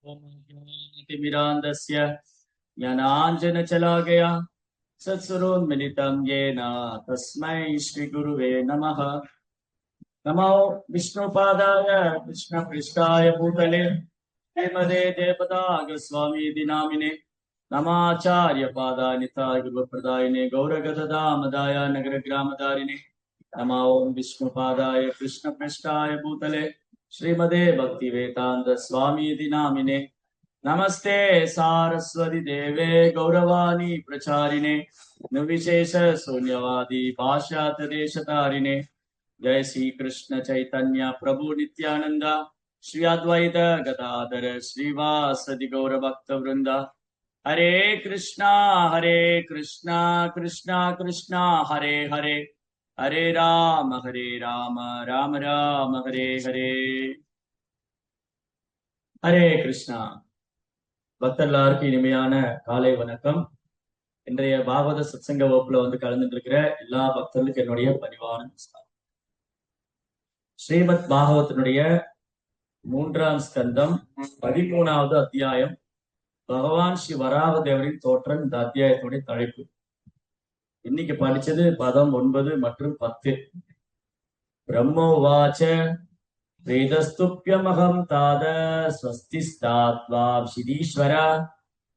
तिमिरान्धस्य ज्ञानाञ्जनशलाकया सत्स्वरोन्मिलितं येन तस्मै श्रीगुरुवे नमः। नमो विष्णुपादाय कृष्णपृष्ठाय भूतले श्रीमदे देवदागस्वामीति नामिने नमाचार्यपादानिताय गुरुप्रदायिने गौरगददामदाय नगरग्रामदारिणे नमो विष्णुपादाय कृष्णपृष्ठाय भूतले श्रीमदे भक्तिवेदान्त स्वामीति नामिने नमस्ते सारस्वती देवे गौरवाणी प्रचारिणे निर्विशेष शून्यवादी पाश्चात्यदेशतारिणे जय श्री कृष्ण चैतन्य प्रभु नित्यानंद श्री अद्वैत गदाधर श्रीवासदि गौर भक्त वृंद हरे कृष्णा कृष्णा कृष्णा हरे हरे हरे राम राम राम हरे हरे हरे कृष्णा பக்தர்களுக்கு இனிமையான காலை வணக்கம். இன்றைய பாகவத சத்சங்க வகுப்புல கலந்துட்டு இருக்கிற எல்லா பக்தர்களுக்கும் என்னுடைய பணிவான நமஸ்காரம். ஸ்ரீமத் பாகவத்தினுடைய 3ஆம் ஸ்கந்தம் 13வது அத்தியாயம் பகவான் ஸ்ரீ வராக தேவரின் தோற்றம். இந்த அத்தியாயத்துடைய தலைப்பு இன்னைக்கு படிச்சது பதம் 9 மற்றும் 10. பிரம்மோவாச்ச வேதஸ்துப்யமகம் தாத ஸ்வஸ்திஸ்தாத்வாம் சிதீஸ்வர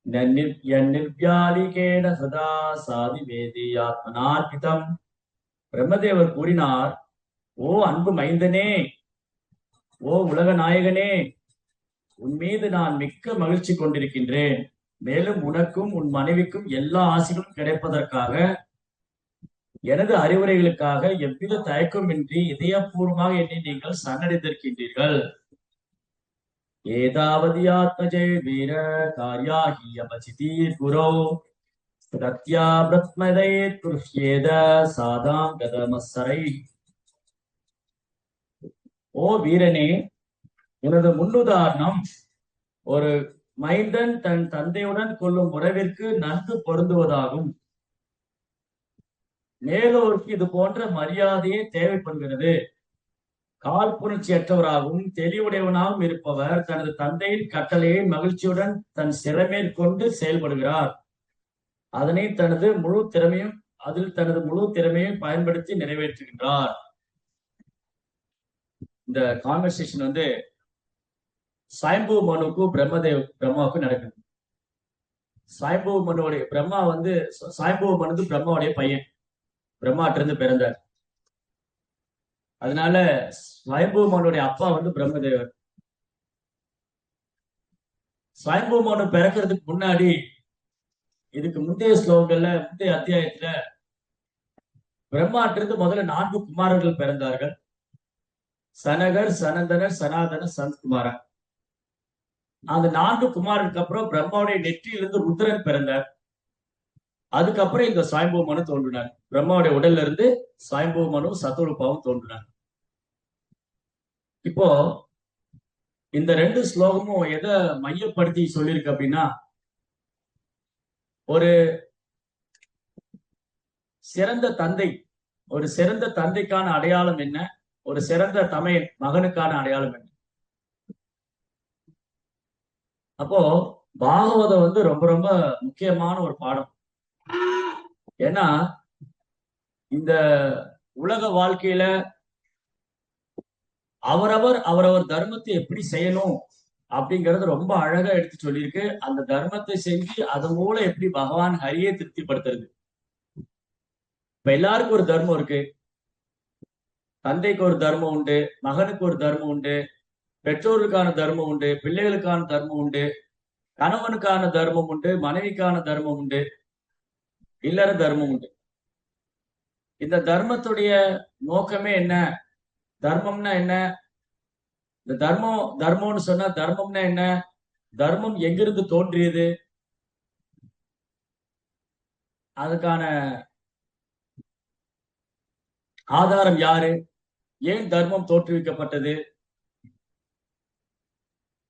நிர்வியாலிகேன சதா சாதி வேதி ஆத்மனார்பிதம். பிரம்மதேவர் கூறினார், ஓ அன்பு மைந்தனே, ஓ உலக நாயகனே, உன் மீது நான் மிக்க மகிழ்ச்சி கொண்டிருக்கின்றேன். மேலும் உனக்கும் உன் மனைவிக்கும் எல்லா ஆசைகளும் கிடைப்பதற்காக எனது அறிவுரைகளுக்காக எவ்வித தயக்கமின்றி இதயபூர்வமாக என்னை நீங்கள் சன்னடைந்திருக்கின்றீர்கள். ஏதாவது ஆத்மஜே வீர காரியாகி அபசிதீர் குரோ பிரத்யா பிரத்மதை துஷ்யேத சாதாம் கதமசரை. ஓ வீரனே, எனது முன்னுதாரணம் ஒரு மைந்தன் தன் தந்தையுடன் கொள்ளும் உறவிற்கு நன்கு பொருந்துவதாகும். மேலோருக்கு இது போன்ற மரியாதையே தேவைப்படுகிறது. காழ்ப்புணர்ச்சியற்றவராகவும் தெளிவுடையவனாகவும் இருப்பவர் தனது தந்தையின் கட்டளையை மகிழ்ச்சியுடன் தன் சிறமேல் கொண்டு செயல்படுகிறார். அதனை தனது முழு திறமையும் பயன்படுத்தி நிறைவேற்றுகின்றார். இந்த கான்வர்சேஷன் சாயம்பு மனுக்கும் பிரம்மாவுக்கும் நடக்குது. சாயம்பு மனுடைய சாயம்பு மனு பிரம்மாவுடைய பையன், பிரம்மாட்ட இருந்து பிறந்தார். அதனால சாயம்பு மனுடைய அப்பா பிரம்மதேவர். சாயம்பு மனு பிறக்கிறதுக்கு முன்னாடி, இதுக்கு முந்தைய ஸ்லோகங்கள்ல முந்தைய அத்தியாயத்துல பிரம்மாட்ட இருந்து முதல்ல 4 குமாரர்கள் பிறந்தார்கள். சனகர், சனந்தனர், சனாதனர், சனத்குமாரன். அந்த 4 குமாரருக்கு அப்புறம் பிரம்மாவுடைய நெற்றியிலிருந்து ருத்ரன் பிறந்தார். அதுக்கப்புறம் இந்த சாயம்பு மனு தோன்றினார். பிரம்மாவுடைய உடல்ல இருந்து சாயம்பு மனு சத்வரூபாவும் தோன்றினார். இப்போ இந்த 2 ஸ்லோகமும் எதை மையப்படுத்தி சொல்லியிருக்கு அப்படின்னா, ஒரு சிறந்த தந்தை, ஒரு சிறந்த தந்தைக்கான அடையாளம் என்ன, ஒரு சிறந்த தமையன் மகனுக்கான அடையாளம் என்ன. அப்போ பாகவதம் ரொம்ப ரொம்ப முக்கியமான ஒரு பாடம். ஏன்னா இந்த உலக வாழ்க்கையில அவரவர் தர்மத்தை எப்படி செய்யணும் அப்படிங்கறது ரொம்ப அழகா எடுத்து சொல்லியிருக்கு. அந்த தர்மத்தை செஞ்சு அதன் மூலம் எப்படி பகவான் ஹரியை திருப்திப்படுத்துறது. இப்ப எல்லாருக்கும் ஒரு தர்மம் இருக்கு. தந்தைக்கு ஒரு தர்மம் உண்டு, மகனுக்கு ஒரு தர்மம் உண்டு, பெற்றோருக்கான தர்மம் உண்டு, பிள்ளைகளுக்கான தர்மம் உண்டு, கணவனுக்கான தர்மம் உண்டு, மனைவிக்கான தர்மம் உண்டு, இல்லற தர்மம் உண்டு. இந்த தர்மத்துடைய நோக்கமே என்ன? தர்மம்னா என்ன? இந்த தர்மம்னு சொன்னா தர்மம்னா என்ன? தர்மம் எங்கிருந்து தோன்றியது? அதுக்கான ஆதாரம் யாரு? ஏன் தர்மம் தோற்றுவிக்கப்பட்டது?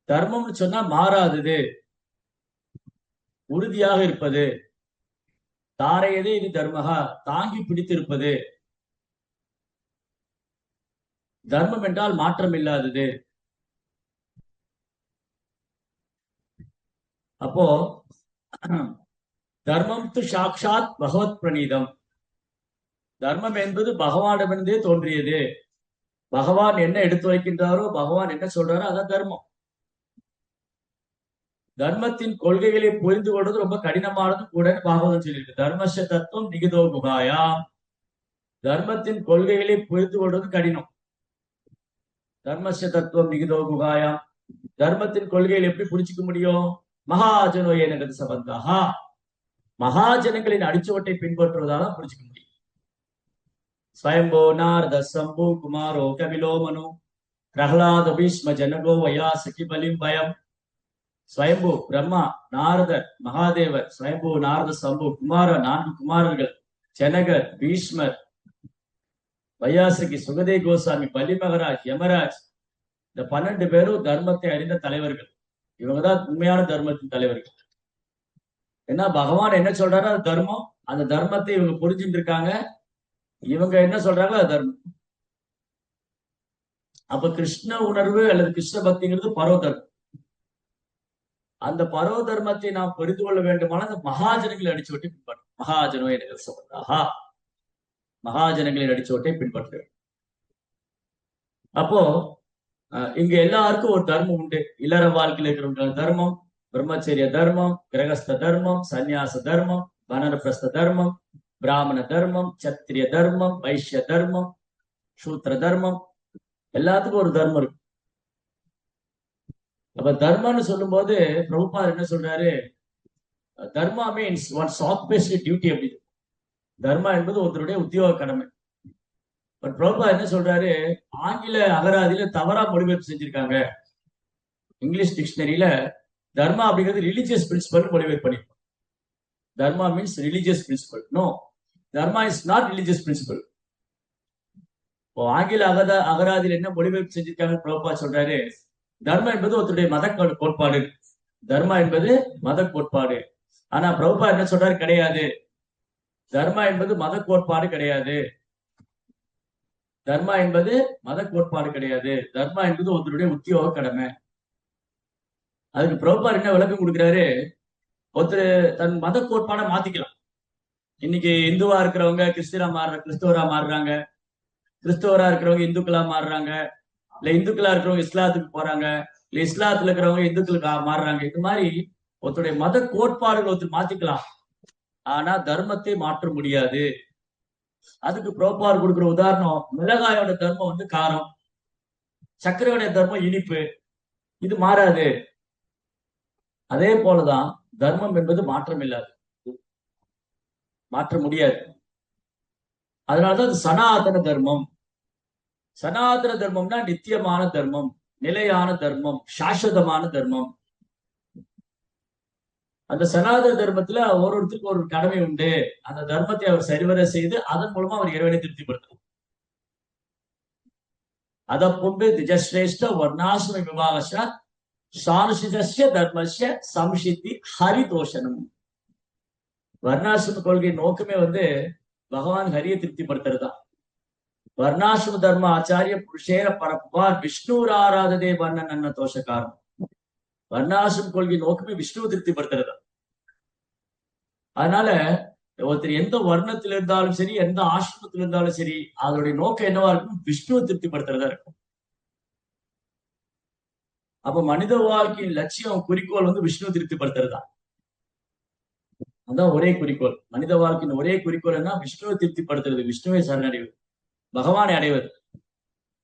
தர்மம்னு சொன்னா மாறாதது, உறுதியாக இருப்பது. தாரையதே இது தர்மகா, தாங்கி பிடித்திருப்பது. தர்மம் என்றால் மாற்றம் இல்லாதது. அப்போ தர்மம் து சாக்ஷாத் பகவத் பிரணீதம். தர்மம் என்பது பகவானிடமிருந்தே தோன்றியது. பகவான் என்ன எடுத்து வைக்கின்றாரோ, பகவான் என்ன சொல்றாரோ அதான் தர்மம். தர்மத்தின் கொள்கைகளை புரிந்து கொள்வது ரொம்ப கடினமானது கூட பாகவதம் சொல்லியிருக்கு. தர்மஸ்ய தத்துவம் நிகிதோ குகாயா. தர்மத்தின் கொள்கைகளை புரிந்து கொள்வது கடினம். தர்மஸ்ய தத்துவம் நிகிதோ குகாயா. தர்மத்தின் கொள்கைகளை எப்படி புரிஞ்சுக்க முடியும்? மகாஜனோ ஏனகது சபந்தாக. மகாஜனங்களின் அடிச்சுவட்டை பின்பற்றுவதால புரிஞ்சுக்க முடியும். ஸ்வயம்போ நாரத சம்பு குமாரோ கபிலோ மனு பிரகலாத பீஷ்ம ஜனகோ வயாசகி பலிம் பயம். ஸ்வயம்பு பிரம்மா, நாரதர், மகாதேவர், ஸ்வயம்பு நாரத சம்பு குமார 4 குமாரர்கள், ஜனகர், பீஷ்மர், வையாசகி, சுகதே கோசாமி, பலி மகராஜ், யமராஜ், இந்த 12 பேரும் தர்மத்தை அறிந்த தலைவர்கள். இவங்கதான் உண்மையான தர்மத்தின் தலைவர்கள். ஏன்னா பகவான் என்ன சொல்றாரோ அது தர்மம். அந்த தர்மத்தை இவங்க புரிஞ்சுட்டு இருக்காங்க. இவங்க என்ன சொல்றாங்களோ அது தர்மம். அப்ப கிருஷ்ண உணர்வு அல்லது கிருஷ்ண பக்திங்கிறது பரோதர்மம். அந்த பரோ தர்மத்தை நாம் புரிந்து கொள்ள வேண்டுமானால் அந்த மகாஜனங்களை அடிச்சுவட்டை பின்பற்றும். மகாஜனோ எனக்கு சொல்றா, மகாஜனங்களின் அடிச்சுவட்டை பின்பற்ற வேண்டும். அப்போ இங்க எல்லாருக்கும் ஒரு தர்மம் உண்டு. இல்லற வாழ்க்கையில் இருக்கிற தர்மம், பிரம்மச்சரிய தர்மம், கிரகஸ்த தர்மம், சந்நியாச தர்மம், வனரப்பிரஸ்த தர்மம், பிராமண தர்மம், சத்திரிய தர்மம், வைஷ்ய தர்மம், சூத்திர தர்மம், எல்லாத்துக்கும் ஒரு தர்மம் இருக்கு. அப்ப தர்மம்னு சொல்லும் போது பிரபுபாதர் என்ன சொல்றாரு? தர்மா மீன்ஸ் ஒன் ஆக்குபேஷனல் டியூட்டி அப்படின்னு. தர்மா என்பது ஒருத்தருடைய உத்தியோக கடமை. பட் பிரபுபாதர் என்ன சொல்றாரு? ஆங்கில அகராதியில தவறா மொழிபெயர்ப்பு செஞ்சிருக்காங்க. இங்கிலீஷ் டிக்ஷனரியில தர்மா அப்படிங்கிறது ரிலிஜியஸ் பிரின்சிபல் மொழிபெயர்ப்பு பண்ணிருக்கோம். Dharma means religious principle. No, dharma is not religious principle. இப்போ ஆங்கில அகராதியில் என்ன மொழிபெயர்ப்பு செஞ்சிருக்காங்க பிரபுபாதர் சொல்றாரு? தர்மம் என்பது ஒருத்தருடைய மத கோட்பாடு. தர்மா என்பது மத கோட்பாடு. ஆனா பிரபுபா என்ன சொல்றாரு? கிடையாது, தர்மா என்பது மத கோட்பாடு கிடையாது. தர்மா என்பது மத கோட்பாடு கிடையாது. தர்மா என்பது ஒருத்தருடைய உத்தியோக கடமை. அதுக்கு பிரபுபா என்ன விளக்கம் கொடுக்கிறாரு? ஒருத்தர் தன் மத கோட்பாடை மாத்திக்கலாம். இன்னைக்கு இந்துவா இருக்கிறவங்க கிறிஸ்துவரா மாறுறாங்க. கிறிஸ்துவரா இருக்கிறவங்க இந்துக்களா மாறுறாங்க. இல்ல இந்துக்களா இருக்கிறவங்க இஸ்லாத்துக்கு போறாங்க. இல்ல இஸ்லாத்துல இருக்கிறவங்க இந்துக்களுக்கு மாறுறாங்க. இது மாதிரி ஒருத்தருடைய மத கோட்பாடுகள் ஒருத்தர் மாத்திக்கலாம். ஆனா தர்மத்தை மாற்ற முடியாது. அதுக்கு பிரபுபாதர் கொடுக்கிற உதாரணம், மிளகாயோட தர்மம் வந்து காரம், சர்க்கரையோட தர்மம் இனிப்பு. இது மாறாது. அதே போலதான் தர்மம் என்பது மாற்றம் இல்லாது, மாற்ற முடியாது. அதனாலதான் அது சனாதன தர்மம். சனாதன தர்மம்னா நித்தியமான தர்மம், நிலையான தர்மம், சாஸ்வதமான தர்மம். அந்த சனாதன தர்மத்துல ஒருத்தருக்கு ஒரு கடமை உண்டு. அந்த தர்மத்தை அவர் சரிவர செய்து அதன் மூலமா அவர் இறைவனை திருப்திப்படுத்தணும். அத பொம்பு திஜஸ்ரேஷ்ட வர்ணாசிரம விவாகச சானுஷிதஸ்ய தர்மஸ்ய சம்சித்தி ஹரிதோஷனம். வர்ணாசிரம கொள்கை நோக்கமே வந்து பகவான் ஹரியை திருப்திப்படுத்துறது தான். வர்ணாசிரம தர்ம ஆச்சாரிய புருஷேர பரப்பார் விஷ்ணு ஆராததே வர்ணன் அன்ன தோஷக்காரம். வர்ணாசிரம கொள்கை நோக்கமே விஷ்ணுவை திருப்திப்படுத்துறது. அதனால ஒருத்தர் எந்த வர்ணத்தில் இருந்தாலும் சரி, எந்த ஆசிரமத்தில் இருந்தாலும் சரி, அதனுடைய நோக்கம் என்னவா இருக்கும்? விஷ்ணுவை திருப்திப்படுத்துறதா இருக்கும். அப்ப மனித வாழ்க்கையின் லட்சியம், குறிக்கோள் வந்து விஷ்ணுவை திருப்திப்படுத்துறதுதான். அதான் ஒரே குறிக்கோள். மனித வாழ்க்கையின் ஒரே குறிக்கோள் என்ன? விஷ்ணுவை திருப்திப்படுத்துறது, விஷ்ணுவை சரணடைவது, பகவானை அடைவது.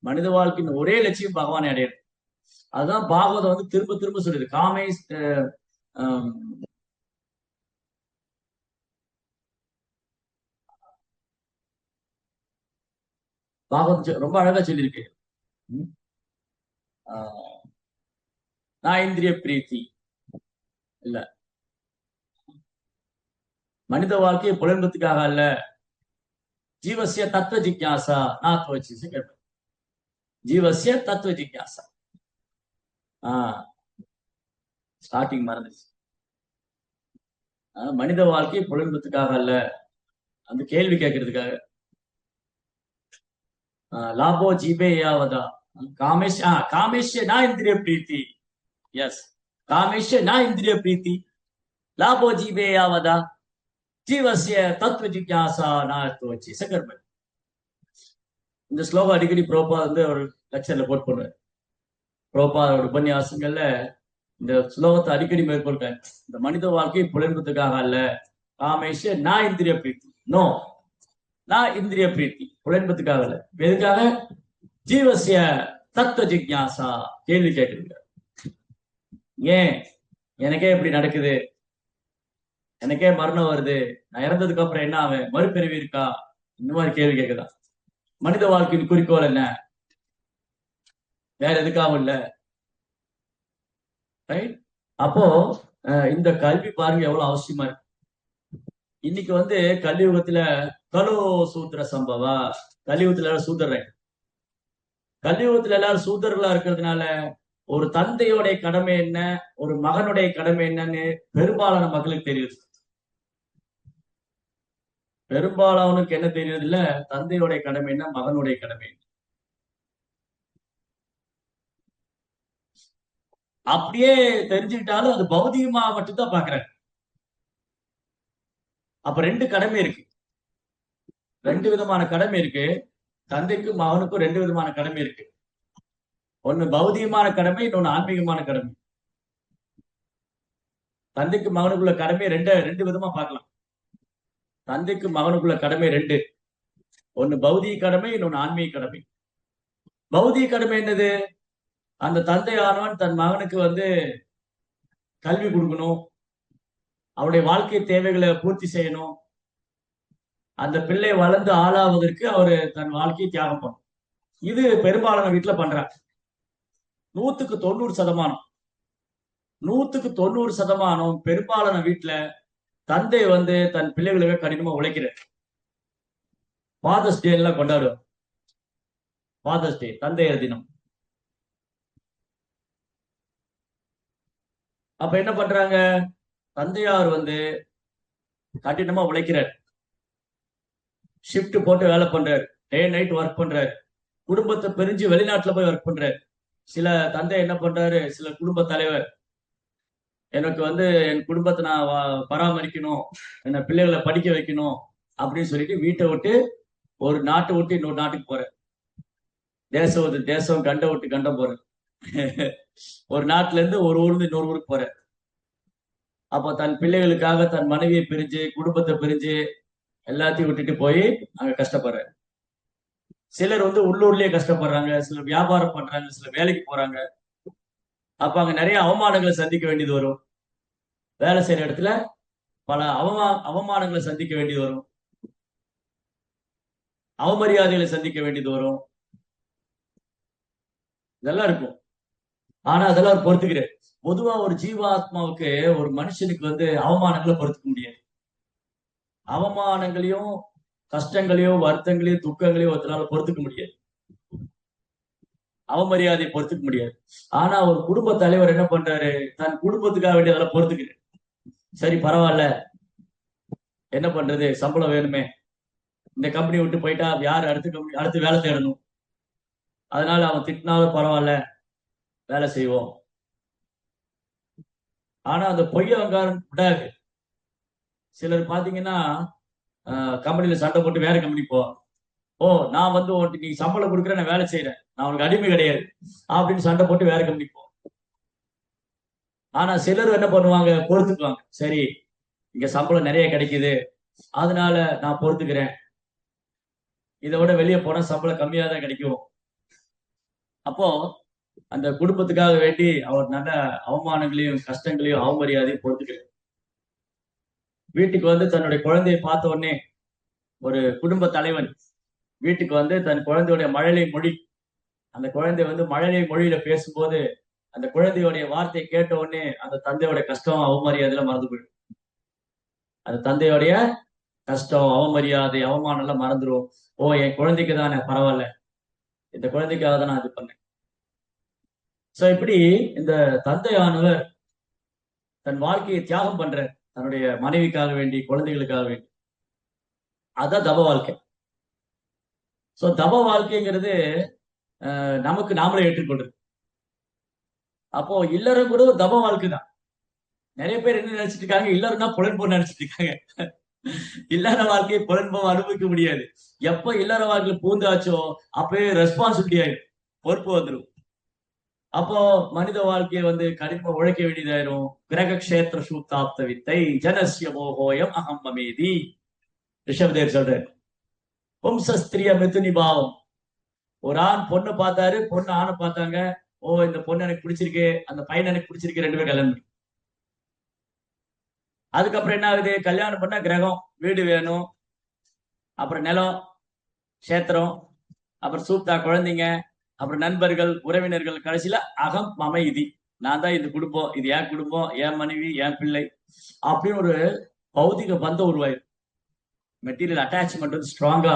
மனித வாழ்க்கையின் ஒரே லட்சியம் பகவானை அடையிறது. அதுதான் பாகவதம் வந்து திரும்ப திரும்ப சொல்லுது. காமே பாகவதம் ரொம்ப அழகா சொல்லியிருக்கு. நான் இந்திரிய பிரீத்தி இல்ல, மனித வாழ்க்கையை புலன்பத்துக்காக அல்ல, ஜீவசிய தத்துவ ஜிக்யாசா. நான் வச்சு கேட்பேன், ஜீவசிய தத்துவ ஜிக்யாசா. ஸ்டார்டிங் மறந்துச்சு. மனித வாழ்க்கை புலன்பத்துக்காக அல்ல, அந்த கேள்வி கேட்கறதுக்காக. லாபோ ஜீபே யாவதா காமேஷ் காமேஷ்ய நான் இந்திரிய பிரீத்தி. எஸ், காமேஷ நான் இந்திரிய பிரீத்தி லாபோ ஜீவே யாவதா ஜீவசிய தத்துவ ஜிக்யாசா நாத்துவச்சி சங்கர்பன். இந்த ஸ்லோகம் அடிக்கடி புரோபா வந்து ஒரு லெக்சர்ல கோட் பண்ணுவார். புரோபாதோட உபன்யாசங்கள்ல இந்த ஸ்லோகத்தை அடிக்கடி மேற்கொள்றேன். இந்த மனித வாழ்க்கை புலன்பத்துக்காக அல்ல. காமேஷ நான் இந்திரிய பிரீத்தி, நோ, நான் இந்திரிய பிரீத்தி புலன்பத்துக்காக அல்ல. எதுக்காக? ஜீவசிய தத்துவ ஜிக்யாசா, கேள்வி கேட்குறீங்க. ஏன் எனக்கே இப்படி நடக்குது, எனக்கே மரணம் வருது, நான் இறந்ததுக்கு அப்புறம் என்ன ஆவேன், மறுபிறவி இருக்கா, இந்த மாதிரி கேள்வி கேட்குதான். மனித வாழ்க்கையின் குறிக்கோள் என்ன, வேற எதுக்காகவும் இல்ல. ரைட்? அப்போ இந்த கல்வி பாருங்க எவ்வளவு அவசியமா இருக்கு. இன்னைக்கு வந்து கலியுகத்துல கலோ சூத்திர சம்பவா, கலியுகத்துல எல்லாரும் சூத்திரன். கலியுகத்துல எல்லாரும் சூத்திரர்களா இருக்கிறதுனால ஒரு தந்தையோடைய கடமை என்ன, ஒரு மகனுடைய கடமை என்னன்னு பெரும்பாலான மக்களுக்கு தெரியுது. பெரும்பாலானவனுக்கு என்ன தெரியுது இல்ல, தந்தையோடைய கடமை என்ன, மகனுடைய கடமை என்ன. அப்படியே தெரிஞ்சுக்கிட்டாலும் அது பௌதிகமா மட்டும்தான் பாக்குறேன். அப்ப ரெண்டு கடமை இருக்கு, ரெண்டு விதமான கடமை இருக்கு. தந்தைக்கும் மகனுக்கும் ரெண்டு விதமான கடமை இருக்கு. ஒண்ணு பௌதிகமான கடமை, இன்னொன்னு ஆன்மீகமான கடமை. தந்தைக்கு மகனுக்குள்ள கடமை ரெண்டு ரெண்டு விதமா பார்க்கலாம். தந்தைக்கு மகனுக்குள்ள கடமை ரெண்டு, ஒண்ணு பௌதிக கடமை, இன்னொன்னு ஆன்மீக கடமை. பௌதிக கடமை என்னது? அந்த தந்தையானவன் தன் மகனுக்கு வந்து கல்வி கொடுக்கணும், அவருடைய வாழ்க்கை தேவைகளை பூர்த்தி செய்யணும், அந்த பிள்ளை வளர்ந்து ஆளாவதற்கு அவரு தன் வாழ்க்கையை தியாகம் பண்ணும். இது பெரும்பாலான வீட்டுல பண்றாங்க. 100% 100% பெரும்பாலான வீட்டுல தந்தை வந்து தன் பிள்ளைகளுக்கு கடினமா உழைக்கிறார். ஃபாதர்ஸ் டே எல்லாம் கொண்டாடுவார். ஃபாதர்ஸ் டே, தந்தையர் தினம். அப்ப என்ன பண்றாங்க, தந்தையார் வந்து கடினமா உழைக்கிறார், ஷிப்ட் போட்டு வேலை பண்றாரு, டே நைட் ஒர்க் பண்றாரு, குடும்பத்தை பிரிஞ்சு வெளிநாட்டுல போய் ஒர்க் பண்றாரு. சில தந்தை என்ன பண்றாரு, சில குடும்ப தலைவர், எனக்கு வந்து என் குடும்பத்தை நான் பராமரிக்கணும், என்ன பிள்ளைகளை படிக்க வைக்கணும் அப்படின்னு சொல்லிட்டு வீட்டை விட்டு ஒரு நாட்டை விட்டு இன்னொரு நாட்டுக்கு போற, தேசம் விட்டு தேசம், கண்டம் விட்டு கண்டம் போற, ஒரு நாட்டுல இருந்து ஒரு ஊர்ல இன்னொரு ஊருக்கு போற. அப்ப தன் பிள்ளைகளுக்காக தன் மனைவியை பிரிஞ்சு, குடும்பத்தை பிரிஞ்சு, எல்லாத்தையும் விட்டுட்டு போய் அங்க கஷ்டப்படுற. சிலர் வந்து உள்ளூர்லயே கஷ்டப்படுறாங்க, சிலர் வியாபாரம் பண்றாங்க, சிலர் வேலைக்கு போறாங்க. அப்ப அங்க நிறைய அவமானங்களை சந்திக்க வேண்டியது வரும். வேலை செய்யற இடத்துல பல அவமானங்களை சந்திக்க வேண்டியது வரும், அவமரியாதைகளை சந்திக்க வேண்டியது வரும். இதெல்லாம் இருக்கும். ஆனா அதெல்லாம் அவர் பொறுத்துக்கிறார். பொதுவா ஒரு ஜீவாத்மாவுக்கு, ஒரு மனுஷனுக்கு வந்து அவமானங்களை பொறுத்துக்க முடியாது. அவமானங்களையும் கஷ்டங்களையும் வருத்தங்களையும் துக்கங்களையும் ஒருத்தனால பொறுத்துக்க முடியாது, அவமரியாதையை பொறுத்துக்க முடியாது. ஆனா ஒரு குடும்ப தலைவர் என்ன பண்றாரு, தன் குடும்பத்துக்காக வேண்டிய அதெல்லாம் பொறுத்துக்கிறார். சரி பரவாயில்ல, என்ன பண்றது, சம்பளம் வேணுமே, இந்த கம்பெனி விட்டு போயிட்டா யார் அடுத்த கம்பெனி அடுத்து வேலை தேடணும், அதனால அவன் திட்டினாலும் பரவாயில்ல, வேலை செய்வோம். ஆனா அந்த பொய்ய வெங்காரம் விடாது. சிலர் பாத்தீங்கன்னா கம்பெனில சண்டை போட்டு வேற கம்பெனி போ, ஓ நான் வந்து உனக்கு நீ சம்பளம் கொடுக்குறேன், நான் வேலை செய்யறேன், நான் உனக்கு அடிமை கிடையாது அப்படின்னு சண்டை போட்டு வேற கம்பெனி போ. ஆனா சிலர் என்ன பண்ணுவாங்க, பொறுத்துக்குவாங்க. சரி இங்க சம்பளம் நிறைய கிடைக்குது, அதனால நான் பொறுத்துக்கிறேன், இதை விட வெளியே போனா சம்பளம் கம்மியா தான் கிடைக்கும். அப்போ அந்த குடும்பத்துக்காக வேண்டி அவர் நல்ல அவமானங்களையும் கஷ்டங்களையும் அவமரியாதையும் பொறுத்துக்கிறார். வீட்டுக்கு வந்து தன்னுடைய குழந்தையை பார்த்த உடனே, ஒரு குடும்ப தலைவன் வீட்டுக்கு வந்து தன் குழந்தையுடைய மழலை மொழி, அந்த குழந்தை வந்து மழலை மொழியில பேசும்போது அந்த குழந்தையுடைய வார்த்தையை கேட்ட உடனே அந்த தந்தையோட கஷ்டம் அவமரியாதையெல்லாம் மறந்து போயிடும். அந்த தந்தையோடைய கஷ்டம் அவமரியாதை அவமானம் எல்லாம் மறந்துடும். ஓ என் குழந்தைக்கு தானே, பரவாயில்ல, இந்த குழந்தைக்காக தான் நான் இது பண்ணேன். சோ இப்படி இந்த தந்தையானவர் தன் வாழ்க்கையை தியாகம் பண்ற, தன்னுடைய மனைவிக்காக வேண்டி, குழந்தைகளுக்காக வேண்டி. அதான் தப வாழ்க்கை. சோ தப வாழ்க்கைங்கிறது நமக்கு நாமளே ஏற்றுக்கொள்றது. அப்போ இல்லறம் கூட ஒரு தப வாழ்க்கை தான். நிறைய பேர் என்ன நினைச்சிட்டு இருக்காங்க, இல்லறம்னா புலன்போன்னு நினைச்சிட்டு இருக்காங்க. இல்லற வாழ்க்கையை புலன்போம் அனுபவிக்க முடியாது. எப்ப இல்லற வாழ்க்கை பூந்தாச்சோ அப்பவே ரெஸ்பான்சிபிலிட்டி ஆயிடும், பொறுப்பு வந்துடும். அப்போ மனித வாழ்க்கையை கடிப்பா உழைக்க வேண்டியதாயிரும். கிரக கஷேத்திர சூத்தாப்த வித்தை ஜனசிய மோகோயம் அகம் மமேதி. ரிஷபதேவ் சொல்றாரு, பும்சஸ்திரிய மிதுனி பாவம். ஒரு ஆண் பொண்ணு பார்த்தாரு, பொண்ணு ஆணை பார்த்தாங்க. ஓ, இந்த பொண்ணு எனக்கு பிடிச்சிருக்கு, அந்த பையன் எனக்கு பிடிச்சிருக்கு, ரெண்டு பேரும் கல்யாணம். அதுக்கப்புறம் என்ன ஆகுது, கல்யாணம் பண்ணா கிரகம் வீடு வேணும், அப்புறம் நிலம் கஷேத்திரம், அப்புறம் சூப்தா குழந்தைங்க, அப்புறம் நண்பர்கள் உறவினர்கள், கடைசியில அகம் மம இதி, நான் தான் இந்த குடும்பம், இது என் குடும்பம், என் மனைவி, என் பிள்ளை அப்படின்னு ஒரு பௌதிக பந்தம் உருவாயிரு. மெட்டீரியல் அட்டாச்மெண்ட் ஸ்ட்ராங்கா,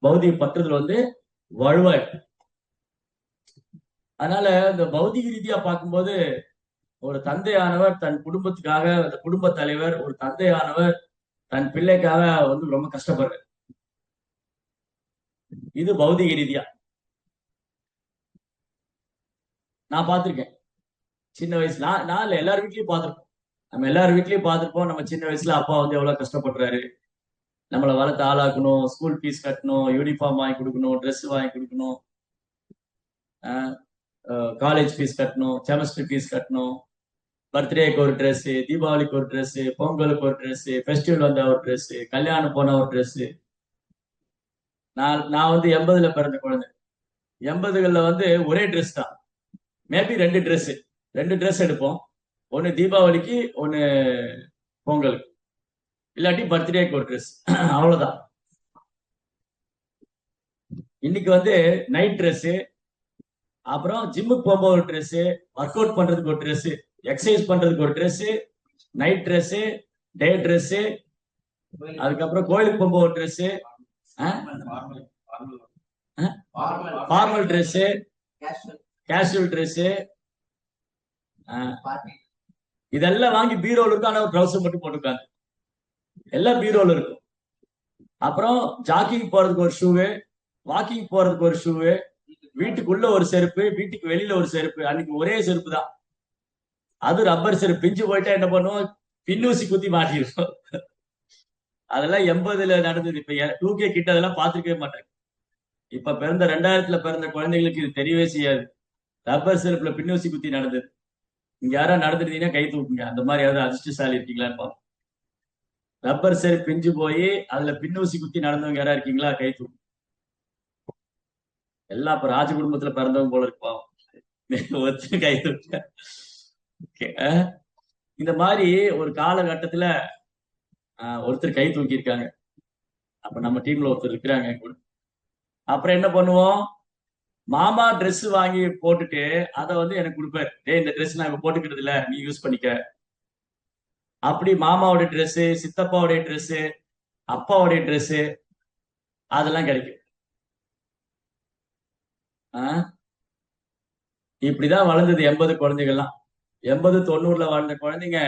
பௌதிக பற்றுதல் வலுவாயிரு. அதனால இந்த பௌதிக ரீதியா பார்க்கும்போது ஒரு தந்தையானவர் தன் குடும்பத்துக்காக, அந்த குடும்ப தலைவர் ஒரு தந்தையானவர் தன் பிள்ளைக்காக ரொம்ப கஷ்டப்படுறாரு. இது பௌதிக ரீதியா நான் பார்த்திருக்கேன். சின்ன வயசுல நான் எல்லார் வீட்லயும் பார்த்திருப்போம். நம்ம எல்லார் வீட்லயும் பார்த்திருப்போம். நம்ம சின்ன வயசுல அப்பா எவ்வளவு கஷ்டப்படுறாரு, நம்மளை வளர்த்து ஆளாக்கணும், ஸ்கூல் ஃபீஸ் கட்டணும், யூனிஃபார்ம் வாங்கி கொடுக்கணும், ட்ரெஸ் வாங்கி கொடுக்கணும், காலேஜ் ஃபீஸ் கட்டணும், செமஸ்டர் ஃபீஸ் கட்டணும், பர்த்டேக்கு ஒரு ட்ரெஸ், தீபாவளிக்கு ஒரு ட்ரெஸ், பொங்கலுக்கு ஒரு ட்ரெஸ், ஃபெஸ்டிவல் வந்தா ஒரு ட்ரெஸ், கல்யாணம் போன ஒரு ட்ரெஸ். நான் 80ல பிறந்த குழந்தை. 80களில் ஒரே ட்ரெஸ் தான், மேபி ரெண்டு ட்ரெஸ் எடுப்போம். ஒன்னு தீபாவளிக்கு, ஒன்னு பொங்கலுக்கு, இல்லாட்டி பர்த்டேக்கு ஒரு ட்ரெஸ், அவ்வளவுதான். இன்னைக்கு நைட் ட்ரெஸ், அப்புறம் ஜிம்முக்கு போகும்போது ஒரு ட்ரெஸ், ஒர்க் அவுட் பண்றதுக்கு ஒரு ட்ரெஸ், எக்ஸசைஸ் பண்றதுக்கு ஒரு ட்ரெஸ், நைட் ட்ரெஸ், டே ட்ரெஸ், அதுக்கப்புறம் கோயிலுக்கு போகும்போது ஒரு dress, formal dress, casual dress, இதெல்லாம் வாங்கி பீரோல இருக்கும். ஆனா ஒரு ட்ரௌசர் மட்டும் போட்டுக்காங்க, எல்லாம் பீரோல இருக்கும். அப்புறம் ஜாக்கிங் போறதுக்கு ஒரு ஷூவு, வாக்கிங் போறதுக்கு ஒரு ஷூவு, வீட்டுக்குள்ள ஒரு செருப்பு, வீட்டுக்கு வெளியில ஒரு செருப்பு. அன்னைக்கு ஒரே செருப்பு தான், அது ரப்பர் செருப்பு. பிஞ்சு போயிட்டா என்ன பண்ணுவோம், பின்னூசி குத்தி மாட்டிருக்கோம். அதெல்லாம் 80ல நடந்தது. இப்ப 2K கிட்ட அதெல்லாம் பார்த்துருக்கவே மாட்டாங்க. இப்ப பிறந்த 2000ல பிறந்த குழந்தைகளுக்கு இது தெரியவே செய்யாது. ரப்பர் செருப்புல பின்னூசி குத்தி நடந்தது. இங்க யாரா நடந்துருந்தீங்கன்னா கை தூக்குங்க, அந்த மாதிரி யாராவது அதிர்ஷ்டசாலி இருக்கீங்களான்னு பார்ப்போம். ரப்பர் செருப்பு பிஞ்சு போய் அதுல பின்னூசி குத்தி நடந்தவங்க யாரா இருக்கீங்களா, கை தூக்கு. எல்லாம் இப்ப ராஜ குடும்பத்துல பிறந்தவங்க போல இருப்பான், கை தூக்க. இந்த மாதிரி ஒரு காலகட்டத்துல ஒருத்தர் கை தூக்கி இருக்காங்க. அப்ப நம்ம டீம்ல ஒருத்தர் இருக்கிறாங்க கூட. அப்புறம் என்ன பண்ணுவோம், மாமா ட்ரெஸ் வாங்கி போட்டுட்டு அதை எனக்கு கொடுப்பாரு. இந்த ட்ரெஸ் நான் இப்ப போட்டுக்கிறது இல்ல, நீ யூஸ் பண்ணிக்க. அப்படி மாமாவுடைய ட்ரெஸ், சித்தப்பாவுடைய ட்ரெஸ், அப்பாவுடைய ட்ரெஸ் அதெல்லாம் கிடைக்கும். இப்படிதான் வளர்ந்தது 80 குழந்தைகள்லாம். 80 90ல வாழ்ந்த குழந்தைங்க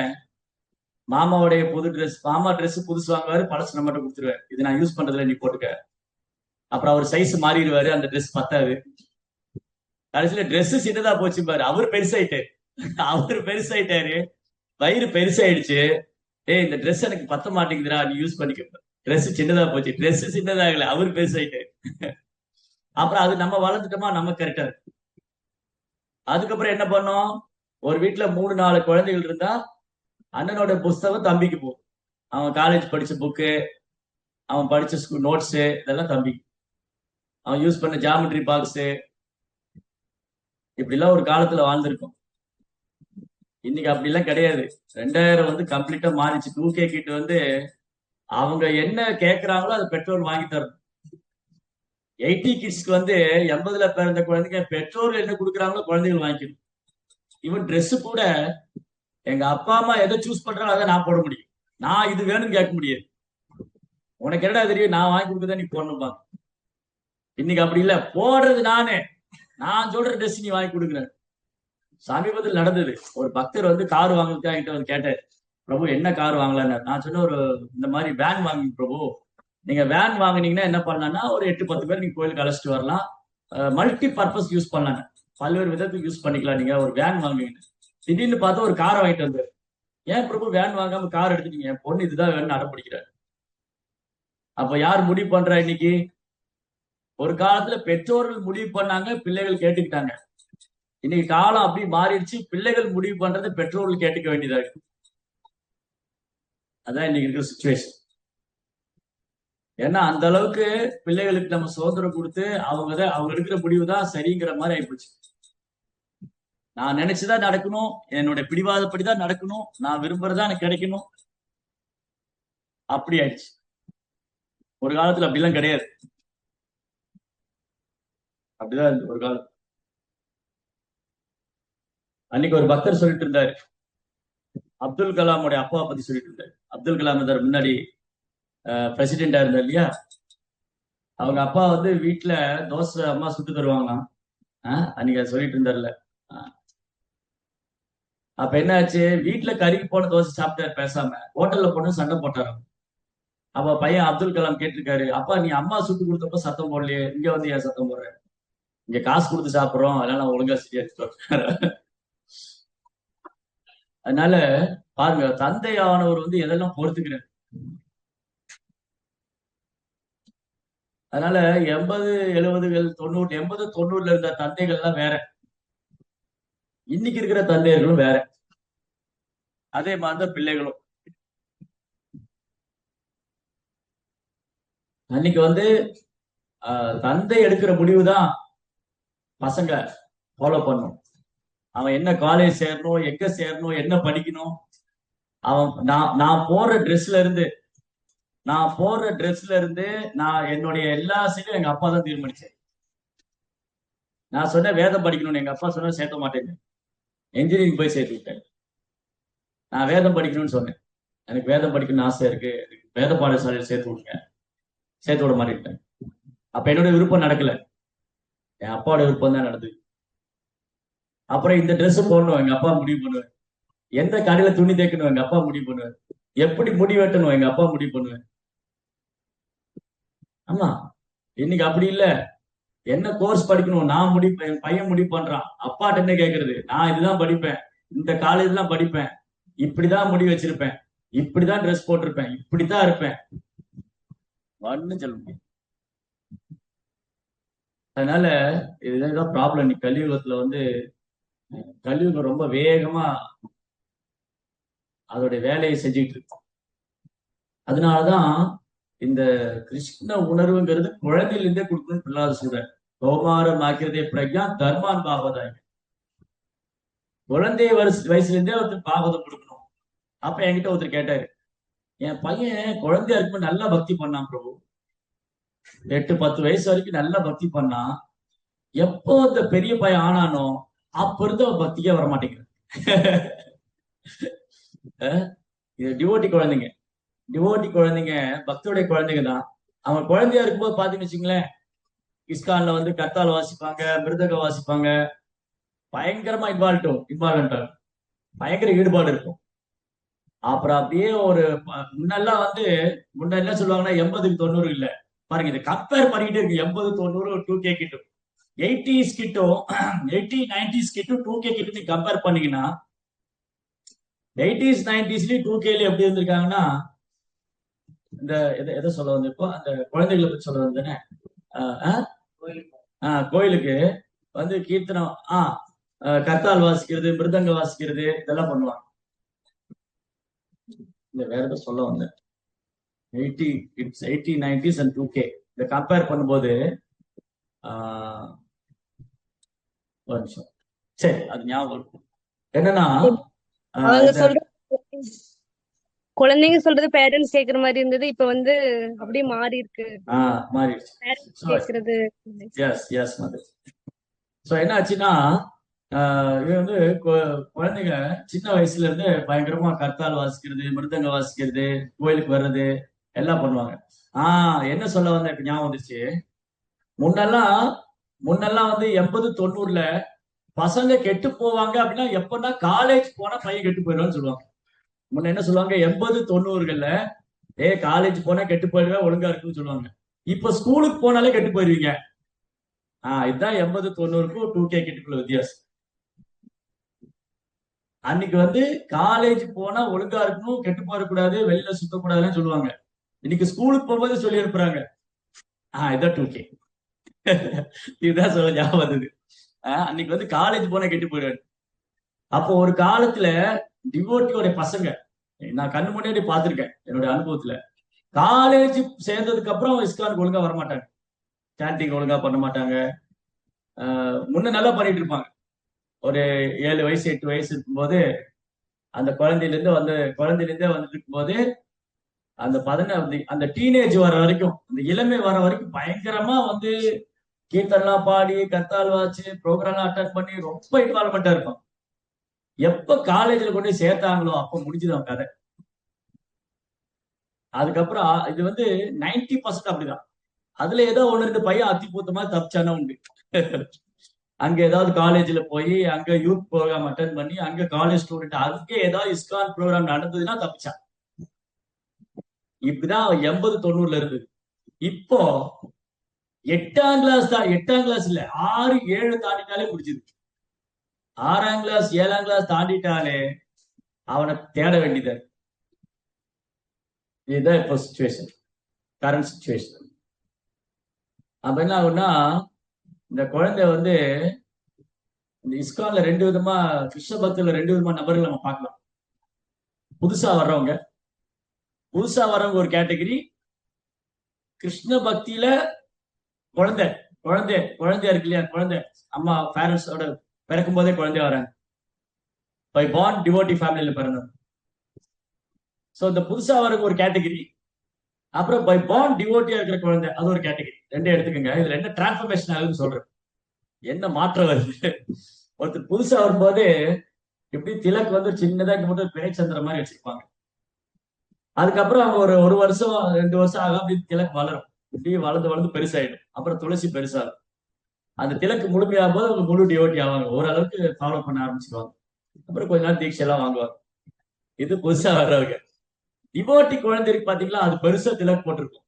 மாமாவுடைய புது ட்ரெஸ், மாமா ட்ரெஸ் புதுசு வாங்குவாரு, பழசு நம்மகிட்ட கொடுத்துருவாரு, இது நான் யூஸ் பண்றதுல நீ போட்டுக்க. அப்புறம் அவர் சைஸ் மாறிடுவாரு, அந்த ட்ரெஸ் பத்தாது. கடைசியில ட்ரெஸ் சின்னதா போச்சு பாரு, அவர் பெருசாயிட்டாரு, வயிறு பெருசாயிடுச்சு. இந்த ட்ரெஸ் எனக்கு பத்த மாட்டேங்குதுடா, நீ யூஸ் பண்ணிக்க. ட்ரெஸ் சின்னதா போச்சு, ட்ரெஸ் சின்னதாகல, அவர் பெருசாயிட்டாரு. அப்புறம் அது நம்ம வளர்ந்துட்டோமா, நம்ம கரெக்டா இருக்கு. அதுக்கப்புறம் என்ன பண்ணோம், ஒரு வீட்டுல 3-4 குழந்தைகள் இருந்தா அண்ணனோட புஸ்தகம் தம்பிக்கு போகும். அவன் காலேஜ் படிச்ச புக்கு, அவன் படிச்ச ஸ்கூல் நோட்ஸ், இதெல்லாம் தம்பிக்கு. அவன் யூஸ் பண்ண ஜாமெட்ரி பாக்ஸ். இப்படிலாம் ஒரு காலத்துல வாழ்ந்திருக்கும். இன்னைக்கு அப்படிலாம் கிடையாது. 2000 கம்ப்ளீட்டா மாறிச்சு. 2K கிட்ட அவங்க என்ன கேட்கிறாங்களோ அதை பெற்றோர் வாங்கி தரணும். 80 கிட்ஸ்க்கு 80ல பிறந்த குழந்தைங்க பெற்றோர் என்ன கொடுக்குறாங்களோ குழந்தைகள் வாங்கிக்கணும். ஈவன் ட்ரெஸ் கூட எங்க அப்பா அம்மா எதை சூஸ் பண்றாங்களோ அதை நான் போட முடியும். நான் இது வேணும்னு கேட்க முடியாது. உனக்கு என்னடா தெரியும், நான் வாங்கி கொடுக்கதான் நீ போடணும்பா. இன்னைக்கு அப்படி இல்ல, போடுறது நானே, நான் சொல்ற ட்ரெஸ் நீ வாங்கி கொடுக்குறேன். சமீபத்தில் நடந்தது, ஒரு பக்தர் கார் வாங்குறதுக்காக என்கிட்ட கேட்டார், பிரபு என்ன கார் வாங்கலான்னு. நான் சொன்ன, ஒரு இந்த மாதிரி வேன் வாங்கி பிரபு, நீங்க வேன் வாங்கினீங்கன்னா என்ன பண்ணலாம்னா ஒரு 8-10 பேர் நீங்க கோயிலுக்கு அழைச்சிட்டு வரலாம், மல்டி பர்பஸ் யூஸ் பண்ணலாங்க, பல்வேறு விதத்துக்கு யூஸ் பண்ணிக்கலாம். நீங்க ஒரு வேன் வாங்குவீங்க. திடீர்னு பார்த்தா ஒரு காரை வாங்கிட்டு வந்தாரு. ஏன் பிரபு வேன் வாங்காம கார் எடுத்துட்டீங்க? என் பொண்ணு இதுதான் வேணும்னு அடம் பிடிக்கிறாரு. அப்ப யார் முடிவு பண்றா இன்னைக்கு? ஒரு காலத்துல பெற்றோர்கள் முடிவு பண்ணாங்க, பிள்ளைகள் கேட்டுக்கிட்டாங்க. இன்னைக்கு காலம் அப்படி மாறிடுச்சு, பிள்ளைகள் முடிவு பண்றது பெற்றோர்கள் கேட்டுக்க வேண்டியதா இருக்கு. அதான் இன்னைக்கு இருக்கிற சுச்சுவேஷன். ஏன்னா அந்த அளவுக்கு பிள்ளைகளுக்கு நம்ம சுதந்திரம் கொடுத்து அவங்க எடுக்கிற முடிவு தான் சரிங்கிற மாதிரி ஆயிப்போச்சு. நான் நினைச்சுதான் நடக்கணும், என்னுடைய பிடிவாதப்படிதான் நடக்கணும், நான் விரும்புறதா எனக்கு கிடைக்கணும், அப்படி ஆயிடுச்சு. ஒரு காலத்துல அப்படிலாம் கிடையாது. அப்படிதான் இருந்தது ஒரு காலம். அன்னைக்கு ஒரு பக்தர் சொல்லிட்டு இருந்தாரு, அப்துல் கலாமுடைய அப்பாவை பத்தி சொல்லிட்டு இருந்தாரு. அப்துல் கலாம் இருந்தார் முன்னாடி, பிரசிடென்டா இருந்தார் இல்லையா? அவங்க அப்பா வந்து வீட்டுல தோசை அம்மா சுட்டு தருவாங்களாம். அன்னைக்கு அதை சொல்லிட்டு இருந்தார்ல. அப்ப என்ன ஆச்சு, வீட்டுல கறிக்கு போன தோசை சாப்பிட்டாரு பேசாம, ஹோட்டல்ல போன சண்டை போட்டாரு. அப்ப பையன் அப்துல் கலாம் கேட்டிருக்காரு, அப்பா நீ அம்மா சுட்டு கொடுத்தப்ப சத்தம் போடலையே, இங்க வந்து ஏன் சத்தம் போடுற? இங்க காசு கொடுத்து சாப்பிடுறோம், அதனால நான் ஒழுங்கா சரியா எடுத்துட்டு. அதனால பாருங்க, தந்தையானவர் வந்து எதெல்லாம் பொறுத்துக்கிறார். அதனால 80, 70கள், 90, 80, 90ல இருந்த தந்தைகள்லாம் வேற, இன்னைக்கு இருக்கிற தந்தையர்களும் வேற. அதே மாதிரிதான் பிள்ளைகளும். அன்னைக்கு வந்து தந்தை எடுக்கிற முடிவுதான் பசங்க ஃபாலோ பண்ணும். அவன் என்ன காலேஜ் சேரணும், எங்க சேரணும், என்ன படிக்கணும், அவன் நான் போடுற ட்ரெஸ்ல இருந்து நான் என்னுடைய எல்லா செயலும் எங்க அப்பா தான் தீர்மானிச்சேன். நான் சொன்ன வேதம் படிக்கணும்னு எங்க அப்பா சொன்ன சேர்த்த மாட்டேங்க, என்ஜினியரிங் போய் சேர்த்து விட்டேன். நான் வேதம் படிக்கணும்னு சொன்னேன், எனக்கு வேதம் படிக்கணும்னு ஆசை இருக்கு, வேத பாடசாலையில் சேர்த்து விடுங்க, சேர்த்து விட மாட்டேன். அப்ப என்னோட விருப்பம் நடக்கல, என் அப்பாவோட விருப்பம் தான் நடந்தது. அப்புறம் இந்த ட்ரெஸ் போடணும் எங்க அப்பா முடிவு பண்ணுவேன், எந்த கடையில துணி தைக்கணும் எங்க அப்பா முடிவு பண்ணுவேன், எப்படி முடி வெட்டணும் எங்க அப்பா முடிவு பண்ணுவேன். ஆமா, இன்னைக்கு அப்படி இல்ல. என்ன கோர்ஸ் படிக்கணும் நான் முடிப்பேன், என் பையன் முடிவு பண்றான். அப்பாட்ட என்ன கேட்கறது, நான் இதுதான் படிப்பேன், இந்த காலேஜ் தான் படிப்பேன், இப்படிதான் முடி வச்சிருப்பேன், இப்படிதான் ட்ரெஸ் போட்டிருப்பேன், இப்படித்தான் இருப்பேன், ஒன்னும் சொல்ல முடியும். அதனால இதுதான் ப்ராப்ளம். நீ கலியுகத்துல வந்து கலியுகம் ரொம்ப வேகமா அதோடைய வேலையை செஞ்சுட்டு இருக்கு. அதனாலதான் இந்த கிருஷ்ண உணர்வுங்கிறது குழந்தையிலிருந்தே கொடுக்கணும்னு பிரகலாத சொல்றேன். கௌமாரம் ஆக்கிறதே பிரக்யா தர்மான் பாகவதாங்க. குழந்தை வயசுல இருந்தே ஒருத்தர் பாகவதம் கொடுக்கணும். அப்ப என்கிட்ட ஒருத்தர் கேட்டாரு, என் பையன் குழந்தையா இருக்கும்போது நல்லா பக்தி பண்ணான் பிரபு, 8, 10 வயசு வரைக்கும் நல்லா பக்தி பண்ணான், எப்போ இந்த பெரிய பையன் ஆனானோ அப்ப இருந்து அவன் பக்திக்கே வர மாட்டேங்குது. இது டிவோட்டி குழந்தைங்க பக்தோடைய குழந்தைங்க தான். அவங்க குழந்தையா இருக்கும்போது பாத்தீங்கன்னு வச்சுங்களேன், இஸ்கான்ல வந்து கர்த்தால் வாசிப்பாங்க, மிருதகம் வாசிப்பாங்க, பயங்கரமா இன்வால்வ் பயங்கர ஈடுபாடு இருக்கும். அப்புறம் அப்படியே ஒரு முன்னெல்லாம் வந்து முன்ன என்ன சொல்லுவாங்கன்னா 80க்கு 90 இல்ல, பாருங்க இதை கம்பேர் பண்ணிக்கிட்டே இருக்கு. 80, 90, 2K கிட்டும், 80s கிட்டும், 80, 90s கிட்டும், 2K கிட்டும் கம்பேர் பண்ணீங்கன்னா, 80s, 90ஸ்லயும் 2Kலயும் எப்படி இருந்திருக்காங்கன்னா, இந்த எதை சொல்ல வந்து இப்போ அந்த குழந்தைகளை பத்தி சொல்ல வந்தேனே, கோயிலுக்கு வந்து கீர்த்தனம், கர்த்தால் வாசிக்கிறது, மிருதங்க வாசிக்கிறது, இதெல்லாம் பண்ணுவாங்க. இந்த வேற ஏதோ சொல்ல வந்தேன். 80, 90s and 2K இதை கம்பேர் பண்ணும்போது ஒரு நிமிஷம், சரி அது ஞாபகம் என்னன்னா, குழந்தைங்க சொல்றது பேரண்ட்ஸ் கேக்குற மாதிரி இருந்தது, இப்ப வந்து அப்படியே மாறி இருக்கு. கேக்குறது என்ன ஆச்சுன்னா, இது வந்து குழந்தைங்க சின்ன வயசுல இருந்து பயங்கரமா கர்த்தால் வாசிக்கிறது, மிருதங்க வாசிக்கிறது, கோயிலுக்கு வர்றது எல்லாம் பண்ணுவாங்க. என்ன சொல்ல வந்த இப்ப ஞாபகம் வந்துச்சு. முன்னெல்லாம் வந்து 80, 90ல பசங்க கெட்டு போவாங்க அப்படின்னா எப்பன்னா காலேஜ் போனா பையன் கெட்டு போயிடுவான்னு சொல்லுவாங்க. முன்ன என்ன சொல்லுவாங்க, 80, 90கள்ல காலேஜ் போனா கெட்டு போயிடுவேன், ஒழுங்கா இருக்குன்னு சொல்லுவாங்க. இப்ப ஸ்கூலுக்கு போனாலே கெட்டு போயிருவீங்க. இதுதான் 80, 90க்கும் 2K கிட்டுக்குள்ள வித்தியாசம். அன்னைக்கு வந்து காலேஜ் போனா ஒழுங்கா இருக்கணும், கெட்டு போறக்கூடாது, வெளியில சுத்தக்கூடாதுன்னு சொல்லுவாங்க. இன்னைக்கு ஸ்கூலுக்கு போகும்போது சொல்லி அனுப்புறாங்க. இதான் 2K. இதுதான் சொல்ல ஞாபகம் வந்தது. அன்னைக்கு வந்து காலேஜ் போனா கெட்டு போயிடுவாரு. அப்போ ஒரு காலத்துல டிவோட்டியோட பசங்க நான் கண்ணு முன்னாடி பார்த்திருக்கேன் என்னோட அனுபவத்துல. காலேஜ் சேர்ந்ததுக்கு அப்புறம் இஸ்கானுக்கு ஒழுங்கா வரமாட்டாங்க, சாண்டிங் ஒழுங்கா பண்ண மாட்டாங்க. முன்ன நல்லா பண்ணிட்டு இருப்பாங்க. ஒரு 7 வயசு 8 வயசு இருக்கும்போது அந்த குழந்தையில இருந்தே வந்துட்டு இருக்கும்போது அந்த 16 அந்த டீனேஜ் வர வரைக்கும், அந்த இளமை வர வரைக்கும் பயங்கரமா வந்து கீர்த்தன்லாம் பாடி கத்தால் வாச்சு ப்ரோக்ராம் அட்டன் பண்ணி ரொம்ப இன்வால்மெண்டா இருப்பான். எப்ப காலேஜ்ல கொண்டு போய் சேர்த்தாங்களோ அப்ப முடிஞ்சுதான் கதை. அதுக்கப்புறம் இது வந்து 90% அப்படிதான். அதுல ஏதோ ஒண்ணு ரெண்டு பையன் அத்தி பூத்த மாதிரி தப்பிச்சானா உண்டு. அங்க ஏதாவது காலேஜ்ல போய் அங்க யூத் ப்ரோக்ராம் அட்டன் பண்ணி அங்க காலேஜ் ஸ்டூடெண்ட் அதுக்கே ஏதாவது இஸ்கான் ப்ரோக்ராம் நடந்ததுன்னா தப்பிச்சான். இப்படிதான் 80 90ல இருந்தது. இப்போ 8ஆம் கிளாஸ் தான், 8ஆம் கிளாஸ் இல்ல, 6 7 தாண்டிட்டாலே முடிஞ்சது. 6ஆம் கிளாஸ் 7ஆம் கிளாஸ் தாண்டிட்டாலே அவனை தேட வேண்டியது. இதுதான் இப்போ சுச்சுவேஷன், கரண்ட் சுச்சுவேஷன். அப்ப என்ன ஆகும்னா இந்த குழந்தை வந்து இந்த இஸ்கான்ல 2 விதமா, கிருஷ்ண பக்தியில 2 விதமா நபர்கள் நம்ம பார்க்கலாம். புதுசா வர்றவங்க ஒரு கேட்டகரி, கிருஷ்ண பக்தியில குழந்தை குழந்தையா இருக்கு இல்லையா, குழந்தை அம்மா பேரண்ட்ஸோட பிறக்கும் போதே குழந்தையா வராங்க, பை பார்ன் டிவோட்டி ஃபேமிலியில பிறந்தது. சோ இந்த புதுசா வரக்கு ஒரு கேட்டகரி, அப்புறம் பை பார்ன் டிவோட்டியா இருக்கிற குழந்தை அது ஒரு கேட்டகரி. ரெண்டே எடுத்துக்கோங்க. இதுல என்ன டிரான்ஸ்பர்மேஷன் ஆகுதுன்னு சொல்றேன், என்ன மாற்றம் வருது. ஒருத்தர் புதுசா வரும்போது எப்படி திலக் வந்து சின்னதா இங்க மட்டும் பிறைச்சந்திர மாதிரி வச்சிருப்பாங்க. அதுக்கப்புறம் அவங்க ஒரு 1 வருஷம் 2 வருஷம் ஆகும், அப்படி திலக் வளரும், இப்படியே வளர்ந்து வளர்ந்து பெருசாயிடும். அப்புறம் துளசி பெருசாகும். அந்த திலக்கு முழுமையாகும் போது அவங்க முழு டிவோட்டி ஆவாங்க, ஓரளவுக்கு ஃபாலோ பண்ண ஆரம்பிச்சிருவாங்க. அப்புறம் கொஞ்ச நாள் தீட்சை எல்லாம் வாங்குவாங்க. இது புதுசா வர்றவங்க. டிவோட்டி குழந்தை இருக்கு பாத்தீங்களா, அது பெருசா திலக் போட்டிருக்கும்.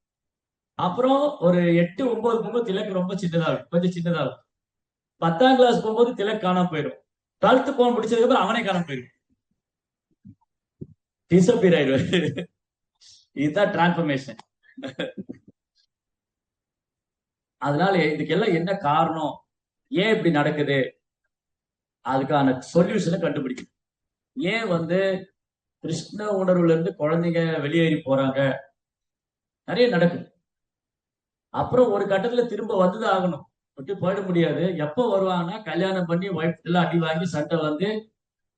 அப்புறம் ஒரு 8 9 போகும்போது திலக் ரொம்ப சின்னதாகும், கொஞ்சம் சின்னதாகும். 10ஆம் கிளாஸ் போகும்போது திலக் காணாம போயிடும். 12th போன் முடிச்சதுக்கு அப்புறம் அவனே காணாம போயிடும், டிசப்பியர் ஆயிடுவாரு. இதுதான் டிரான்ஸ்பர்மேஷன். அதனால இதுக்கெல்லாம் என்ன காரணம், ஏன் இப்படி நடக்குது, அதுக்கான சொல்யூஷனை கண்டுபிடிக்கணும். ஏன் வந்து கிருஷ்ண உணர்வுல இருந்து குழந்தைங்க வெளியேறி போறாங்க, நிறைய நடக்குது. அப்புறம் ஒரு கட்டத்துல திரும்ப வந்துதான் ஆகணும், விட்டு போயிட முடியாது. எப்ப வருவாங்கன்னா கல்யாணம் பண்ணி ஒய்ஃப் எல்லாம் அடி வாங்கி சண்டை வந்து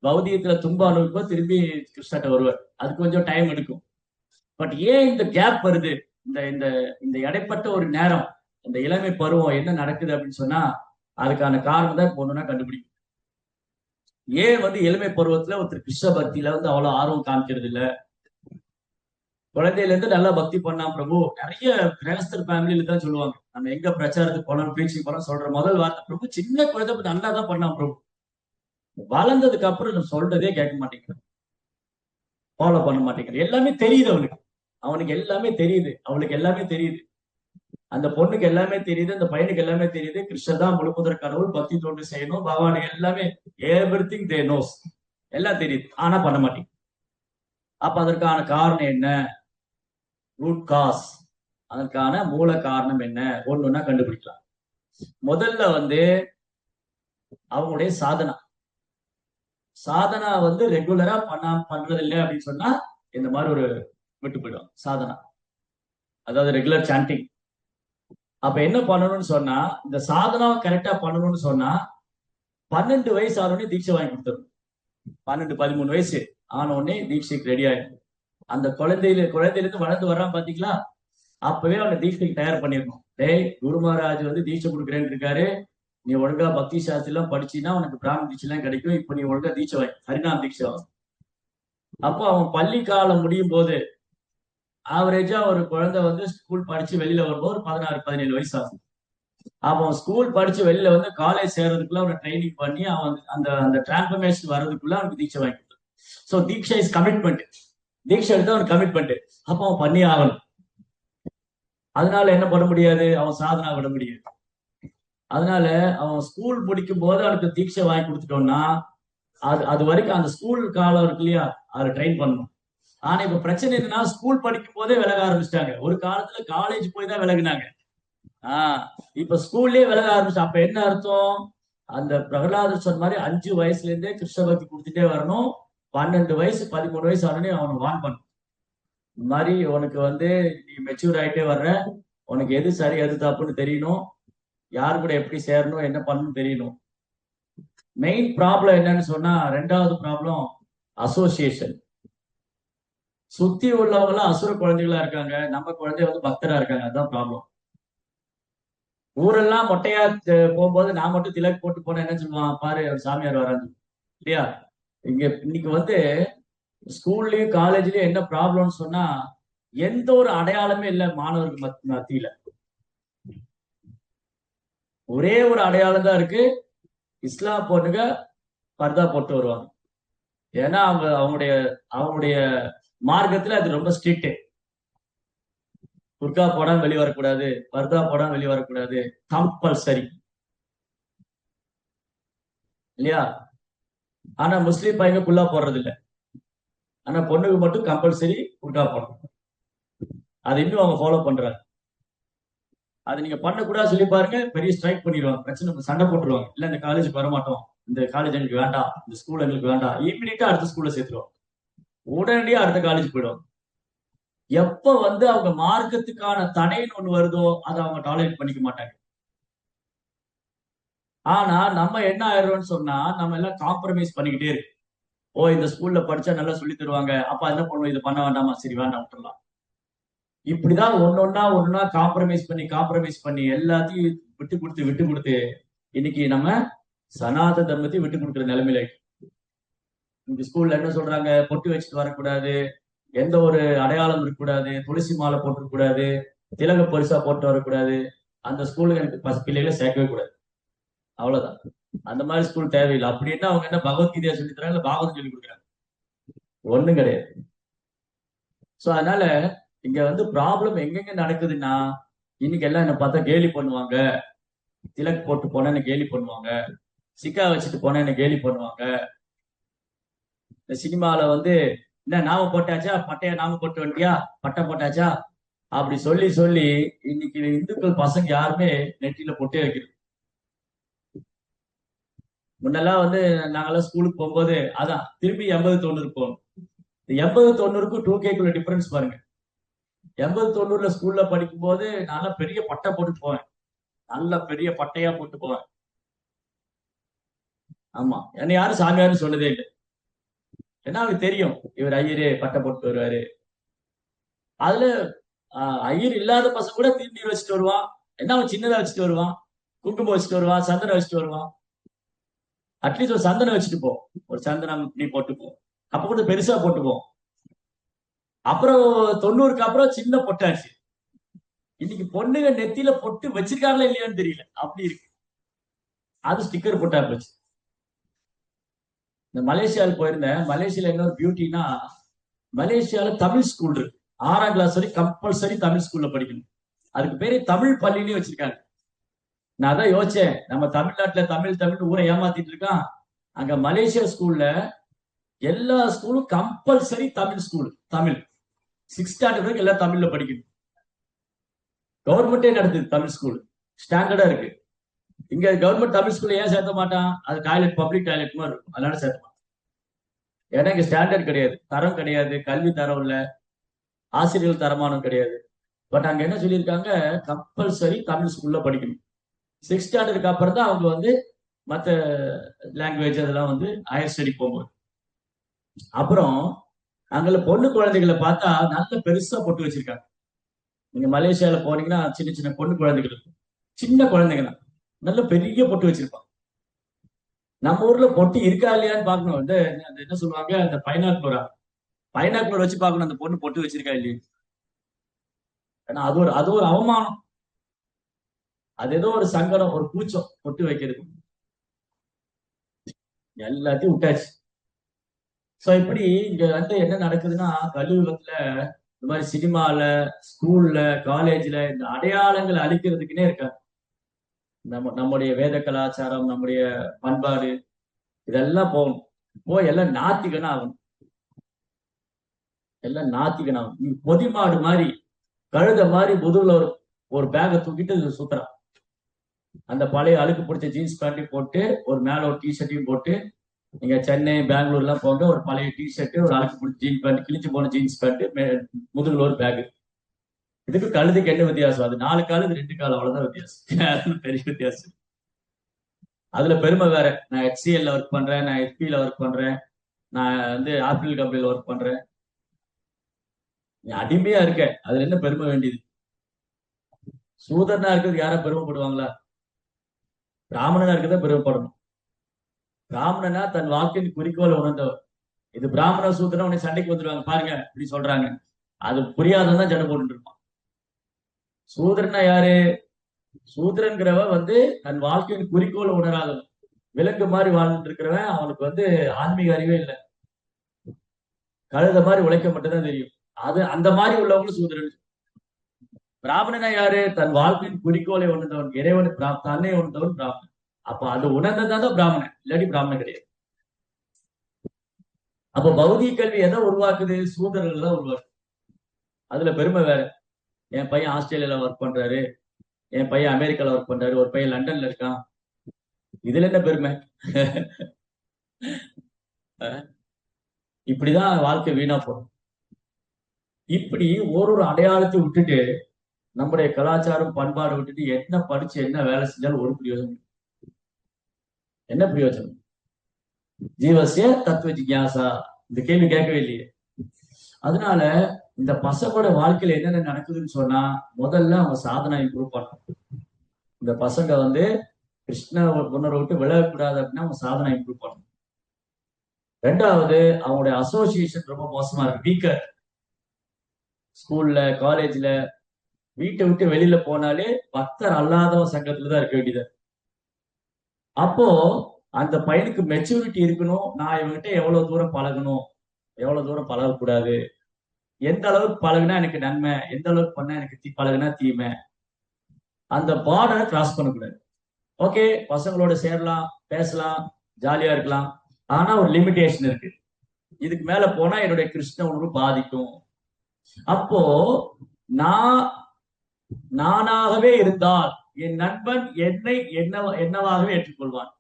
பௌதிகத்துல துன்ப அனுபவிப்போ திரும்பி கிருஷ்ணட்ட வருவார். அது கொஞ்சம் டைம் எடுக்கும். பட் ஏன் இந்த கேப் வருது, இந்த இந்த இந்த இடைப்பட்ட ஒரு நேரம், இந்த இளமை பருவம் என்ன நடக்குது அப்படின்னு சொன்னா அதுக்கான காரணம் தான் ஒண்ணுன்னா கண்டுபிடிக்கும். ஏன் வந்து இளமை பருவத்துல ஒருத்தர் கிருஷ்ண பக்தியில வந்து அவ்வளவு ஆர்வம் காமிக்கிறது இல்ல. குழந்தையில இருந்து நல்லா பக்தி பண்ணா பிரபு, நிறைய கிரகஸ்தர் ஃபேமிலியில தான் சொல்லுவாங்க. நம்ம எங்க பிரச்சாரத்துக்கு போனோம் பீச்சுக்கு போனோம் சொல்ற முதல் வார்த்தை, பிரபு சின்ன குழந்தை நல்லா தான் பண்ணான் பிரபு, வளர்ந்ததுக்கு அப்புறம் நம்ம சொல்றதே கேட்க மாட்டேங்கிறேன், ஃபாலோ பண்ண மாட்டேங்கிறேன். எல்லாமே தெரியுது அவனுக்கு, எல்லாமே தெரியுது, அவளுக்கு எல்லாமே தெரியுது, அந்த பொண்ணுக்கு எல்லாமே தெரியுது, அந்த பையனுக்கு எல்லாமே தெரியுது. கிருஷ்ணர் தான் முழுப்புதற் கடவுள், பக்தி தொண்டு செய்யணும், பகவான் எல்லாமே, எவ்ரி திங் தே நோஸ், எல்லாம் தெரியுது, ஆனா பண்ண மாட்டேங்குது. அப்ப அதற்கான காரணம் என்ன, ரூட் காஸ், அதற்கான மூல காரணம் என்ன, ஒண்ணுன்னா கண்டுபிடிக்கலாம். முதல்ல வந்து அவங்களுடைய சாதனா வந்து ரெகுலரா பண்றது இல்லை அப்படின்னு சொன்னா இந்த மாதிரி ஒரு விட்டு போயிடும் சாதனா, அதாவது ரெகுலர் சாண்டிங். அப்ப என்ன பண்ணணும்னு சொன்னா, இந்த சாதனாவை கரெக்டா பண்ணணும்னு சொன்னா 12 வயசு ஆனோடனே தீட்சை வாங்கி கொடுத்துரும். 12 13 வயசு ஆனோடனே தீட்சைக்கு ரெடி ஆயிடும். அந்த குழந்தையிலிருந்து வளர்ந்து வர்றான் பாத்தீங்களா, அப்பவே அவனை தீட்சைக்கு தயார் பண்ணிடணும். டேய், குரு மகாராஜ் வந்து தீட்சை கொடுக்குறேன்னு இருக்காரு, நீ ஒழுங்கா பக்தி சாஸ்திரம் எல்லாம் படிச்சுன்னா உனக்கு பிராமண தீட்சை எல்லாம் கிடைக்கும். இப்ப நீ ஒழுங்கா தீட்சை வாங்கி ஹரிநாம் தீட்சை வாங்க. அப்போ அவன் பள்ளி காலம் முடியும் போது ஆவரேஜா ஒரு குழந்தை வந்து ஸ்கூல் படிச்சு வெளியில வரும்போது ஒரு 16 17 வயசு ஆகும். அவன் ஸ்கூல் படிச்சு வெளியில வந்து காலேஜ் சேர்றதுக்குள்ள அவனை ட்ரைனிங் பண்ணி அவன் அந்த அந்த டிரான்ஸ்பர்மேஷன் வர்றதுக்குள்ள அவனுக்கு தீட்சை வாங்கி கொடுத்தான். ஸோ தீட்சா இஸ் கமிட்மெண்ட், தீட்சை எடுத்து அவன் கமிட்மெண்ட், அப்ப அவன் பண்ணி ஆகணும். அதனால என்ன பண்ண முடியாது, அவன் சாதனா விட முடியாது. அதனால அவன் ஸ்கூல் முடிக்கும் போது அவனுக்கு தீட்சை வாங்கி கொடுத்துட்டோம்னா அது வரைக்கும் அந்த ஸ்கூல் காலம் இருக்கு இல்லையா, அதை ட்ரெயின் பண்ணணும். ஆனா இப்ப பிரச்சனை என்னன்னா, ஸ்கூல் படிக்கும் போதே விலக ஆரம்பிச்சிட்டாங்க. ஒரு காலத்துல காலேஜ் போய் தான் விலகுனாங்க. ஆஹ் இப்ப ஸ்கூல்லயே விலக ஆரம்பிச்சு. அப்ப என்ன அர்த்தம்? அந்த பிரகலாதர் சொன்ன மாதிரி 5 வயசுல இருந்தே கிருஷ்ண பக்தி கொடுத்துட்டே வரணும். 12 வயசு 13 வயசு ஆனே அவனை வான் பண்ணும். இந்த மாதிரி உனக்கு நீ மெச்சூர் ஆயிட்டே வர்ற, உனக்கு எது சரி எது தப்புன்னு தெரியணும், யாரு கூட எப்படி சேரணும் என்ன பண்ணணும் தெரியணும். மெயின் ப்ராப்ளம் என்னன்னு சொன்னா, ரெண்டாவது ப்ராப்ளம் அசோசியேஷன். சுத்தி உள்ளவங்க எல்லாம் அசுர குழந்தைகளா இருக்காங்க, நம்ம குழந்தை பக்தரா இருக்காங்க. அதுதான் ப்ராப்ளம். ஊரெல்லாம் மொட்டையா போகும்போது நான் மட்டும் திலக் போட்டு போன என்ன சொல்லுவான், பாரு அவர் சாமியார் வராங்க இல்லையா. இங்க இன்னைக்கு ஸ்கூல்லயும் காலேஜ்லயும் என்ன ப்ராப்ளம்னு சொன்னா, எந்த ஒரு அடையாளமே இல்லை மாணவர்கள் மத்தியில. ஒரே ஒரு அடையாளம் தான் இருக்கு, இஸ்லாம் பொண்ணுங்க பர்தா போட்டு வருவாங்க. ஏன்னா அவங்களுடைய அவங்களுடைய மார்க்கத்துல அது ரொம்ப ஸ்ட்ரிக்ட். புர்கா போடாம வெளியே வரக்கூடாது, பர்தா போடாம வெளியே வரக்கூடாது, கம்பல்சரி இல்லையா. ஆனா முஸ்லீம் பையங்க குல்லா போடுறது இல்லை. ஆனா பொண்ணுக்கு மட்டும் கம்பல்சரி புர்கா போடணும். அதை இன்னும் அவங்க ஃபாலோ பண்றாங்க. அது நீங்க பண்ணக்கூடாது சொல்லி பாருங்க, பெரிய ஸ்ட்ரைக் பண்ணிடுவாங்க, பிரச்சனை சண்டை போட்டுருவாங்க. இல்ல இந்த காலேஜுக்கு வர மாட்டோம், இந்த காலேஜ் எங்களுக்கு வேண்டாம், இந்த ஸ்கூல் எங்களுக்கு வேண்டாம், இமீடியட்டா அடுத்த ஸ்கூல்ல சேர்த்துருவோம், உடனடியா அடுத்த காலேஜ் போயிடுவாங்க. எப்ப அவங்க மார்க்கத்துக்கான தடைன்னு ஒண்ணு வருதோ அதை அவங்க டாலரேட் பண்ணிக்க மாட்டாங்க. ஆனா நம்ம என்ன ஆயிடுறோம்னு சொன்னா, நம்ம எல்லாம் காம்ப்ரமைஸ் பண்ணிக்கிட்டே இருக்கு. ஓ இந்த ஸ்கூல்ல படிச்சா நல்லா சொல்லி தருவாங்க, அப்ப என்ன பண்ணுவோம், இது பண்ண வேண்டாமா, சரி வேண்டாம் விட்டுறலாம். இப்படிதான் ஒன்னொன்னா காம்ப்ரமைஸ் பண்ணி எல்லாத்தையும் விட்டு கொடுத்து இன்னைக்கு நம்ம சனாதன தர்மத்தை விட்டு கொடுக்குற நிலைமையில. இந்த ஸ்கூல்ல என்ன சொல்றாங்க, பொட்டு வச்சுட்டு வரக்கூடாது, எந்த ஒரு அடையாளம் இருக்கக்கூடாது, துளசி மாலை போட்டுக்கூடாது, திலக பரிசா போட்டு வரக்கூடாது. அந்த ஸ்கூலுக்கு எனக்கு பிள்ளைகளை சேர்க்கவே கூடாது. அவ்வளவுதான். அந்த மாதிரி ஸ்கூல் தேவையில்லை. அப்படின்னா அவங்க என்ன பகவத்கீதையா சொல்லி தராங்க, பாகவதம் சொல்லி கொடுக்குறாங்க? ஒண்ணும் கிடையாது. சோ அதனால இங்க ப்ராப்ளம் எங்கெங்க நடக்குதுன்னா, இன்னைக்கு எல்லாம் என்ன பார்த்தா கேலி பண்ணுவாங்க, திலக் போட்டு போனா என்ன கேலி பண்ணுவாங்க, சிக்கா வச்சுட்டு போனா என்ன கேலி பண்ணுவாங்க. இந்த சினிமால என்ன நாம போட்டாச்சா, பட்டைய நாம போட்டு வண்டியா, பட்டம் போட்டாச்சா, அப்படி சொல்லி சொல்லி இன்னைக்கு இந்துக்கள் பசங்க யாருமே நெற்றியில பொட்டே வைக்கிறது. முன்னெல்லாம் நாங்கெல்லாம் ஸ்கூலுக்கு போகும்போது அதான் திரும்பி 80-90 போகணும். 80-90க்கும் 2K டிஃபரன்ஸ் பாருங்க. 80-90 ஸ்கூல்ல படிக்கும் போது நல்லா பெரிய பட்டை போட்டு போவேன், நல்ல பெரிய பட்டையா போட்டு போவேன். ஆமா, என்ன யாரும் சாமியாருன்னு சொன்னதே இல்லை. ஏன்னா அவருக்கு தெரியும் இவர் ஐயரே பட்டை போட்டு வருவாரு. அதுல ஐயர் இல்லாத பசங்க கூட திருநீர் வச்சுட்டு வருவான். என்ன அவன் சின்னதா வச்சுட்டு வருவான், குங்குமம் வச்சுட்டு வருவான், சந்தனம் வச்சுட்டு வருவான். அட்லீஸ்ட் ஒரு சந்தனம் வச்சுட்டு போ, ஒரு சந்தனம் நீ போட்டுப்போ, அப்ப கூட பெருசா போட்டுப்போ. அப்புறம் 90க்கு அப்புறம் சின்ன பொட்டாச்சு. இன்னைக்கு பொண்ணுங்க நெத்தியில பொட்டு வச்சிருக்காங்களா இல்லையான்னு தெரியல, அப்படி இருக்கு. அது ஸ்டிக்கர் போட்டா போச்சு. இந்த மலேசியாவில் போயிருந்தேன். மலேசியால என்ன ஒரு பியூட்டினா, மலேசியால தமிழ் ஸ்கூல் இருக்கு. 6ஆம் கிளாஸ் வரை கம்பல்சரி தமிழ் ஸ்கூல்ல படிக்கணும். அதுக்கு பேரு தமிழ் பள்ளின்னு வச்சிருக்காங்க. நான் அதான் யோசிச்சேன், நம்ம தமிழ்நாட்டுல தமிழ் தமிழ் ஊரை ஏமாத்திட்டு இருக்கான். அங்க மலேசியா ஸ்கூல்ல எல்லா ஸ்கூலும் compulsory Tamil school. Tamil 6th standard வரைக்கும் எல்லாம் தமிழ்ல படிக்கணும். கவர்மெண்டே நடத்துது தமிழ் ஸ்கூல், ஸ்டாண்டர்டா இருக்கு. இங்க கவர்மெண்ட் தமிழ் ஸ்கூல்ல ஏன் சேர்த்த மாட்டான், அது டாய்லெட் பப்ளிக் டாய்லெட் மாதிரி இருக்கும், அதனால சேர்த்த மாட்டான். ஏன்னா இங்க ஸ்டாண்டர்ட் கிடையாது, தரம் கிடையாது, கல்வி தரம் இல்ல, ஆசிரியர்கள் தரமானம் கிடையாது. பட் அங்க என்ன சொல்லியிருக்காங்க, கம்பல்சரி தமிழ் ஸ்கூல்ல படிக்கணும். 6th ஸ்டாண்டர்டுக்கு அப்புறம் தான் அவங்க மற்ற லாங்குவேஜ் அதெல்லாம் ஹையர் ஸ்டடி போகும்போது. அப்புறம் அங்க பொண்ணு குழந்தைகளை பார்த்தா நல்ல பெருசா பொட்டு வச்சிருக்காங்க. நீங்க மலேசியால போனீங்கன்னா சின்ன சின்ன பொண்ணு குழந்தைகள் இருக்கும், சின்ன குழந்தைங்க தான், நல்ல பெரிய பொட்டு வச்சிருப்பாங்க. நம்ம ஊர்ல பொட்டு இருக்கா இல்லையான்னு பார்க்கணும். என்ன சொல்லுவாங்க, அந்த பைனாக்குலர் வச்சு பார்க்கணும் அந்த பொண்ணு பொட்டு வச்சிருக்கா இல்லையா. ஏன்னா அது ஒரு அவமானம், அது ஏதோ ஒரு சங்கடம், ஒரு கூச்சம் பொட்டு வைக்கிறது. எல்லாத்தையும் விட்டாச்சு. சோ இப்படி இங்க என்ன நடக்குதுன்னா, கலியுகத்துல இந்த மாதிரி சினிமால, ஸ்கூல்ல, காலேஜ்ல இந்த அடையாளங்களை அழிக்கிறதுக்குன்னே இருக்காங்க. நம்முடைய வேத கலாச்சாரம், நம்முடைய பண்பாடு, இதெல்லாம் போகணும். போய் எல்லாம் நாத்திகனா ஆகணும். எல்லாம் நாத்திகனா ஆகணும். நீ பொதி மாடு மாதிரி கழுத மாதிரி முதுகுல ஒரு பேக்கை தூக்கிட்டு சுத்துறான். அந்த பழைய அழுக்கு பிடிச்ச ஜீன்ஸ் பேண்ட்டையும் போட்டு ஒரு மேல ஒரு டிஷர்ட்டையும் போட்டு, நீங்க சென்னை பெங்களூர் எல்லாம் போங்க, ஒரு பழைய டிஷர்ட், ஒரு அழுக்கு பிடிச்ச ஜீன்ஸ் பேண்ட், கிழிச்சு போன ஜீன்ஸ் பேண்ட், முதுகுல ஒரு பேக். இதுக்கு கழுதுக்கு என்ன வித்தியாசம்? அது 4 கால், இது 2 கால், அவ்வளவுதான் வித்தியாசம். பெரிய வித்தியாசம். அதுல பெருமை வேற. நான் HCL ஒர்க் பண்றேன், நான் HP ஒர்க் பண்றேன், நான் வந்து ஆப்பிள் கம்பெனில ஒர்க் பண்றேன். நீ அடிமையா இருக்க, அதுல என்ன பெருமை வேண்டியது? சூதரனா இருக்கிறது யாரா பெருமைப்படுவாங்களா? பிராமணனா இருக்கிறத பெருமைப்படணும். பிராமணனா தன் வாழ்க்கையின் குறிக்கோளை உணர்ந்தவர். இது பிராமண சூத்திரம் உடனே சண்டைக்கு வந்துருவாங்க பாருங்க, இப்படி சொல்றாங்க. அது புரியாதவன் தான் ஜனம் போட்டு இருப்பான். சூத்திரனா யாரு? சூத்திரன்கிறவ வந்து தன் வாழ்க்கையின் குறிக்கோளை உணராதவன், விலங்கு மாதிரி வாழ்ந்துட்டு இருக்கிறவன். அவனுக்கு வந்து ஆன்மீக அறிவே இல்லை, கழுத மாதிரி உழைக்க மட்டும்தான் தெரியும். அது அந்த மாதிரி உள்ளவங்களும் சூத்திரன். பிராமணனா யாரு? தன் வாழ்க்கையின் குறிக்கோளை உணர்ந்தவன், இறைவனை தன்னை உணர்ந்தவன் பிராமணன். அப்ப அது உணர்ந்ததான் பிராமணன், இல்லாட்டி பிராமணன் கிடையாது. அப்ப பௌதிக கல்வி எதை உருவாக்குது? சூதரர்கள் தான் உருவாக்குது. அதுல பெருமை வேற. என் பையன் ஆஸ்திரேலியால ஒர்க் பண்றாரு, என் பையன் அமெரிக்கால ஒர்க் பண்றாரு, ஒரு பையன் லண்டன்ல இருக்கான். இதுல என்ன பெருமை? இப்படிதான் வாழ்க்கை வீணா போடும். இப்படி ஒரு அடையாளத்தை விட்டுட்டு, நம்முடைய கலாச்சாரம் பண்பாடு விட்டுட்டு என்ன படிச்சு என்ன வேலை செஞ்சாலும் ஒரு பிரயோஜனம். என்ன பிரயோஜனம்? ஜீவசிய தத்துவ ஜிக்யாசா, இந்த கேள்வி கேட்கவே இல்லையே. அதனால இந்த பசங்களோட வாழ்க்கையில என்னென்ன நடக்குதுன்னு சொன்னா, முதல்ல அவங்க சாதனை இம்ப்ரூவ் பண்ணணும். இந்த பசங்க வந்து கிருஷ்ண உணர்வை விட்டு விலகக்கூடாது அப்படின்னா அவங்க சாதனை இம்ப்ரூவ் பண்ணணும். ரெண்டாவது, அவங்களுடைய அசோசியேஷன் ரொம்ப மோசமா இருக்கு, வீக்கர். ஸ்கூல்ல, காலேஜ்ல, வீட்டை விட்டு வெளியில போனாலே பக்தர் அல்லாதவ சங்கத்துல தான் இருக்க வேண்டியது. அப்போ அந்த பையனுக்கு மெச்சூரிட்டி இருக்கணும். நான் இவங்கிட்ட எவ்வளவு தூரம் பழகணும், எவ்வளவு தூரம் பழகக்கூடாது, எந்த அளவுக்கு பழகுனா எனக்கு நன்மை, எந்த அளவுக்கு பண்ணா எனக்கு பழகுனா தீமை, அந்த பார்டரை கிராஸ் பண்ணக்கூடாது. ஓகே, பசங்களோட சேரலாம், பேசலாம், ஜாலியா இருக்கலாம். ஆனா ஒரு லிமிடேஷன் இருக்கு. இதுக்கு மேல போனா என்னுடைய கிருஷ்ண உணர்வு பாதிக்கும். அப்போ நான் நானாகவே இருந்தால் என் நண்பன் என்னை என்னவாகவே ஏற்றுக்கொள்வான்.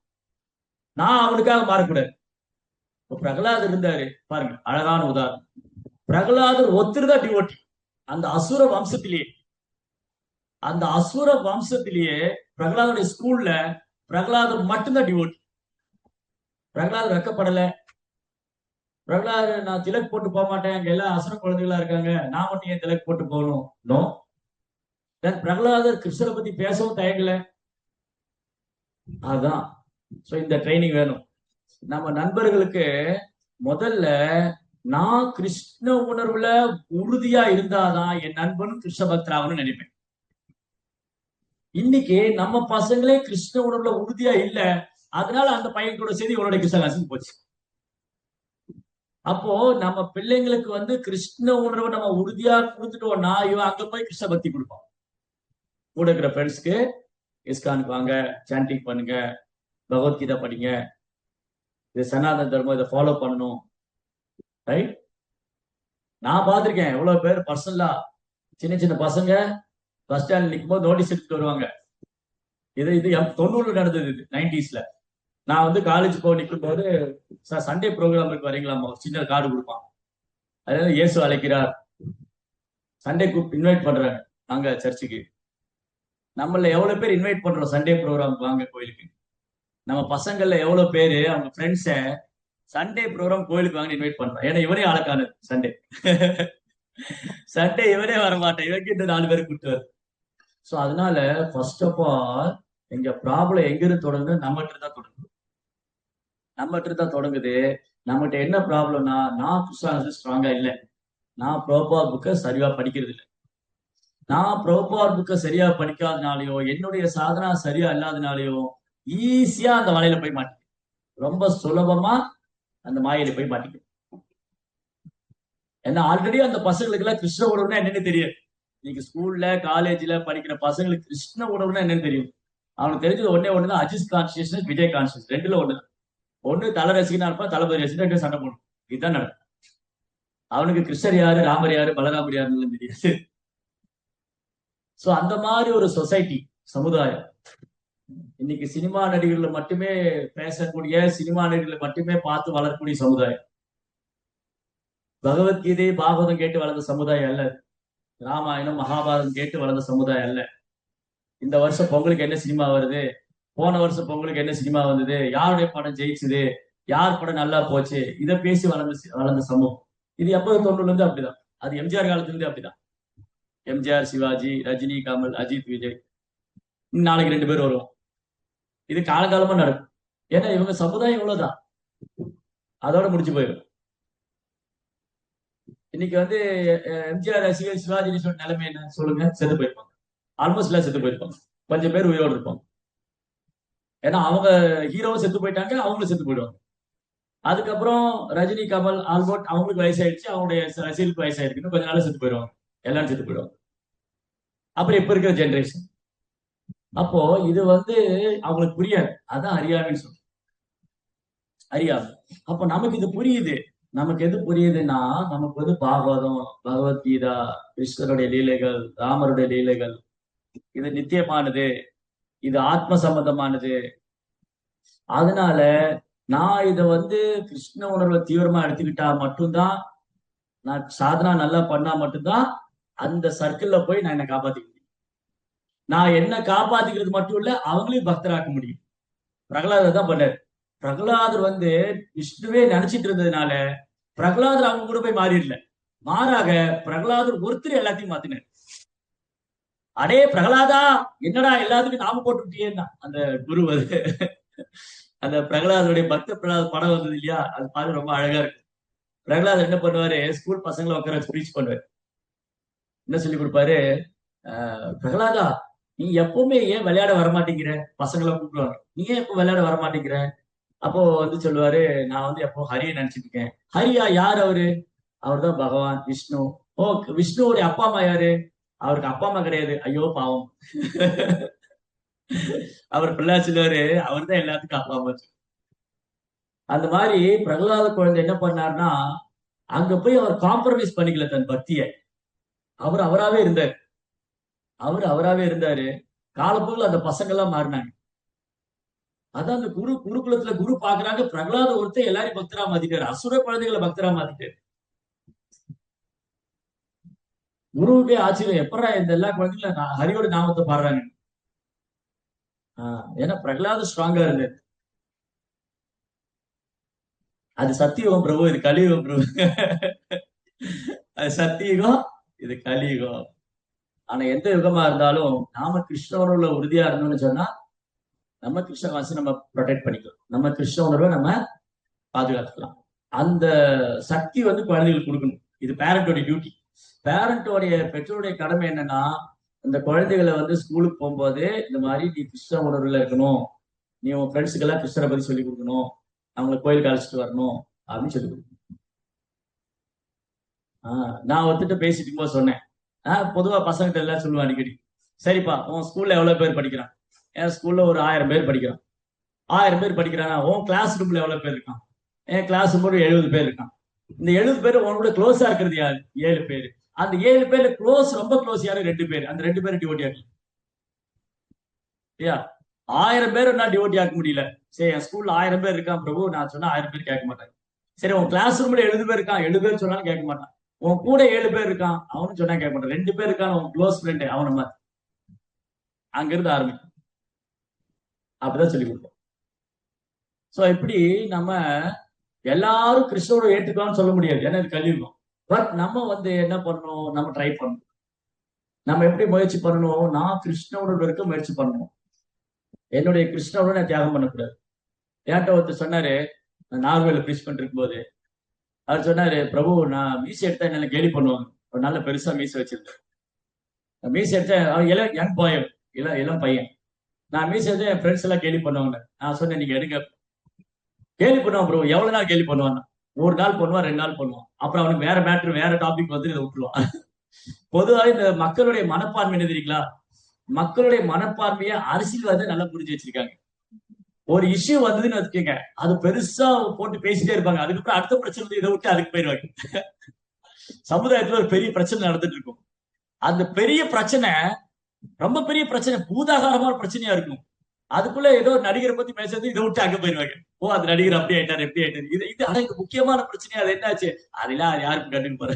நான் அவனுக்காக மாறக்கூடாது. பிரகலாதர் இருந்தாரு பாருங்க, அழகான உதாரணம். பிரகலாதர் ஒத்துருதான் டிவோட்டி. அந்த அசுர வம்சத்திலேயே, அந்த அசுர வம்சத்திலேயே பிரகலாதருடைய ஸ்கூல்ல பிரகலாதர் மட்டும்தான் டிவோட்டி. பிரகலாதர் வெக்கப்படல. பிரகலாதர் நான் திலக் போட்டு போக மாட்டேன், அங்க எல்லாம் அசுர குழந்தைகளா இருக்காங்க, நான் மட்டும் ஏன் திலக் போட்டு போகணும்? நோ. பிரகலாதர் கிருஷ்ணரை பத்தி பேசவும் தயங்கல. அதுதான். இந்த ட்ரைனிங் வேணும் நம்ம நண்பர்களுக்கு. முதல்ல நான் கிருஷ்ண உணர்வுல உறுதியா இருந்தாதான் என் நண்பனும் கிருஷ்ண பக்தராகணும்னு நினைப்பேன். இன்னைக்கு நம்ம பசங்களே கிருஷ்ண உணர்வுல உறுதியா இல்ல, அதனால அந்த பையன் கூட சேர்த்து இவனோட கிருஷ்ணகாசன் போச்சு. அப்போ நம்ம பிள்ளைங்களுக்கு வந்து கிருஷ்ண உணர்வை நம்ம உறுதியா கொடுத்துட்டோம்னா இவன் அங்க போய் கிருஷ்ண பக்தி கொடுப்பான். கூட இருக்கிற ஃப்ரெண்ட்ஸ்க்கு இஸ்கானுக்கு வாங்க, சாண்டிங் பண்ணுங்க, பகவத்கீதா படிங்க, இது சனாதன தர்மம், இதை ஃபாலோ பண்ணணும். ரைட்? நான் பார்த்திருக்கேன் எவ்வளவு பேர் பர்சனலா சின்ன சின்ன பசங்க பஸ் ஸ்டாண்ட் நிற்கும் போது நோட்டீஸ் எடுத்துட்டு வருவாங்க. இது 90 நடந்தது, இது 90s. நான் வந்து காலேஜ் போய் நிற்கும் போது, சண்டே ப்ரோக்ராமுக்கு வரீங்களாமா, ஒரு சின்ன கார்டு கொடுப்பான். அதாவது இயேசு அழைக்கிறார், சண்டே இன்வைட் பண்றாங்க அங்க சர்ச்சுக்கு. நம்மள எவ்வளவு பேர் இன்வைட் பண்றோம் சண்டே ப்ரோக்ராமுக்கு வாங்க கோயிலுக்கு? நம்ம பசங்கள்ல எவ்வளவு பேரு அவங்க ஃப்ரெண்ட்ஸ சண்டே ப்ரோக்ராம் கோயிலுக்கு வாங்க இன்வைட் பண்றான்? ஏன்னா இவனே ஆளக்கானது சண்டே. சண்டே இவனே வரமாட்டேன், இவனுக்கு இந்த 4 பேர் கூட்டு வருது. சோ அதனால ஃபர்ஸ்ட் ஆஃப் ஆல் எங்க ப்ராப்ளம் எங்க இருந்து தொடங்குது? நம்மகிட்ட தான் தொடங்குது. நம்மகிட்ட தான் தொடங்குது. நம்மகிட்ட என்ன ப்ராப்ளம்னா, நான் கிறிஸ்டியானிட்டி ஸ்ட்ராங்கா இல்லை, நான் ப்ரோபார் புக்கை சரியா படிக்கிறது இல்லை. நான் ப்ரோபார் புக்கை சரியா படிக்காதனாலயோ, என்னுடைய சாதனா சரியா இல்லாதனாலயோ ஈஸியா அந்த வலையில போய் மாட்டிக்கும். ரொம்ப சுலபமா அந்த மாயில போய் மாட்டிக்கும். ஏன்னா ஆல்ரெடி அந்த பசங்களுக்கு எல்லாம் கிருஷ்ண உணர்வுனா என்னன்னு தெரியாது. நீங்க ஸ்கூல்ல காலேஜ்ல படிக்கிற பசங்களுக்கு கிருஷ்ண உணர்வுனா என்னன்னு தெரியும். அவனுக்கு தெரிஞ்சது ஒன்னே ஒண்ணுதான், அஜித் கான்சியஸ்னஸ், விஜய் கான்சியஸ், ரெண்டுல ஒண்ணு. ஒண்ணு தலை ரசிகனா இருப்பான், தளபதி ரசிகனா சண்டை போடும். இதுதான் நடக்கும். அவனுக்கு கிருஷ்ணர் யாரு, ராமர் யாரு, பலராமர் யாருன்னு தெரியாது. சோ அந்த மாதிரி ஒரு சொசைட்டி, சமுதாயம். இன்னைக்கு சினிமா நடிகர்களை மட்டுமே பேசக்கூடிய, சினிமா நடிகர்களை மட்டுமே பார்த்து வளரக்கூடிய சமுதாயம். பகவத்கீதை பாகவதம் கேட்டு வளர்ந்த சமுதாயம் அல்ல. ராமாயணம் மகாபாரதம் கேட்டு வளர்ந்த சமுதாயம் அல்ல. இந்த வருஷம் பொங்கலுக்கு என்ன சினிமா வருது, போன வருஷம் பொங்கலுக்கு என்ன சினிமா வந்தது, யாருடைய படம் ஜெயிச்சுது, யார் படம் நல்லா போச்சு, இதை பேசி வளர்ந்த சமூகம். இது 80-90 இருந்து அப்படிதான். அது எம்ஜிஆர் காலத்துல இருந்து அப்படிதான். எம்ஜிஆர், சிவாஜி, ரஜினி, கமல், அஜித், விஜய், நாளைக்கு 2 பேர் வருவோம். இது காலகாலமா நடக்கும். ஏன்னா இவங்க சமுதாயம் இவ்வளவுதான், அதோட முடிச்சு போயிடும். இன்னைக்கு எம்ஜிஆர் ரசிகர், சிவாஜி நிலைமை என்ன சொல்லுங்க? செத்து போயிருப்பாங்க. ஆல்மோஸ்ட் எல்லாம் செத்து போயிருப்பாங்க. கொஞ்சம் பேர் உயிரோடு இருப்பாங்க. ஏன்னா அவங்க ஹீரோவும் செத்து போயிட்டாங்க, அவங்களும் செத்து போயிடுவாங்க. அதுக்கப்புறம் ரஜினி, கமல், ஆல்போர்ட் அவங்களுக்கு வயசாயிடுச்சு, அவங்களுடைய ரசிகர்களுக்கு வயசாயிருக்கு, கொஞ்ச நாள் செத்து போயிடுவாங்க, எல்லாரும் செத்து போயிடுவாங்க. அப்புறம் இப்ப இருக்கிற ஜென்ரேஷன். அப்போ இது அவங்களுக்கு புரியாது. அதான் அறியாமைன்னு சொல்றோம். அறியாமை. அப்ப நமக்கு இது புரியுது. நமக்கு எது புரியுதுன்னா, நமக்கு பாகவதம், பகவத்கீதா, கிருஷ்ணருடைய லீலைகள், ராமருடைய லீலைகள், இது நித்தியமானது, இது ஆத்ம சம்பந்தமானது. அதனால நான் இத கிருஷ்ண உணர்வை தீவிரமா எடுத்துக்கிட்டா மட்டும்தான், நான் சாதனா நல்லா பண்ணா மட்டும்தான் அந்த சர்க்கிள்ல போய் நான் என்ன காப்பாத்திக்க முடியும். நான் என்ன காப்பாத்திக்கிறது மட்டும் இல்ல, அவங்களையும் பக்தராக்க முடியும். பிரகலாதர் தான் பண்ணாரு. பிரகலாதர் விஷ்ணுவே நினைச்சிட்டு இருந்ததுனால பிரகலாதர் அவங்க கூட போய் மாறிடல. மாறாக பிரகலாதர் ஒருத்தர் எல்லாத்தையும் மாத்தினார். அடே பிரகலாதா, என்னடா எல்லாத்துக்கும் நாம போட்டுட்டீங்கன்னா அந்த குரு அந்த பிரகலாதருடைய பக்த பிரகலாத படம் வந்தது இல்லையா, அது பார்த்து ரொம்ப அழகா இருக்கு. பிரகலாதர் என்ன பண்ணுவாரு, ஸ்கூல் பசங்களை உட்கார ஸ்பீச் பண்ணுவாரு. என்ன சொல்லி கொடுப்பாரு, பிரகலாதா நீ எப்பவுமே ஏன் விளையாட வரமாட்டேங்கிற, பசங்களை கூப்பிடுவாங்க, நீ ஏன் எப்போ விளையாட வரமாட்டேங்கிற? அப்போ சொல்லுவாரு, நான் எப்போ ஹரியை நினைச்சிட்டு இருக்கேன். ஹரியா யார்? அவர் தான் பகவான் விஷ்ணு. ஓ, விஷ்ணுவோடைய அப்பா அம்மா யாரு? அவருக்கு அப்பா அம்மா கிடையாது, ஐயோ பாவம். அவர் பிள்ளை சொல்லுவாரு, அவர் தான் எல்லாத்துக்கும் அப்பா அம்மா. அந்த மாதிரி பிரகலாத குழந்தை என்ன பண்ணார்னா, அங்க போய் அவர் காம்ப்ரமைஸ் பண்ணிக்கல தன் பக்தியை. அவர் அவராவே இருந்தார். அவராவே இருந்தாரு. காலப்போக்கில் அந்த பசங்க எல்லாம் மாறினாங்க. அதான் அந்த குருகுலத்துல குரு பாக்குறாங்க, பிரகலாத ஒருத்தர் எல்லாரையும் பக்தரா மாத்திட்டாரு, அசுர குழந்தைகளை பக்தரா மாத்திட்டாரு. குருவுக்கே ஆச்சரியம், எப்படா இந்த எல்லா குழந்தைகளும் ஹரியோட நாமத்தை பாடுறாங்க. ஏன்னா பிரகலாத ஸ்ட்ராங்கா இருந்தாரு. அது சத்தியுகம் பிரபு, இது கலியுகம் பிரபு. அது சத்தியுகம், இது கலியுகம். ஆனா எந்த யுகமா இருந்தாலும் நாம கிருஷ்ண உணர்வுல உறுதியா இருந்தோம்னு சொன்னா, நம்ம கிருஷ்ண வாசி நம்ம ப்ரொடெக்ட் பண்ணிக்கலாம், நம்ம கிருஷ்ண உணர்வை நம்ம பாதுகாத்துக்கலாம். அந்த சக்தி குழந்தைகளுக்கு கொடுக்கணும். இது பேரண்டோட டியூட்டி. பேரண்டோடைய பெற்றோருடைய கடமை என்னன்னா, இந்த குழந்தைகளை ஸ்கூலுக்கு போகும்போது இந்த மாதிரி நீ கிருஷ்ண உணர்வுல இருக்கணும், நீ உன் ஃப்ரெண்ட்ஸுக்கு எல்லாம் கிருஷ்ணரை பத்தி சொல்லி கொடுக்கணும், அவங்களை கோயிலுக்கு அழைச்சிட்டு வரணும் அப்படின்னு சொல்லி கொடுக்கணும். நான் ஒருத்திட்ட பேசிட்டு இருக்கும்போது சொன்னேன், பொதுவா பசங்கிட்ட எல்லாம் சொல்லுவேன் அடிக்கடி, சரிப்பா உன் ஸ்கூல்ல எவ்வளவு பேர் படிக்கிறான்? என் ஸ்கூல்ல ஒரு 1000 பேர் படிக்கிறான். 1000 பேர் படிக்கிறானா, உன் கிளாஸ் ரூம்ல எவ்வளவு பேர் இருக்கான்? என் கிளாஸ் ரூம் 70 பேர் இருக்கான். இந்த 70 பேர் உனோட க்ளோஸா இருக்கிறது யாரு? 7 பேர். அந்த 7 பேர்ல க்ளோஸ், ரொம்ப க்ளோஸ் யாரு? 2 பேர். அந்த 2 பேரும் டிவோட்டி ஆகலாம். 1000 பேர் நான் டிவோட்டி ஆக்க முடியல. சரி, என் ஸ்கூல்ல 1000 பேர் இருக்கான் பிரபு, நான் சொன்னா 1000 பேர் கேட்க மாட்டாங்க. சரி, உன் கிளாஸ் ரூம்ல 70 பேர் இருக்கான், 7 பேர் சொன்னாலும் கேட்க மாட்டான். உன் கூட 7 பேர் இருக்கான், அவனு சொன்னா கேட்க மாட்டான். 2 பேர் இருக்கான், உன் க்ளோஸ் ஃப்ரெண்டு, அவனை மாதிரி. அங்கிருந்து ஆரம்பிக்கும். அப்படிதான் சொல்லி கொடுப்போம். சோ இப்படி நம்ம எல்லாரும் கிருஷ்ணோட ஏற்றுக்கலாம்னு சொல்ல முடியாது, ஏன்னா இது கலியுகம். பட் நம்ம என்ன பண்ணணும், நம்ம ட்ரை பண்ணணும். நம்ம எப்படி முயற்சி பண்ணணும், நான் கிருஷ்ணோட இருக்க முயற்சி பண்ணணும். என்னுடைய கிருஷ்ணோட நான் தியாகம் பண்ணக்கூடாது. ஏன்ட்ட ஒருத்தர் சொன்னாரு, நான் நார்வேல ப்ரீச் பண்ணிருக்கும் போது, அவர் சொன்னாரு, பிரபு நான் மீசை எடுத்தா என்ன கேலி பண்ணுவாங்க. ஒரு நல்ல பெருசா மீசை வச்சிருந்தேன். மீசை எடுத்தேன், அவர் யங் பாய், இளம் பையன். நான் மீசை எடுத்தேன், என் ஃப்ரெண்ட்ஸ் எல்லாம் கேலி பண்ணுவாங்க. நான் சொன்னேன், நீங்க எடுங்க. கேலி பண்ணுவான் ப்ரோ. எவ்வளவு நாள் கேலி பண்ணுவான்? 1 நாள் பண்ணுவான், 2 நாள் பண்ணுவான். அப்புறம் அவனுக்கு வேற மேட்ரு, வேற டாபிக் இதை விட்டுருவான். பொதுவாக இந்த மக்களுடைய மனப்பான்மை என்ன தெரியுங்களா? மக்களுடைய மனப்பான்மையை அரசியல்வாதி நல்லா புரிஞ்சு வச்சிருக்காங்க. ஒரு இஷ்யூ வந்ததுன்னு வச்சுக்கோங்க, அது பெருசா போட்டு பேசிட்டே இருப்பாங்க. அதுக்கப்புறம் அடுத்த பிரச்சனை வந்து இதை விட்டு அதுக்கு போயிடுவாங்க. சமுதாயத்துல ஒரு பெரிய பிரச்சனை நடந்துட்டு இருக்கும். அந்த பெரிய பிரச்சனை ரொம்ப பெரிய பிரச்சனை, பூதாகாரமான பிரச்சனையா இருக்கும். அதுக்குள்ள ஏதோ ஒரு நடிகரை பத்தி பேசுறது, இதை விட்டு அங்க போயிருவாங்க. ஓ, அந்த நடிகர் அப்படி ஆயிட்டாரு, எப்படி ஆயிட்டாரு, இது ஆனா இது முக்கியமான பிரச்சனையா, அது என்னாச்சு, அதெல்லாம் யாருக்கும் கண்டுக்கு போற.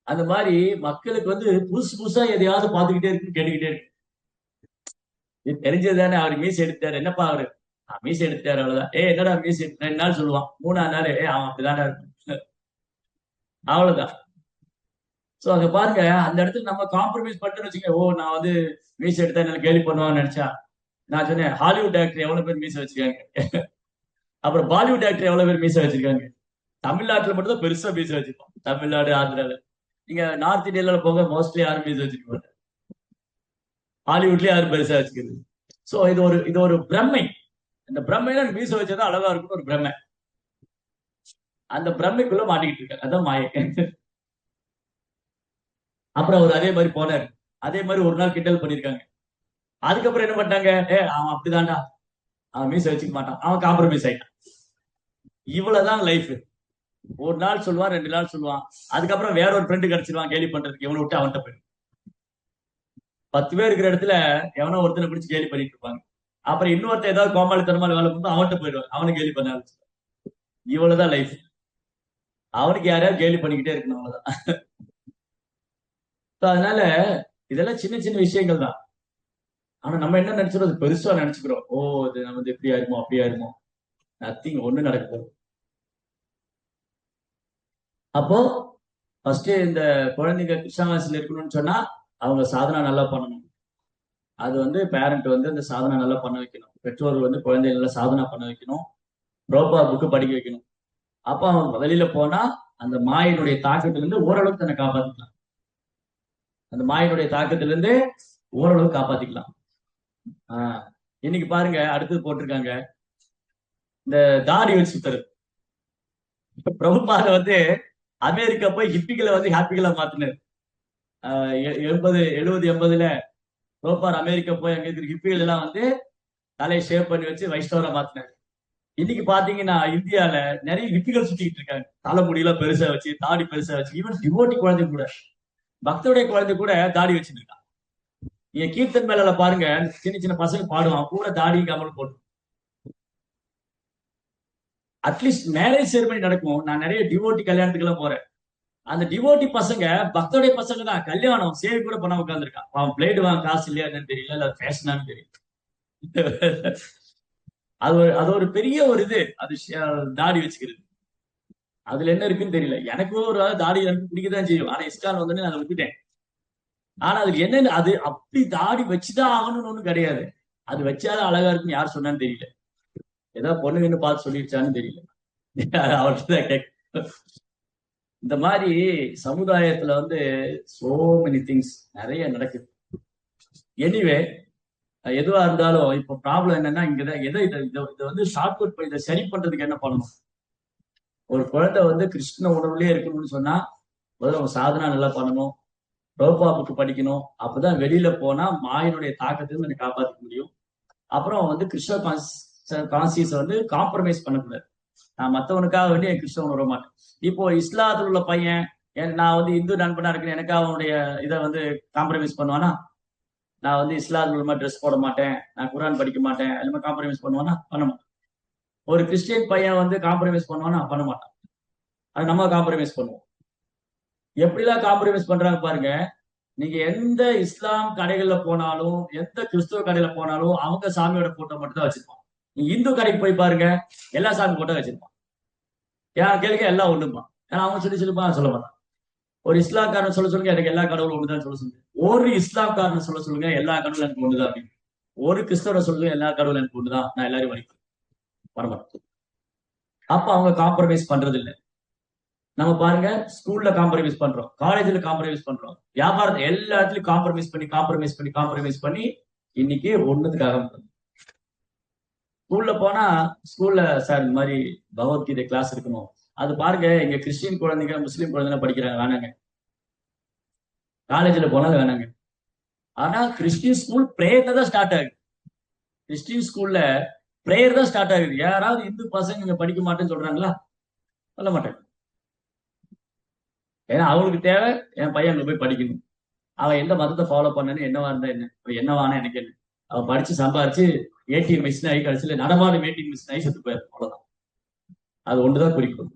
அந்த மாதிரி மக்களுக்கு வந்து புதுசு புதுசா எதையாவது பார்த்துக்கிட்டே இருக்கு, கேட்டுக்கிட்டே இருக்கு. இது தெரிஞ்சதுதானே, அவர் மீசை எடுத்தாரு, என்னப்பா அவரு மீசை எடுத்தாரு, அவ்வளவுதான். என்னடா மீசை 2 நாள் சொல்லுவான், 3ஆவது நாள் அவன் அப்படிதானே இருக்கும், அவ்வளவுதான். சோ அங்க பாருங்க, அந்த இடத்துல நம்ம காம்ப்ரமைஸ் பண்ணிட்டு வச்சுக்க. ஓ, நான் வந்து மீசை எடுத்தா என்ன கேலி பண்ணுவான்னு நினைச்சா, நான் சொன்னேன் ஹாலிவுட் ஆக்டர் எவ்வளவு பேர் மீசை வச்சிருக்காங்க, அப்புறம் பாலிவுட் ஆக்டர் எவ்வளவு பேர் மீசை வச்சிருக்காங்க. தமிழ்நாட்டுல மட்டும் தான் பெருசா மீசை வச்சிருப்போம், தமிழ்நாடு ஆந்திரால. நீங்க நார்த் இந்தியால போக மோஸ்ட்லி யாரும் மீசை வச்சிருக்க மாட்டாங்க. ஹாலிவுட்லயே யாரும் பெருசா வச்சுக்கிறது. சோ இது ஒரு பிரம்மை. இந்த பிரம்மையில மீசை வச்சதான் அழகா இருக்குன்னு ஒரு பிரம்மை. அந்த பிரம்மைக்குள்ள மாட்டிக்கிட்டு இருக்காரு, அதான் மாயை. அப்புறம் அவர் அதே மாதிரி போனாரு. அதே மாதிரி ஒரு நாள் கிண்டல் பண்ணிருக்காங்க. அதுக்கப்புறம் என்ன பண்ணாங்க, அவன் அப்படிதான்டா, அவன் மீசை வச்சுக்க மாட்டான், அவன் காம்ப்ரமைஸ் ஆயிட்டான். இவ்வளவுதான் லைஃப். ஒரு நாள் சொல்லுவான், 2 நாள் சொல்லுவான், அதுக்கப்புறம் வேற ஒரு ஃப்ரெண்டு கிடைச்சிருவான் கேலி பண்றதுக்கு, இவனை விட்டு அவன்கிட்ட போயிடும். 10 பேர் இருக்கிற இடத்துல எவனோ ஒருத்தனை பிடிச்சு கேலி பண்ணிட்டு இருப்பாங்க. அப்புறம் இன்னொருத்த ஏதாவது கோமாளித்தனமான வேலை பண்ணி அவன்கிட்ட போயிடுவான், அவனை கேலி பண்ண ஆரம்பிச்சு. இவ்வளவுதான் லைஃப். அவனுக்கு யாரையாவது கேலி பண்ணிக்கிட்டே இருக்கணும், அவ்வளவுதான். அதனால இதெல்லாம் சின்ன சின்ன விஷயங்கள் தான். ஆனா நம்ம என்ன நினைச்சிடும், அது பெருசா நினைச்சுக்கிறோம். ஓ, இது நம்ம வந்து எப்படி ஆயிருமோ அப்படி ஆயிருமோ. நத்திங், ஒண்ணு நடக்கும். அப்போ ஃபர்ஸ்ட் இந்த குழந்தைங்க கிருஷ்ணாவாசியில் இருக்கணும்னு சொன்னா அவங்க சாதனா நல்லா பண்ணணும். அது வந்து பேரண்ட் வந்து அந்த சாதனா நல்லா பண்ண வைக்கணும். பெற்றோர் வந்து குழந்தைகள் நல்லா சாதனா பண்ண வைக்கணும். ரோபா புக்கு படிக்க வைக்கணும். அப்ப அவன் வெளியில போனா அந்த மாயினுடைய தாக்கத்திலிருந்து ஓரளவுக்கு தன்னை காப்பாத்திக்கலாம். அந்த மாயினுடைய தாக்கத்திலிருந்து ஓரளவுக்கு காப்பாத்திக்கலாம். இன்னைக்கு பாருங்க, அடுத்தது போட்டிருக்காங்க இந்த தாடி வச்சு சுத்துறது. பிரபுபாத வந்து அமெரிக்கா போய் ஹிப்பிகளை வந்து ஹாப்பிகளா மாத்தினார். 70 70 80ல பிரபுபார் அமெரிக்கா போய் அங்க இருக்கிற ஹிப்பிகள் எல்லாம் வந்து தலையை ஷேவ் பண்ணி வச்சு வைஷ்ணவரா மாத்தினார். இன்னைக்கு பாத்தீங்கன்னா இந்தியால நிறைய ஹிப்பிகள் சுத்திக்கிட்டு இருக்காங்க, தலைமுடியெல்லாம் பெருசா வச்சு, தாடி பெருசா வச்சு. ஈவன் டிவோட்டி குழந்தை கூட, பக்தருடைய குழந்தை கூட தாடி வச்சுட்டு இருக்கான். நீங்க கீர்த்தன் மேல பாருங்க, சின்ன சின்ன பசங்க பாடுவான், கூட தாடி கமல் போட்டு. அட்லீஸ்ட் மேரேஜ் செரிமனி நடக்கும். நான் நிறைய டிவோட்டி கல்யாணத்துக்கு எல்லாம் போறேன். அந்த டிவோட்டி பசங்க பக்தோடைய பசங்க தான், கல்யாணம் சேவி கூட பண்ண உட்காந்துருக்கான். அவன் பிளேடு வாங்க காசு இல்லையா என்னன்னு தெரியல, இல்ல ஃபேஷனான்னு தெரியல. அது ஒரு பெரிய ஒரு இது, அது தாடி வச்சுக்கிறது. அதுல என்ன இருக்குன்னு தெரியல. எனக்கும் ஒரு தாடி எனக்கு பிடிக்கதான் செய்யும். ஆனா இஸ்கான் வந்து நான் அதை விட்டுட்டேன். ஆனா அதுக்கு என்னன்னு, அது அப்படி தாடி வச்சுதான் ஆகணும்னு ஒண்ணும் கிடையாது. அது வச்சாலும் அழகா இருக்குன்னு யார் சொன்னான்னு தெரியல. ஏதாவது பொண்ணுங்கன்னு பார்த்து சொல்லிடுச்சான்னு தெரியல. அவர்கிட்ட கேட்க. இந்த மாதிரி சமுதாயத்துல வந்து சோ மெனி திங்ஸ் நிறைய நடக்குது. எனிவே, எதுவா இருந்தாலும் இப்ப ப்ராப்ளம் என்னன்னா, இங்கதான் எதை இதை வந்து ஷார்ட் கட் இதை சரி பண்றதுக்கு என்ன பண்ணணும். ஒரு குழந்தை வந்து கிருஷ்ண உணவுலயே இருக்கணும்னு சொன்னா முதல்ல அவங்க சாதனா நல்லா பண்ணணும், ரோபாப்புக்கு படிக்கணும். அப்பதான் வெளியில போனா மாயினுடைய தாக்கத்திலிருந்து எனக்கு காப்பாற்ற முடியும். அப்புறம் வந்து கிருஷ்ண கான்சியஸ் வந்து காம்ப்ரமைஸ் பண்ணக்கூடாது. நான் மத்தவனுக்காக வேண்டி என் கிருஷ்ண உணர மாட்டேன். இப்போ இஸ்லாத்துல உள்ள பையன், நான் வந்து இந்து நண்பனா இருக்கிறேன், எனக்காக அவனுடைய இதை வந்து காம்ப்ரமைஸ் பண்ணுவானா? நான் வந்து இஸ்லாத்துல மாதிரி ட்ரெஸ் போட மாட்டேன், நான் குரான் படிக்க மாட்டேன், எல்லாமே காம்ப்ரமைஸ் பண்ணுவானா? பண்ண மாட்டான். ஒரு கிறிஸ்டியன் பையன் வந்து காம்ப்ரமைஸ் பண்ணுவானா? பண்ண மாட்டான். அது நம்ம காம்ப்ரமைஸ் பண்ணுவோம். எப்படிலாம் காம்ப்ரமைஸ் பண்றாங்க பாருங்க. நீங்க எந்த இஸ்லாம் கடைகள்ல போனாலும், எந்த கிறிஸ்துவ கடையில போனாலும் அவங்க சாமியோட போட்டோ மட்டும் தான் வச்சிருப்பான். நீங்க இந்து கடைக்கு போய் பாருங்க, எல்லா சாமி போட்டோ வச்சிருப்பான். யார் கேளுங்க, எல்லாம் ஒண்ணுமா. ஏன்னா அவங்க சொல்லிப்பான், சொல்ல மாட்டான். ஒரு இஸ்லாம்காரன் சொல்ல சொல்லுங்க, எனக்கு எல்லா கடவுளும் ஒண்ணுதான் சொல்ல சொல்லுங்க. ஒரு இஸ்லாம்காரன் சொல்ல சொல்லுங்க, எல்லா கடவுளும் எனக்கு ஒண்ணுதான் அப்படின்னு. ஒரு கிறிஸ்தவரை சொல்லுங்க, எல்லா கடவுளும் எனக்கு ஒண்ணுதான், நான் எல்லாரும் வரைக்கும் வரமாட்டேன். அப்ப அவங்க காம்ப்ரமைஸ் பண்றது இல்லை. நம்ம பாருங்க, ஸ்கூல்ல காம்ப்ரமைஸ் பண்றோம், காலேஜ்ல காம்ப்ரமைஸ் பண்றோம், வியாபாரத்தை எல்லா இடத்துலயும் காம்ப்ரமைஸ் பண்ணி இன்னைக்கு ஒண்ணுத்துக்காக. ஸ்கூல்ல போனா ஸ்கூல்ல சார் இந்த மாதிரி பகவத்கீதை கிளாஸ் இருக்கணும். அது பாருங்க, இங்க கிறிஸ்டின் குழந்தைங்க முஸ்லீம் குழந்தைங்க படிக்கிறாங்க, வேணாங்க. காலேஜ்ல போனாலும் வேணாங்க. ஆனா கிறிஸ்டின் ஸ்கூல் பிரேயர்ல தான் ஸ்டார்ட் ஆகுது. கிறிஸ்டின் ஸ்கூல்ல பிரேயர் தான் ஸ்டார்ட் ஆகுது. யாராவது இந்து பசங்க இங்க படிக்க மாட்டேன்னு சொல்றாங்களா? சொல்ல மாட்டாங்க. ஏன்னா அவங்களுக்கு தேவை என் பையன் அங்க போய் படிக்கணும். அவன் எந்த மதத்தை ஃபாலோ பண்ணனு, என்னவா இருந்தா என்ன, என்னவானா எனக்கு என்ன, அவன் படிச்சு சம்பாரிச்சு ஏடிஎம் மிஷின் ஆகி கடைசியில நடமாடும் ஏடிஎம் மிஷின் ஆகி செத்து போயிரு. அவ்வளவுதான். அது ஒண்ணுதான் குறிக்கும்.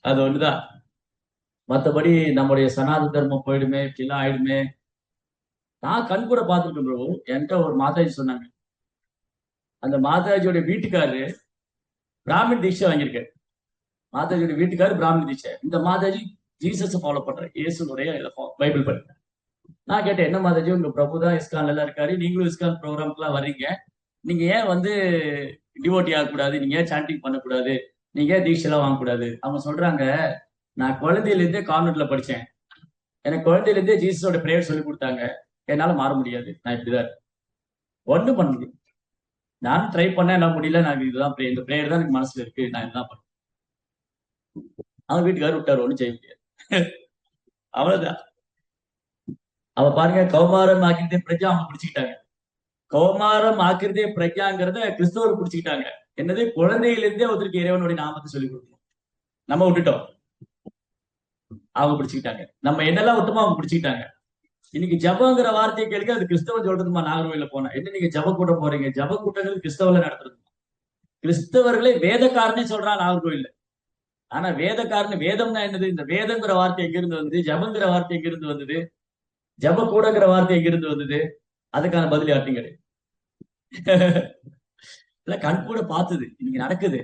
அது ஒண்ணுதான். மத்தபடி நம்முடைய சனாதன தர்மம் போயிடுமே, இப்படிலாம் ஆயிடுமே. நான் கண் கூட பார்த்துருக்கேன் ப்ரோ. என்கிட்ட ஒரு மாதாஜி சொன்னாங்க. அந்த மாதாஜியோட வீட்டுக்காரரு பிராமின் தீட்சை வாங்கியிருக்காரு. மாதாஜியோட வீட்டுக்காரர் பிராமின் தீட்சை. இந்த மாதாஜி ஜீசஸ் ஃபாலோ பண்றாரு, இயேசுடைய பைபிள் படிக்கிறார். நான் கேட்டேன், என்ன மாதாஜி உங்க பிரபு தான் இஸ்கான்ல எல்லாம் இருக்காரு, நீங்களும் இஸ்கான் ப்ரோக்ராம்க்கு எல்லாம் வர்றீங்க, நீங்க ஏன் வந்து டிவோட்டி ஆகக்கூடாது, நீங்க ஏன் சாண்டிங் பண்ணக்கூடாது, நீங்க ஏன் தீட்சைலாம் வாங்கக்கூடாது? அவங்க சொல்றாங்க, நான் குழந்தையில இருந்தே கான்வென்ட்ல படிச்சேன், எனக்கு குழந்தையில இருந்தே ஜீசஸோட பிரேயர் சொல்லி கொடுத்தாங்க, என்னால மாற முடியாது, நான் இப்படிதான் ஒண்ணும் பண்ண முடியும். நான் ட்ரை பண்ணேன், எல்லாம் முடியல, நான் இதுதான் இந்த பிரேயர் தான் எனக்கு மனசுல இருக்கு, நான் இதுதான் பண்ணேன். அவங்க வீட்டுக்காரர் விட்டாரு, ஒண்ணும் செய்ய முடியாது. அவ்வளவுதான். அவ பாருங்க, கௌமாரம் ஆக்கிரதே பிரஜா அவங்க பிடிச்சுக்கிட்டாங்க. கௌமாரம் ஆக்கிரதே பிரஜாங்கிறத கிறிஸ்தவர் பிடிச்சுக்கிட்டாங்க. என்னது, குழந்தையிலிருந்தே ஒருத்தருக்கு இறைவனுடைய நாமத்தை சொல்லி கொடுக்கணும். நம்ம விட்டுட்டோம், அவங்க பிடிச்சுக்கிட்டாங்க. நம்ம என்னெல்லாம் விட்டோமோ அவங்க பிடிச்சுக்கிட்டாங்க. இன்னைக்கு ஜபங்கிற வார்த்தையை கேட்க அது கிறிஸ்தவன் சொல்றதுமா. நாகர்கோயில போனா என்ன, நீங்க ஜப கூட்டம் போறீங்க? ஜப கூட்டங்கள் கிறிஸ்தவர்ல நடத்துறது. கிறிஸ்தவர்களே வேதக்காரனே சொல்றான் நாகர்கோயில்ல. ஆனா வேதக்காரன், வேதம்னா என்னது? இந்த வேதங்கிற வார்த்தை எங்கிருந்து வந்தது? ஜபங்கிற வார்த்தை எங்கிருந்து வந்தது? ஜப கூடங்கிற வார்த்தை எங்கிருந்து வந்தது? அதுக்கான பதில் யார்ட்டையும் கிடையாது. இல்ல, கண் கூட பார்த்தது இன்னைக்கு நடக்குது.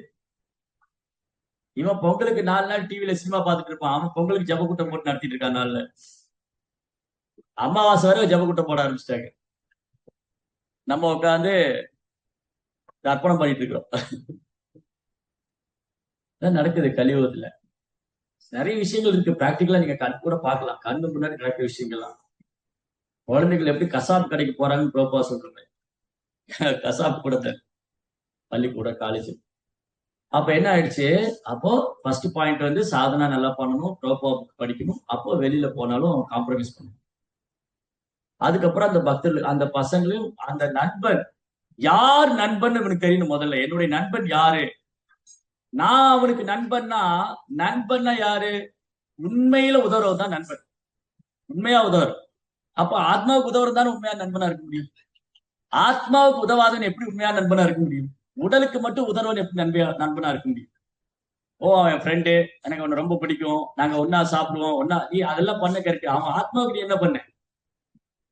இவன் பொங்கலுக்கு 4 நாள் டிவில சினிமா பார்த்துட்டு இருப்பான், அவன் பொங்கலுக்கு ஜப கூட்டம் போட்டு நடத்திட்டு இருக்கான். நாள்ல அமாவாசை வரை ஜப கூட்டம் போட ஆரம்பிச்சிட்டாங்க. நம்ம உட்காந்து அர்ப்பணம் பண்ணிட்டு இருக்கிறோம். நடக்குது கலியுகத்துல. நிறைய விஷயங்கள் இருக்கு, பிராக்டிகலா நீங்க கண் கூட பார்க்கலாம். கண்ணு முன்னாடி நடக்கிற விஷயங்கள்லாம். குழந்தைகள் எப்படி கசாப் கடைக்கு போறாங்கன்னு ப்ரோப்பா சொல்றேன். கசாப் கூட பள்ளிக்கூட, காலேஜ். அப்ப என்ன ஆயிடுச்சு, அப்போ ஃபர்ஸ்ட் பாயிண்ட் வந்து சாதனா நல்லா பண்ணணும், ப்ரோப்பா படிக்கணும். அப்போ வெளியில போனாலும் காம்ப்ரமைஸ் பண்ணணும். அதுக்கப்புறம் அந்த பக்தர்கள், அந்த பசங்களையும், அந்த நண்பன் யார் நண்பன் இவனுக்கு தெரியணும். முதல்ல என்னுடைய நண்பன் யாரு, நான் அவனுக்கு நண்பன்னா. நண்பன்னா யாரு? உண்மையில உதவுறவன் தான் நண்பன். உண்மையா உதவுற. அப்ப ஆத்மாவுக்கு உதவுறது தானே உண்மையா நண்பனா இருக்க முடியும். ஆத்மாவுக்கு உதவாதவன் எப்படி உண்மையா நண்பனா இருக்க முடியும்? உடலுக்கு மட்டும் உதவுவன் எப்படி நண்பனா இருக்க முடியும்? ஓ, அவன் ஃப்ரெண்டு, எனக்கு அவனை ரொம்ப பிடிக்கும், நாங்க ஒன்னா சாப்பிடுவோம், ஒன்னா, நீ அதெல்லாம் பண்ண கரெக்ட். அவன் ஆத்மாவுக்கு நீ என்ன பண்ண?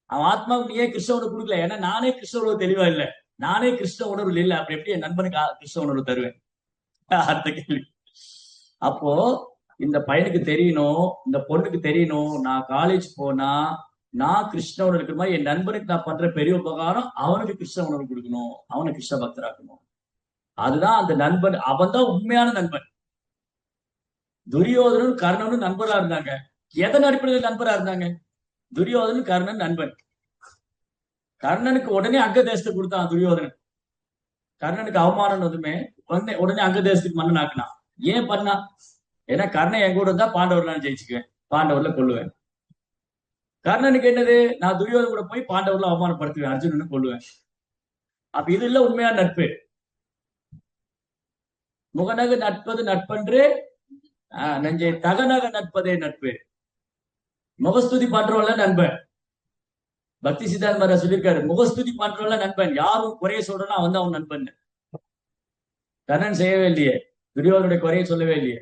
அவன் ஆத்மாவுக்கு நீயே கிறிஸ்தவ உணர்வு கொடுக்கல. ஏன்னா நானே கிறிஸ்தவ உணர்வு தெளிவா இல்லை, நானே கிறிஸ்தவ உணர்வு இல்லை. அப்படி எப்படி என் நண்பனுக்கு கிறிஸ்தவ உணர்வு தருவேன்? அடுத்த கேள்வி. அப்போ இந்த பையனுக்கு தெரியணும், இந்த பொண்ணுக்கு தெரியணும், நான் காலேஜ் போனா நான் கிருஷ்ண உணர்வு இருக்கிற மாதிரி என் நண்பனுக்கு நான் பண்ற பெரிய உபகாரம் அவனுக்கு கிருஷ்ண உணர்வு கொடுக்கணும், அவனை கிருஷ்ண பக்தராக்கணும். அதுதான் அந்த நண்பன். அவன் தான் உண்மையான நண்பன். துரியோதனும் கர்ணனும் நண்பரா இருந்தாங்க. எதன் அடிப்படையில் நண்பரா இருந்தாங்க? துரியோதனன் கர்ணன் நண்பன். கர்ணனுக்கு உடனே அங்க தேசத்தை கொடுத்தான் துரியோதனன். கர்ணனுக்கு அவமானம் வதுமே உடனே அங்க தேசத்துக்கு மன்னன் ஆக்கினான். ஏன் பண்ணா? ஏன்னா கர்ணன் என் கூட இருந்தா பாண்டவர்ல ஜெயிச்சுக்குவேன், பாண்டவர்ல கொள்ளுவேன். கர்ணனுக்கு என்னது, நான் துரியோதன் கூட போய் பாண்டவர்ல அவமானப்படுத்துவேன், அர்ஜுனன்னு கொள்ளுவேன். அப்ப இது இல்ல உண்மையான நட்பு. முகநக நட்பது நட்பன்று நெஞ்சை தகநக நட்பதே நட்பு. முகஸ்துதி பண்றவங்கள நண்பன். பக்தி சித்தாந்த சொல்லியிருக்காரு, முகஸ்துதி பண்றவங்கள நண்பன். யாரும் குறைய சொல்றனா அவன் தான் அவன் நண்பன். கர்ணன் செய்யவே இல்லையே, துரியோதனுடைய குறைய சொல்லவே இல்லையே,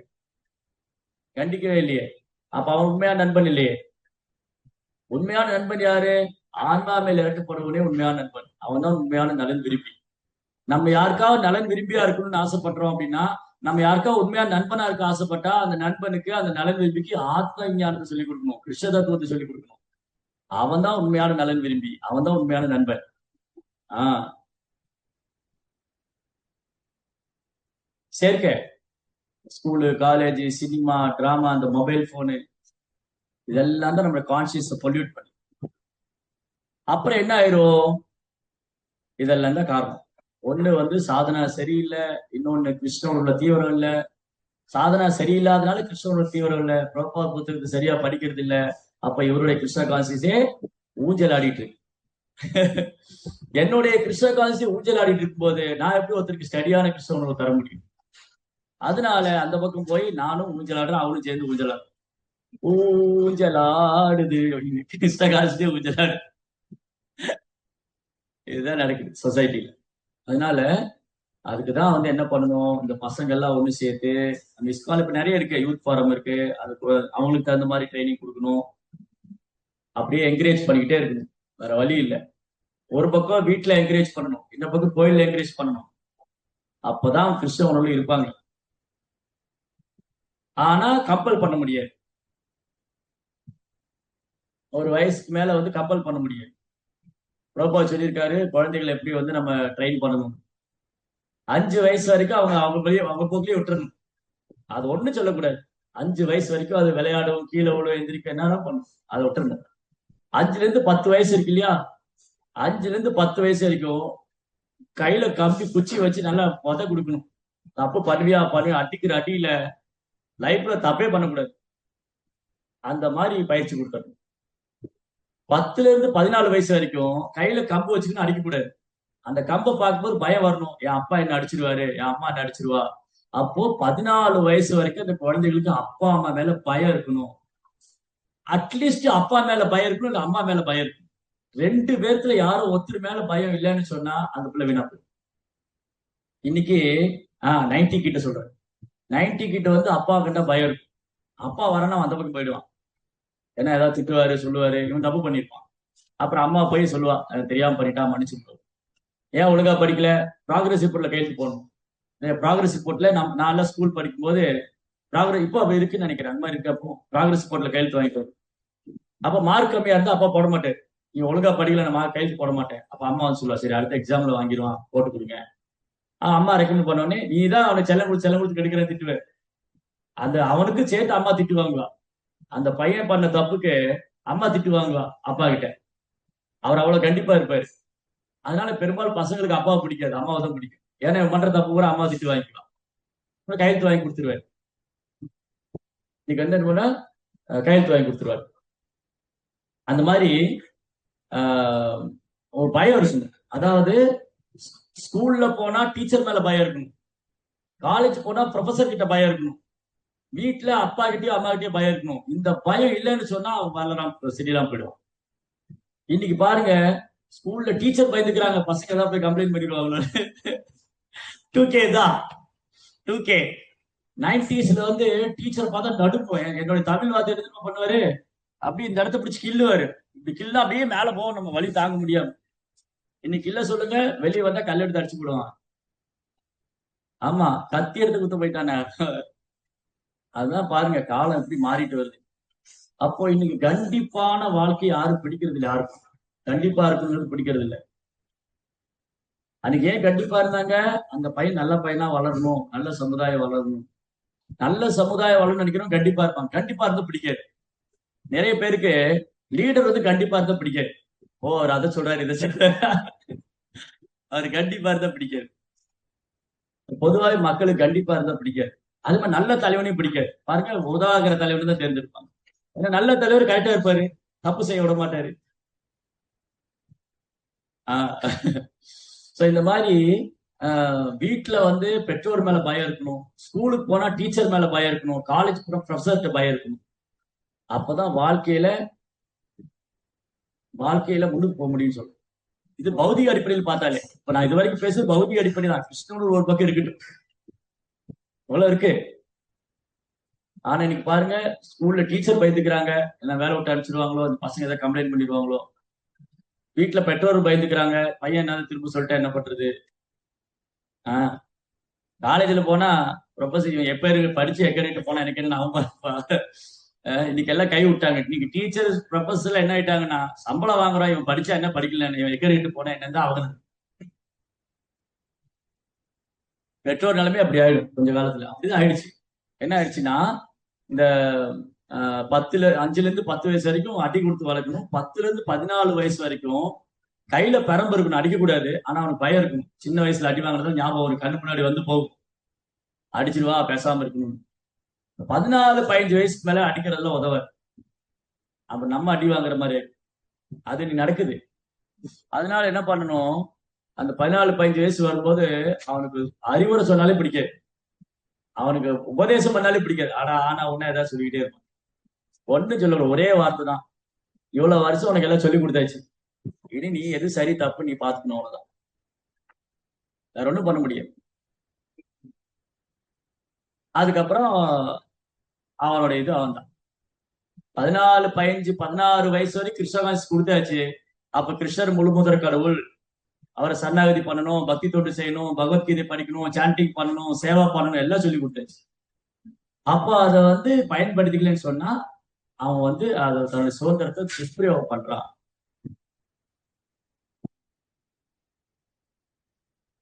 கண்டிக்கவே இல்லையே. அப்ப அவன் உண்மையான நண்பன் இல்லையே. உண்மையான நண்பன் யாரு? ஆன்மா மேல் இறக்கப்படுவனே உண்மையான நண்பன். அவன் தான் உண்மையான நலன் விரும்பி. நம்ம யாருக்காவது நலன் விரும்பியா இருக்கணும்னு ஆசைப்படுறோம் அப்படின்னா, நம்ம யாருக்காவது உண்மையான நண்பனா இருக்க ஆசைப்பட்டா, அந்த நண்பனுக்கு, அந்த நலன் விரும்பிக்கு ஆத்ம விஞ்ஞானத்தை சொல்லிக் கொடுக்கணும், கிருஷ்ண தத்துவத்தை சொல்லிக் கொடுக்கணும். அவன் தான் உண்மையான நலன் விரும்பி, அவன் தான் உண்மையான நண்பன். சேர்க்க ஸ்கூலு, காலேஜ், சினிமா, டிராமா, அந்த மொபைல் போனு, இதெல்லாம் தான் நம்ம கான்சியஸை பொல்யூட் பண்ணி. அப்புறம் என்ன ஆயிரும்? இதெல்லாம் தான் காரணம். ஒண்ணு வந்து சாதனா சரியில்லை, இன்னொன்னு கிருஷ்ணனோட தீவிரம் இல்லை. சாதனா சரியில்லாதனால கிருஷ்ணனோட தீவிரம் இல்லை, பிரபா புத்தகத்தை சரியா படிக்கிறது இல்லை. அப்ப இவருடைய கிருஷ்ண கான்சியஸே ஊஞ்சல் ஆடிட்டு இருக்கு. என்னுடைய கிறிஸ்தவ காலேஜ் ஊஞ்சல் ஆடிட்டு இருக்கும்போது நான் எப்படி ஒருத்தருக்கு ஸ்டடியான கிறிஸ்தவ உணவு தர முடியும்? அதனால அந்த பக்கம் போய் நானும் ஊஞ்சல் ஆடுறேன், அவனும் சேர்ந்து ஊஞ்சல் ஆடுறேன். ஊஞ்சல் ஆடுது அப்படின்னு கிறிஸ்தவ காலேஜ்லயே ஊஞ்சல் ஆடு. இதுதான் நடக்குது சொசைட்டில. அதனால அதுக்குதான் வந்து என்ன பண்ணணும், இந்த பசங்க எல்லாம் ஒண்ணு சேர்த்து அந்த இஸ்கால் இப்ப நிறைய இருக்கு, யூத் ஃபாரம் இருக்கு, அதுக்கு அவங்களுக்கு தகுந்த மாதிரி ட்ரைனிங் கொடுக்கணும். அப்படியே என்கரேஜ் பண்ணிக்கிட்டே இருக்கணும், வேற வழி இல்லை. ஒரு பக்கம் வீட்டுல என்கரேஜ் பண்ணணும், இந்த பக்கம் கோயில்ல என்கரேஜ் பண்ணணும். அப்பதான் கிறிஸ்தவ உணர்வுல இருப்பாங்க. ஆனா கம்பல் பண்ண முடியாது. ஒரு வயசுக்கு மேல வந்து கம்பல் பண்ண முடியாது. ப்ரோபா சொல்லியிருக்காரு குழந்தைகளை எப்படி வந்து நம்ம ட்ரெயின் பண்ணணும். 5 வயசு வரைக்கும் அவங்க அவங்க வெளியே அவங்க போக்கிலே விட்டுறணும். அது ஒண்ணும் சொல்லக்கூடாது. 5 வயசு வரைக்கும் அது விளையாடும், கீழே விழும், எந்திரிக்க என்னன்னா பண்ணும், அதை விட்டுறணும். 5ல இருந்து 10 வயசு இருக்கு இல்லையா, 5ல இருந்து 10 வயசு வரைக்கும் கையில கம்பி குச்சி வச்சு நல்லா கொடுக்கணும். தப்பு பண்ணுவியா பண்ணி அடிக்கிற அடியில லைஃப்ல தப்பே பண்ணக்கூடாது. அந்த மாதிரி பயிற்சி கொடுக்கணும். 10ல இருந்து 14 வயசு வரைக்கும் கையில கம்பு வச்சுக்கின்னு அடிக்கக்கூடாது. அந்த கம்பை பார்க்கும்போது பயம் வரணும், என் அப்பா என்ன அடிச்சிருவாரு, என் அம்மா என்ன அடிச்சிருவா. அப்போ 14 வயசு வரைக்கும் அந்த குழந்தைகளுக்கு அப்பா அம்மா மேல பயம் இருக்கணும். அட்லீஸ்ட் அப்பா மேல பயம் இருக்கணும், இல்ல அம்மா மேல பயம் இருக்கணும். 2 பேர்த்துல யாரும் ஒருத்தர் மேல பயம் இல்லைன்னு சொன்னா அந்த பிள்ளை வீணா போயிடும். இன்னைக்கு 90 கிட்ட சொல்றேன், 90 கிட்ட வந்து அப்பா கிட்ட பயம் இருக்கும். அப்பா வரனா அந்த பக்கம் போயிடுவான். ஏன்னா ஏதாவது திட்டுவாரு சொல்லுவாரு, இவன் தப்பு பண்ணிருப்பான். அப்புறம் அம்மா போய் சொல்லுவா, தெரியாம பண்ணிட்டா மன்னிச்சுக்கோ. ஏன் ஒழுங்கா படிக்கல, ப்ராக்ரஸ் ரிப்போர்ட்ல கையெழுத்து போடணும். ப்ராக்ரஸ் ரிப்போர்ட்ல நான் ஸ்கூல் படிக்கும் போது ப்ராக்ரஸ் இப்போ அப்ப இருக்குன்னு நினைக்கிறேன், அந்த மாதிரி இருக்கு. அப்போ ப்ராக்ரஸ் ரிப்போர்ட்ல கையெழுத்து வாங்கிட்டு வரும். அப்ப மார்க் கம்மியா இருந்தா அப்பா போட மாட்டேன், நீ ஒழுங்கா படிக்கல நான் மார்க் கையெழுத்து போட மாட்டேன். அப்ப அம்மா வந்து சொல்லுவா, சரி அடுத்த எக்ஸாம்ல வாங்கிடுவான், போட்டு கொடுங்க. அம்மா ரெக்கமெண்ட் பண்ணோடனே நீ தான் அவனை செல்லம் கொடுத்து கெடுக்கிற திட்டுவேன். அந்த அவனுக்கு சேர்த்து அம்மா திட்டு வாங்குவா. அந்த பையன் பண்ண தப்புக்கு அம்மா திட்டு வாங்குவா அப்பா கிட்ட. அவர் அவ்வளவு கண்டிப்பா இருப்பாரு. அதனால பெரும்பாலும் பசங்களுக்கு அப்பாவை பிடிக்காது, அம்மாவை தான் பிடிக்கும். ஏன்னா இவன் பண்ற தப்பு கூட அம்மா திட்டு வாங்கிக்கலாம், கையெழுத்து வாங்கி கொடுத்துருவாரு. இன்னைக்கு வந்து என்ன கையெழுத்து வாங்கி கொடுத்துருவாரு. அந்த மாதிரி ஒரு பயம் இருக்குங்க. அதாவது ஸ்கூல்ல போனா டீச்சர் மேல பயம் இருக்கணும், காலேஜ் போனா ப்ரொஃபசர் கிட்ட பயம் இருக்கணும், வீட்டுல அப்பா கிட்டயும் அம்மா கிட்டயும் பயம் இருக்கணும். இந்த பயம் இல்லைன்னு சொன்னா அவன் வளராம சரியில்லாம போயிடுவான். இன்னைக்கு பாருங்க, ஸ்கூல்ல டீச்சர் பயந்துக்கிறாங்க, பசங்க தான் போய் கம்ப்ளைண்ட் பண்ணிடுவாங்க. 2K தான், 2K. 90ஸ்ல வந்து டீச்சர் பார்த்தா நடுப்போம். என்னோட தமிழ் வாத்தியார் என்ன பண்ணுவாரு, அப்படி இந்த இடத்த பிடிச்சி கில்லுவாரு. இப்படி கில்ல அப்படியே மேல போவோம், நம்ம வழி தாங்க முடியாது. இன்னைக்கு இல்ல சொல்லுங்க, வெளியே வந்தா கல் எடுத்து அடிச்சு போடுவான். ஆமா, கத்தி எடுத்து குத்த போயிட்டானே. அதுதான் பாருங்க காலம் எப்படி மாறிட்டு வருது. அப்போ இன்னைக்கு கண்டிப்பான வாழ்க்கை யாரும் பிடிக்கிறது இல்லை, யாருக்கும் கண்டிப்பா இருக்குங்கிறது பிடிக்கிறது இல்லை. அன்னைக்கு ஏன் கண்டிப்பா இருந்தாங்க, அந்த பையன் நல்ல பையனா வளரணும், நல்ல சமுதாயம் வளரணும். நல்ல சமுதாயம் வளரணும்னு நினைக்கிறோம், கண்டிப்பா இருப்பாங்க. கண்டிப்பா இருந்தா பிடிக்காது. நிறைய பேருக்கு லீடர் வந்து கண்டிப்பா இருந்தா பிடிக்காது. ஓ அவர் அதை சொல்றாரு இதை சொல்றாரு, அவரு கண்டிப்பா இருந்தா பிடிக்காது. பொதுவாக மக்களுக்கு கண்டிப்பா இருந்தா பிடிக்காது. அது மாதிரி நல்ல தலைவனையும் பிடிக்காது. பாருங்க, உதாகிற தலைவனை தான் தேர்ந்தெடுப்பாங்க. ஏன்னா நல்ல தலைவர் கரெக்டா இருப்பாரு, தப்பு செய்ய விட மாட்டாரு. இந்த மாதிரி வீட்டுல வந்து பெற்றோர் மேல பயம் இருக்கணும், ஸ்கூலுக்கு போனா டீச்சர் மேல பயம் இருக்கணும், காலேஜ் போனா ப்ரொஃபசர்கிட்ட பயம் இருக்கணும். அப்பதான் வாழ்க்கையில முன்னுக்கு போக முடியும்னு சொல்றேன். இது பௌதிக அடிப்படையில் பார்த்தாலே, இப்ப நான் இது வரைக்கும் பேசுறது பௌதிக அடிப்படை தான். கிருஷ்ணனோட ஒரு பக்கம் இருக்கட்டும், இவ்வளவு இருக்கு. ஆனா இன்னைக்கு பாருங்க, ஸ்கூல்ல டீச்சர் பயந்துக்கிறாங்க, எல்லாம் வேலை விட்டு அடிச்சிருவாங்களோ, அந்த பசங்க ஏதாவது கம்ப்ளைண்ட் பண்ணிடுவாங்களோ. வீட்டுல பெற்றோர் பயந்துக்கிறாங்க, பையன் என்ன திரும்ப சொல்லிட்டா என்ன பண்றது. காலேஜ்ல போனா ப்ரொஃபசர் எப்ப இருக்கு படிச்சு எக்கடிட்டு போனா எனக்கு என்ன அவன். இன்னைக்கு எல்லாம் கை விட்டாங்க. இன்னைக்கு டீச்சர் ப்ரொஃபசர்ல என்ன ஆயிட்டாங்கன்னா, சம்பளம் வாங்குறான், இவன் படிச்சா என்ன படிக்கல, இவன் எக்கடிட்டு போனா என்னதான் அவங்க. பெற்றோர் நிலைமை அப்படி ஆயிடும் கொஞ்ச காலத்துல. அப்படிதான் ஆயிடுச்சு. என்ன ஆயிடுச்சுன்னா, இந்த 5ல இருந்து 10 வயசு வரைக்கும் அடி கொடுத்து வளர்க்கணும், 10ல இருந்து 14 வயசு வரைக்கும் கையில பெரம்பு இருக்கணும், அடிக்கக்கூடாது. ஆனா அவனுக்கு பயம் இருக்கும், சின்ன வயசுல அடி வாங்குறது ஞாபகம் ஒரு கண்ணு முன்னாடி வந்து போகும், அடிச்சிருவா பேசாம இருக்கணும். 14-15 வயசுக்கு மேல அடிக்கிறதுல உதவ. அப்ப நம்ம அடி வாங்குற மாதிரி அது நீ நடக்குது. அதனால என்ன பண்ணணும், அந்த 14 15 வயசு வரும்போது அவனுக்கு அறிவுரை சொன்னாலே பிடிக்காது, அவனுக்கு உபதேசம் பண்ணாலே பிடிக்காது. ஆனா ஆனா உன்ன ஏதாவது சொல்லிக்கிட்டே இருப்பான். ஒண்ணு சொல்ல ஒரே வார்த்தை தான், இவ்வளவு வருஷம் உனக்கு எல்லாம் சொல்லி கொடுத்தாச்சு, இனி நீ எது சரி தப்பு நீ பாத்துக்கணும், அவ்வளவுதான். வேற ஒண்ணும் பண்ண முடியாது. அதுக்கப்புறம் அவனுடைய இது அவன் தான் 14 15 16 வயசு வரை கிருஷ்ணகாசி கொடுத்தாச்சு. அப்ப கிருஷ்ணர் முழுமுதற் கடவுள், அவரை சரணாகதி பண்ணணும், பக்தி தொண்டு செய்யணும், பகவத்கீதை படிக்கணும், சாண்டிங் பண்ணணும், சேவா பண்ணணும், எல்லாம் சொல்லி கொடுத்தாச்சு. அப்போ அதை பயன்படுத்திக்கலன்னு சொன்னா அவன் அதை தன்னுடைய சுதந்திரத்தை துஷ்பிரயோகம் பண்றான்.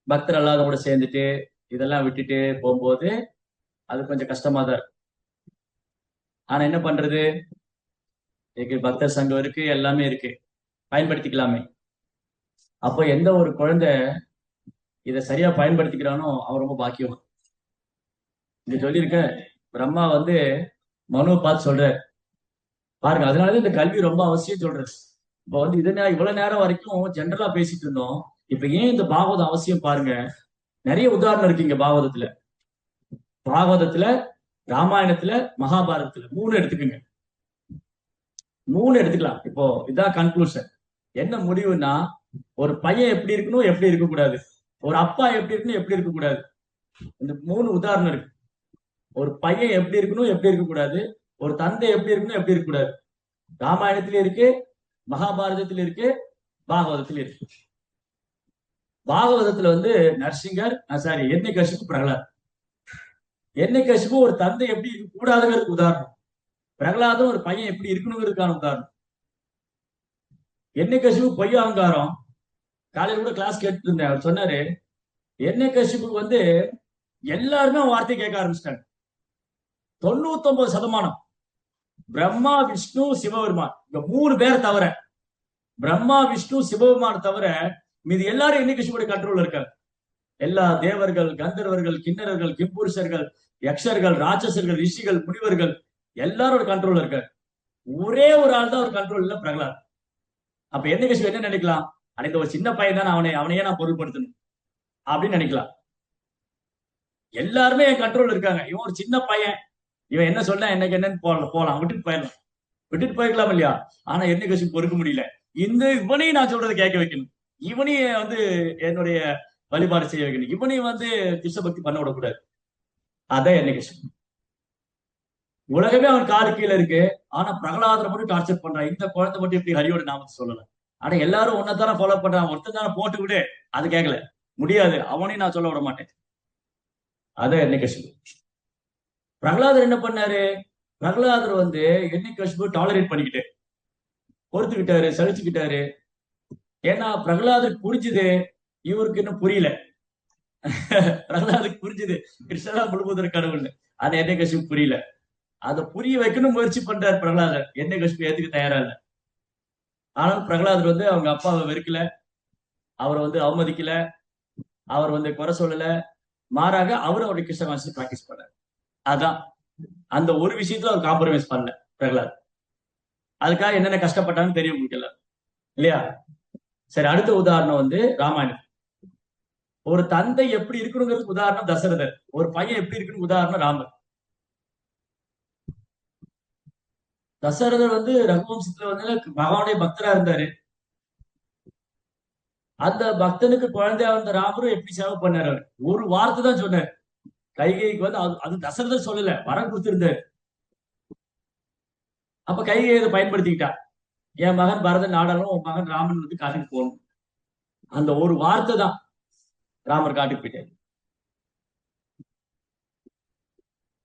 பக்தர் அல்லாதவங்க சேர்ந்துட்டு இதெல்லாம் விட்டுட்டு போகும்போது அது கொஞ்சம் கஷ்டமா தான் இருக்கும். ஆனா என்ன பண்றது, பக்தர் சங்கம் இருக்கு, எல்லாமே இருக்கு, பயன்படுத்திக்கலாமே. அப்போ எந்த ஒரு குழந்தை இதை சரியா பயன்படுத்திக்கிறானோ அவன் ரொம்ப பாக்கியம். இது சொல்லியிருக்க பிரம்மா மனுவை பார்த்து சொல்ற பாருங்க. அதனாலதான் இந்த கல்வி ரொம்ப அவசியம் சொல்றது. இப்போ இவ்வளவு நேரம் வரைக்கும் ஜென்ரலா பேசிட்டு இருந்தோம். இப்ப ஏன் இந்த பாகவதம் அவசியம் பாருங்க. நிறைய உதாரணம் இருக்கு இங்க பாகவதத்துல. பாகவதத்துல, ராமாயணத்துல, மகாபாரதத்துல 3 எடுத்துக்குங்க. 3 எடுத்துக்கலாம். இப்போ இதான் கன்க்ளூஷன். என்ன முடிவுன்னா, ஒரு பையன் எப்படி இருக்கணும், எப்படி இருக்கக்கூடாது, ஒரு அப்பா எப்படி இருக்கணும், எப்படி இருக்கக்கூடாது. இந்த 3 உதாரணம் இருக்கு. ஒரு பையன் எப்படி இருக்கணும், எப்படி இருக்கக்கூடாது, ஒரு தந்தை எப்படி இருக்கணும், எப்படி இருக்கக்கூடாது. ராமாயணத்திலே இருக்கு, மகாபாரதத்தில் இருக்கு, பாகவதத்தில் இருக்கு. பாகவதத்துல நரசிங்கர் சாரி எண்ணெய் பிரகலாத். எண்ணெய் ஒரு தந்தை எப்படி இருக்க கூடாதுங்கிறதுக்கு உதாரணம். பிரகலாதம் ஒரு பையன் எப்படி இருக்கணுங்கிறதுக்கான உதாரணம். எண்ணெய் பொய்யா அகங்காரம். காலையில் கூட கிளாஸ் கேட்டு இருந்தேன். அவர் சொன்னாரு, எண்ணெய் எல்லாருமே வார்த்தை கேட்க ஆரம்பிச்சிட்டாங்க. 99% பிரம்மா, விஷ்ணு, சிவபெருமான், இந்த 3 பேர் தவிர, பிரம்மா, விஷ்ணு, சிவபெருமான் தவிர மீது எல்லாரும் எண்ணெய் கண்ட்ரோல் இருக்காங்க. எல்லா தேவர்கள், கந்தர்வர்கள், கிண்ணறர்கள், கிம்புருஷர்கள், யக்ஷர்கள், ராட்சசர்கள், ரிஷிகள், முனிவர்கள் எல்லாரும் ஒரு கண்ட்ரோல் இருக்காரு. ஒரே ஒரு ஆள் தான் ஒரு கண்ட்ரோல் இல்ல, பிரகலாத். அப்ப எண்ணெய் என்ன நினைக்கலாம், அனைத்து ஒரு சின்ன பையன் தான், அவனையே நான் பொருள்படுத்தணும் அப்படின்னு நினைக்கலாம். எல்லாருமே என் கண்ட்ரோல் இருக்காங்க, இவன் ஒரு சின்ன பையன், இவன் என்ன சொன்னா எனக்கு என்னன்னு போலாம், விட்டுட்டு போயிடலாம் இல்லையா. ஆனா எண்ணெய் பொறுக்க முடியல. இவனையும் நான் சொல்றதை கேட்க வைக்கணும், இவனையும் என்னுடைய வழிபாடு செய்ய வைக்கணும், இவனையும் கிருஷ்ண பக்தி பண்ண விடக்கூடாது. அதான் எண்ணெய். உலகமே அவன் காடு கீழே இருக்கு, ஆனா பிரகலாதரை மட்டும் டார்ச்சர் பண்றான். இந்த குழந்தை மட்டும் எப்படி ஹரியோட நாமத்தை சொல்லல. ஆனா எல்லாரும் ஒன்னதானே ஃபாலோ பண்றான், ஒருத்தன் தானே போட்டு விடு, அது கேட்கல முடியாது, அவனையும் நான் சொல்ல விட மாட்டேன். அதான் எண்ணெய். பிரகலாதர் என்ன பண்ணாரு, பிரகலாதர் எண்ணெய் டாலரேட் பண்ணிக்கிட்டு பொறுத்துக்கிட்டாரு, சகிச்சுக்கிட்டாரு. ஏன்னா பிரகலாதருக்கு புரிஞ்சுது, இவருக்கு இன்னும் புரியல. பிரகலாதுக்கு புரிஞ்சுது கிருஷ்ணரா முழுவதற்கு கடவுள், அது எண்ணெய் புரியல. அதை புரிய வைக்கணும் முயற்சி பண்றாரு பிரகலாதர். எண்ணெய் ஏத்துக்க தயாரா இல்ல. ஆனால் பிரகலாதர் அவங்க அப்பாவை வெறுக்கல, அவரை அவமதிக்கல, அவர் குறை சொல்லல, மாறாக அவருடைய கிருஷ்ண கான்சியஸ் பிராக்டிஸ் பண்ணார். அதான் அந்த ஒரு விஷயத்துல அவர் காம்ப்ரமைஸ் பண்ணல பிரகலாத். அதுக்காக என்னென்ன கஷ்டப்பட்டான்னு தெரியும் உங்களுக்கு இல்லையா. சரி, அடுத்த உதாரணம் ராமாயணம். ஒரு தந்தை எப்படி இருக்கணுங்கிறதுக்கு உதாரணம் தசரதர், ஒரு பையன் எப்படி இருக்கணும் உதாரணம் ராமர். தசரதர் ரகுவம்சத்துல பகவானுடைய பக்தரா இருந்தாரு. அந்த பக்தனுக்கு குழந்தையா வந்த ராமரும் எப்படி சேவை பண்ணாரு, ஒரு வார்த்தை தான் சொன்னார். கைகைக்கு அது தசரதர் சொல்லல, வரம் கொடுத்திருந்தாரு. அப்ப கைகை அதை பயன்படுத்திக்கிட்டா, என் மகன் பரதன் நாடலும், உன் மகன் ராமன் காட்டுக்கு போகணும். அந்த ஒரு வார்த்தை தான் ராமர் காட்டுக்கு போயிட்டாரு.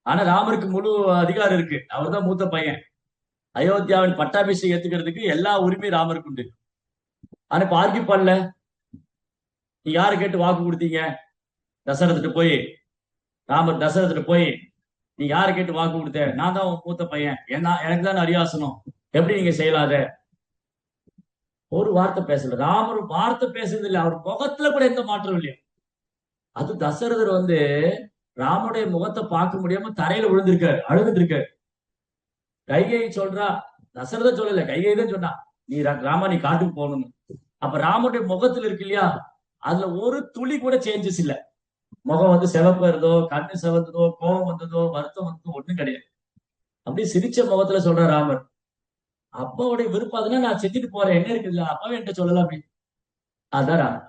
ஆனா ராமருக்கு முழு அதிகாரம் இருக்கு, அவர் தான் மூத்த பையன். அயோத்தியாவின் பட்டாபிஷேகம் ஏத்துக்கிறதுக்கு எல்லா உரிமையும் ராமருக்கு உண்டு. ஆனா இப்ப ஆர்கியூ பண்ணல. நீ யாரு கேட்டு வாக்கு கொடுத்தீங்க, தசரத்திட்டு போய், ராமர் தசரத்திட்டு போய், நீ யாரு கேட்டு வாக்கு கொடுத்த, நான் தான் மூத்த பையன், எனக்கு தான் அரியாசனம், எப்படி நீங்க செய்யலாத. ஒரு வார்த்தை பேசல. ராமர் வார்த்தை பேசுறது இல்லை, அவர் முகத்துல கூட எந்த மாற்றம் இல்லையா. அது தசரதர் ராமனுடைய முகத்தை பார்க்க முடியாம தரையில விழுந்திருக்காரு, அழுதுட்டு இருக்காரு. கைகை சொல்றா, தசரதர் சொல்லல, கைகை தான் சொன்னா, நீ ராமா நீ காட்டுக்கு போகணும்னு. அப்ப ராமருடைய முகத்துல இருக்கு இல்லையா, அதுல ஒரு துளி கூட சேஞ்சஸ் இல்ல. முகம் வந்து சிவப்பறதோ, கண்ணு சிவந்ததோ, கோபம் வந்ததோ, வருத்தம் வந்ததோ ஒண்ணும் கிடையாது. அப்படியே சிரிச்ச முகத்துல சொல்ற ராமர். அப்பாவுடைய விருப்பம் அதுன்னா நான் செஞ்சுட்டு போறேன், என்ன இருக்குல்ல, அப்பாவே என்கிட்ட சொல்லலாம் அப்படி. அதான் ராமர்.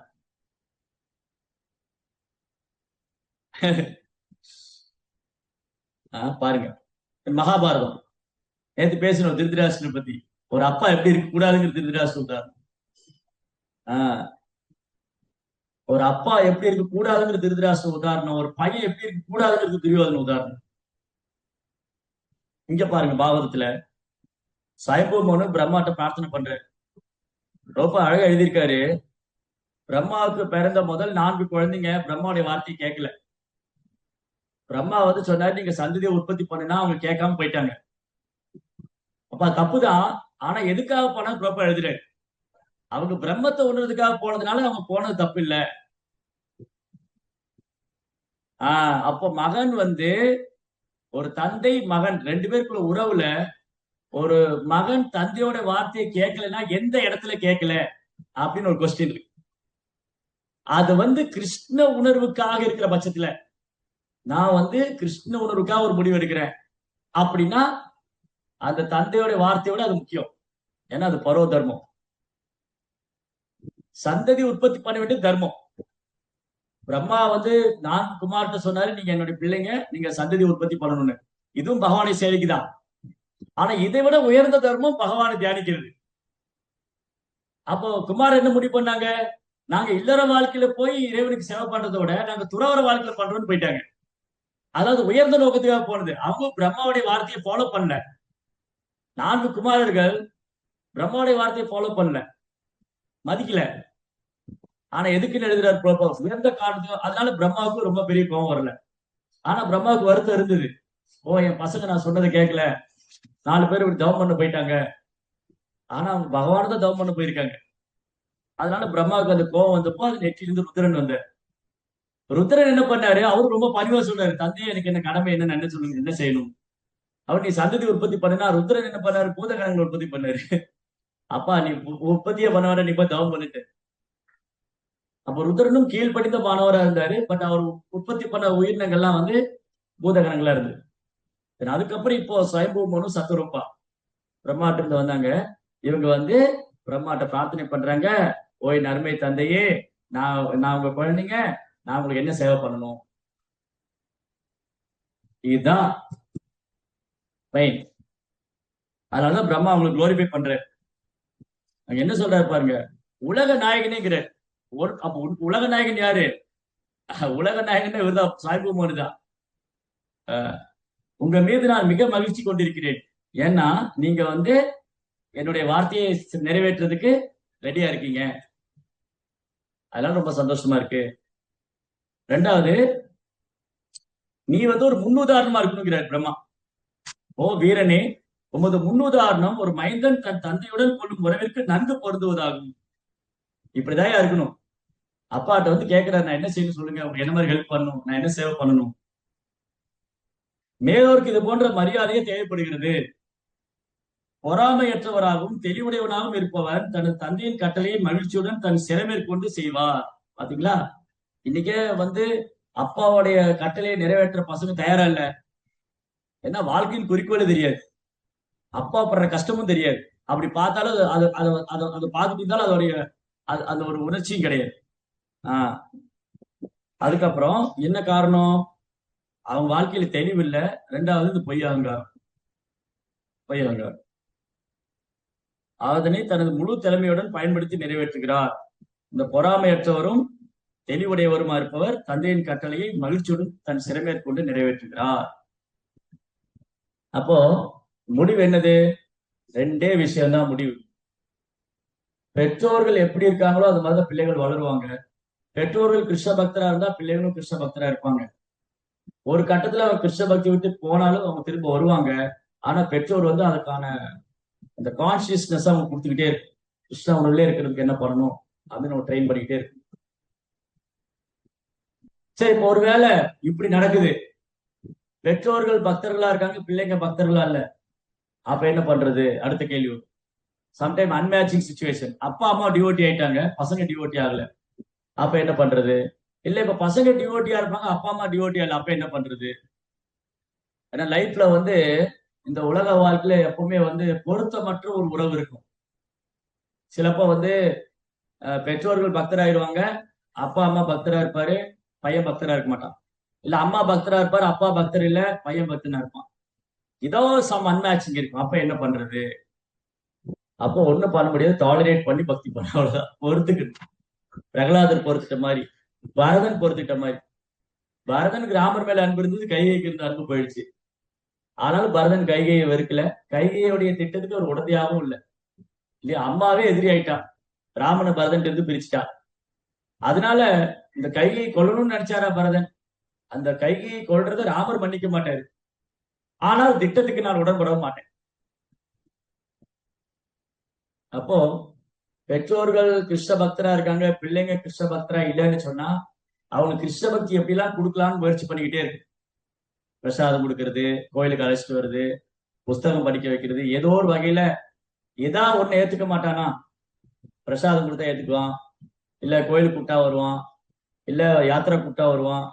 பாருங்க, மகாபாரதம் நேத்து பேசணும் திருதராஷ்டிரனை பத்தி. ஒரு அப்பா எப்படி இருக்க கூடாதுங்கிற திருதராஷ்டிரம் உதாரணம். ஆஹ் ஒரு அப்பா எப்படி இருக்க கூடாதுங்கிற திருதராஷ்டிரம் உதாரணம், ஒரு பையன் எப்படி இருக்க கூடாதுங்கிறது துரியோதன உதாரணம். இங்க பாருங்க பாகவதத்துல சாய்பூமனு பிரம்மாட்ட பிரார்த்தனை பண்றாரு. ரொம்ப அழகா எழுதியிருக்காரு. பிரம்மாவுக்கு பிறந்த முதல் 4 குழந்தைங்க பிரம்மாவுடைய வார்த்தையை கேட்கல. பிரம்மா வந்து சொன்னாரு, நீங்க சந்ததியை உற்பத்தி பண்ணுனா அவங்க கேட்காம போயிட்டாங்க. அப்ப தப்புதான். ஆனா எதுக்காக போனா பிரம்மா எழுதுறாரு. அவங்க பிரம்மத்தை உணர்றதுக்காக போனதுனால அவங்க போனது தப்பு இல்ல. அப்போ மகன் வந்து ஒரு தந்தை மகன் 2 பேருக்குள்ள உறவுல ஒரு மகன் தந்தையோட வார்த்தையை கேட்கலன்னா எந்த இடத்துல கேட்கல அப்படின்னு ஒரு கொஸ்டின் இருக்கு. அது வந்து கிருஷ்ண உணர்வுக்காக இருக்கிற பட்சத்துல, நான் வந்து கிருஷ்ண உணர்வுக்காக ஒரு முடிவு எடுக்கிறேன் அப்படின்னா அந்த தந்தையோட வார்த்தையோட அது முக்கியம். ஏன்னா அது பரோ தர்மம். சந்ததி உற்பத்தி பண்ண வேண்டிய தர்மம். பிரம்மா வந்து 4 குமார்கிட்ட சொன்னாரு, நீங்க என்னுடைய பிள்ளைங்க, நீங்க சந்ததி உற்பத்தி பண்ணணும்னு. இதுவும் பகவானை சேவைக்குதான். ஆனா இதை விட உயர்ந்த தர்மம் பகவானை தியானிக்கிறது. அப்போ குமார் என்ன முடிவு பண்ணாங்க, நாங்க இல்லற வாழ்க்கையில போய் இறைவனுக்கு சேவை பண்றதோட நாங்க துறவர வாழ்க்கையில பண்றோம்னு போயிட்டாங்க. அதாவது உயர்ந்த நோக்கத்துக்காக போனது. அவங்க பிரம்மாவுடைய வார்த்தையை ஃபாலோ பண்ணல. 4 குமாரர்கள் பிரம்மாவுடைய வார்த்தையை ஃபாலோ பண்ணல, மதிக்கல. ஆனா எதுக்குன்னு எழுதுறாரு பிரபா, உயர்ந்த காரணத்துக்கு. அதனால பிரம்மாவுக்கு ரொம்ப பெரிய கோபம் வரல. ஆனா பிரம்மாவுக்கு வருத்தம் இருந்தது. ஓ, என் பசங்க நான் சொன்னதை கேட்கல, 4 பேர் இப்படி தவம் பண்ண போயிட்டாங்க. ஆனா அவங்க பகவான் தான் தவம் பண்ண போயிருக்காங்க. அதனால பிரம்மாவுக்கு அந்த கோபம் வந்தப்போ அது நெற்றிலிருந்து ருத்ரன் வந்தார். ருத்ரன் என்ன பண்ணாரு, அவரு ரொம்ப பணிவா சொல்றாரு, தந்தையே எனக்கு என்ன கடமை, என்ன சொல்லுங்க, என்ன செய்யணும். அவர் நீ சந்ததி உற்பத்தி பண்ணுனா, ருத்ரன் என்ன பண்ணாரு, பூதகணங்களை உற்பத்தி பண்ணாரு. அப்பா நீ உற்பத்தியே பண்ண வர, நீ போய் தவம் பண்ணிட்டு. அப்ப ருத்ரனும் கீழ்ப்படிந்த மாணவரா இருந்தாரு. பட் அவர் உற்பத்தி பண்ண உயிரினங்கள்லாம் வந்து பூதகணங்களா இருந்தது. அதுக்கப்புறம் இப்போ சுயம்பூமனும் சத்துருப்பா பிரம்மாட்ட இருந்து வந்தாங்க. இவங்க வந்து பிரம்மாட்ட பிரார்த்தனை பண்றாங்க, ஓய் நறுமை தந்தையே, நான் உங்க குழந்தைங்க, நான் உங்களுக்கு என்ன சேவை பண்ணணும். இதுதான் ரைட். அதனாலதான் பிரம்மா அவங்களுக்கு குளோரிஃபை பண்றாரு. அங்க என்ன சொல்றாரு பாருங்க, உலக நாயகனேங்கிறார். அப்ப உலக நாயகன் யாரு? உலக நாயகன் இவர்தான், சாய்பூமனு தான். உங்க மீது நான் மிக மகிழ்ச்சி கொண்டிருக்கிறேன். ஏன்னா நீங்க வந்து என்னுடைய வார்த்தையை நிறைவேற்றுறதுக்கு ரெடியா இருக்கீங்க. அதெல்லாம் ரொம்ப சந்தோஷமா இருக்கு. 2வது, நீ வந்து ஒரு முன்னுதாரணமா இருக்கணுங்கிறார் பிரம்மா. ஓ வீரனே, உமது முன்னுதாரணம் ஒரு மைந்தன் தன் தந்தையுடன் கொள்ளும் உறவிற்கு நன்கு பொருந்துவதாகும். இப்படிதான் இருக்கணும். அப்பாட்ட வந்து கேட்கிறாரு, நான் என்ன செய்யணும் சொல்லுங்க, உங்களுக்கு என்ன மாதிரி ஹெல்ப் பண்ணணும், நான் என்ன சேவை பண்ணணும். மேலோருக்கு இது போன்ற மரியாதையே தேவைப்படுகிறது. பொறாமையற்றவராகவும் தெளிவுடையவனாகவும் இருப்பவர் தனது தந்தையின் கட்டளையை மகிழ்ச்சியுடன் தன் சிறமேற்கொண்டு செய்வார். பாத்தீங்களா, இன்னைக்கே வந்து அப்பாவுடைய கட்டளையை நிறைவேற்ற பசங்க தயாரா இல்ல. ஏன்னா வாழ்க்கையின் குறிக்கோளே தெரியாது, அப்பா படுற கஷ்டமும் தெரியாது. அப்படி பார்த்தாலும் அதை பார்த்துட்டு இருந்தாலும் அதோடைய அந்த ஒரு உணர்ச்சியும் கிடையாது. அதுக்கப்புறம் என்ன காரணம், அவன் வாழ்க்கையில தெளிவு இல்லை. 2வது இந்த பொய் அகங்காரம். அதனை தனது முழு திறமையுடன் பயன்படுத்தி நிறைவேற்றுகிறார். இந்த பொறாமையற்றவரும் தெளிவுடையவருமா இருப்பவர் தந்தையின் கட்டளையை மகிழ்ச்சியுடன் தன் சிறமேற்கொண்டு நிறைவேற்றுகிறார். அப்போ முடிவு என்னது? 2 விஷயம்தான் முடிவு. பெற்றோர்கள் எப்படி இருக்காங்களோ அது மாதிரிதான் பிள்ளைகள் வளருவாங்க. பெற்றோர்கள் கிருஷ்ண பக்தரா இருந்தா பிள்ளைகளும் கிருஷ்ண பக்தரா இருப்பாங்க. ஒரு கட்டத்துல அவங்க கிருஷ்ண பக்தி விட்டு போனாலும் அவங்க திரும்ப வருவாங்க. ஆனா பெற்றோர் வந்து அதுக்கான அந்த கான்சியஸ்னஸ் அவங்க கொடுத்துக்கிட்டே இருக்கு. கிருஷ்ணா உணர்வுல இருக்கிறதுக்கு என்ன பண்ணணும் அப்படின்னு நம்ம ட்ரெயின் பண்ணிக்கிட்டே இருக்கு. சரி, இப்போ ஒருவேளை இப்படி நடக்குது, பெற்றோர்கள் பக்தர்களா இருக்காங்க, பிள்ளைங்க பக்தர்களா இல்ல, அப்ப என்ன பண்றது? அடுத்த கேள்வி. Sometime அன்மேட்சிங் situation. அப்பா அம்மா டிவோட்டி ஆயிட்டாங்க, பசங்க டிவோட்டி ஆகல, அப்ப என்ன பண்றது? இல்ல இப்ப பசங்க டிவோட்டியா இருப்பாங்க, அப்பா அம்மா டிவோட்டி ஆகல, அப்ப என்ன பண்றது? ஏன்னா லைஃப்ல வந்து இந்த உலக வாழ்க்கையில எப்பவுமே வந்து பொருத்தமற்ற ஒரு உறவு இருக்கும். சிலப்போ வந்து பெற்றோர்கள் பக்தராயிருவாங்க, அப்பா அம்மா பக்தரா இருப்பாரு, பையன் பக்தரா இருக்க மாட்டான். இல்ல அம்மா பக்தரா இருப்பாரு, அப்பா பக்தர் இல்ல, பையன் பக்தனா இருப்பான். ஏதோ சம் அன்மேட்சிங் இருக்கும். அப்ப என்ன பண்றது? அப்போ ஒண்ணும் பண்ண முடியாது, டாலரேட் பண்ணி பக்தி பண்ண, அவ்வளவுதான். பொறுத்துக்கிட்டு பிரகலாதர் பொறுத்துட்ட மாதிரி, பரதன் பொறுத்துக்கிட்ட மாதிரி. பரதனுக்கு ராமர் மேல அன்பு இருந்தது, கைகைக்கு இருந்த அன்பு போயிடுச்சு. ஆனாலும் பரதன் கைகையை வெறுக்கல, கைகையுடைய திட்டத்துக்கு ஒரு உடந்தையாகவும் இல்லை. இல்லையா? அம்மாவே எதிரி ஆயிட்டான், ராமனை பரதன் இருந்து பிரிச்சுட்டா. அதனால இந்த கைகையை கொல்லணும்னு நினைச்சாரா பரதன்? அந்த கைகையை கொல்றதை ராமர் மன்னிக்க மாட்டாரு. ஆனால் திட்டத்துக்கு நான் உடன்பட மாட்டேன். அப்போ பெற்றோர்கள் கிருஷ்ண பக்தரா இருக்காங்க, பிள்ளைங்க கிருஷ்ண பக்தரா இல்லைன்னு சொன்னா அவங்க கிருஷ்ண பக்தி எப்படிலாம் கொடுக்கலாம்னு முயற்சி பண்ணிக்கிட்டே இருக்கு. பிரசாதம் கொடுக்கறது, கோயிலுக்கு அழைச்சிட்டு வருது, புஸ்தகம் படிக்க வைக்கிறது, ஏதோ ஒரு வகையில ஏதா ஒண்ணு ஏத்துக்க மாட்டானா? பிரசாதம் கொடுத்தா ஏத்துக்குவான், இல்ல கோயிலுக்கு கூப்பிட்டா வருவான், இல்ல யாத்திரை கூப்பிட்டா வருவான்,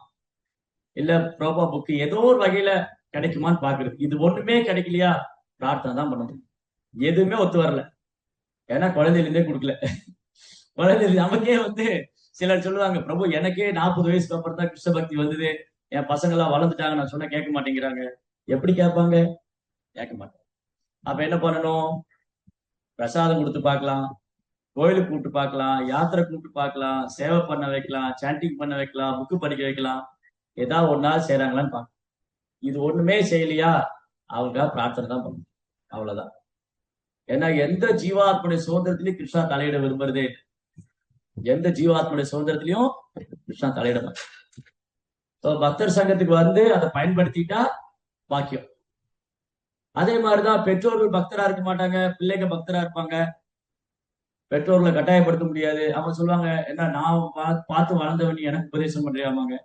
இல்ல ப்ரோபா புக்கு ஏதோ ஒரு வகையில கிடைக்குமான்னு பாக்குறது. இது ஒண்ணுமே கிடைக்கலையா, பிரார்த்தனை தான் பண்ணணும். எதுவுமே ஒத்து வரல, ஏன்னா குழந்தையில இருந்தே கொடுக்கல. குழந்தையில நமக்கே வந்து சிலர் சொல்லுவாங்க, பிரபு எனக்கே 40 வயசுக்கு அப்புறம் தான் கிருஷ்ண பக்தி வந்தது, என் பசங்க எல்லாம் வளர்ந்துட்டாங்க, நான் சொன்னா கேட்க மாட்டேங்கிறாங்க. எப்படி கேட்பாங்க? கேட்க மாட்டேன். அப்ப என்ன பண்ணணும்? பிரசாதம் கொடுத்து பார்க்கலாம், கோயிலுக்கு கூப்பிட்டு பார்க்கலாம், யாத்திரை கூப்பிட்டு பார்க்கலாம், சேவை பண்ண வைக்கலாம், சாண்டிங் பண்ண வைக்கலாம், புக்கு படிக்க வைக்கலாம். ஏதாவது ஒரு நாள் செய்யறாங்களான்னு பார்க்கலாம். இது ஒண்ணுமே செய்யலையா, அவங்க பிரார்த்தனை தான் பண்ணணும், அவ்வளவுதான். ஏன்னா எந்த ஜீவாத்மனுடைய சுதந்திரத்திலையும் கிருஷ்ணா தலையிட விரும்புறதே இல்லை. எந்த ஜீவாத்மனுடைய சுதந்திரத்திலையும் கிருஷ்ணா தலையிட மாட்டான். பக்தர் சங்கத்துக்கு வந்து அதை பயன்படுத்திட்டா பாக்கியம். அதே மாதிரிதான் பெற்றோர்கள் பக்தரா இருக்க மாட்டாங்க, பிள்ளைங்க பக்தரா இருப்பாங்க. பெற்றோர்களை கட்டாயப்படுத்த முடியாது. அவங்க சொல்லுவாங்க, என்ன நான் பார்த்து வளர்ந்தவன் எனக்கு உபதேசம் பண்றியாமாங்க.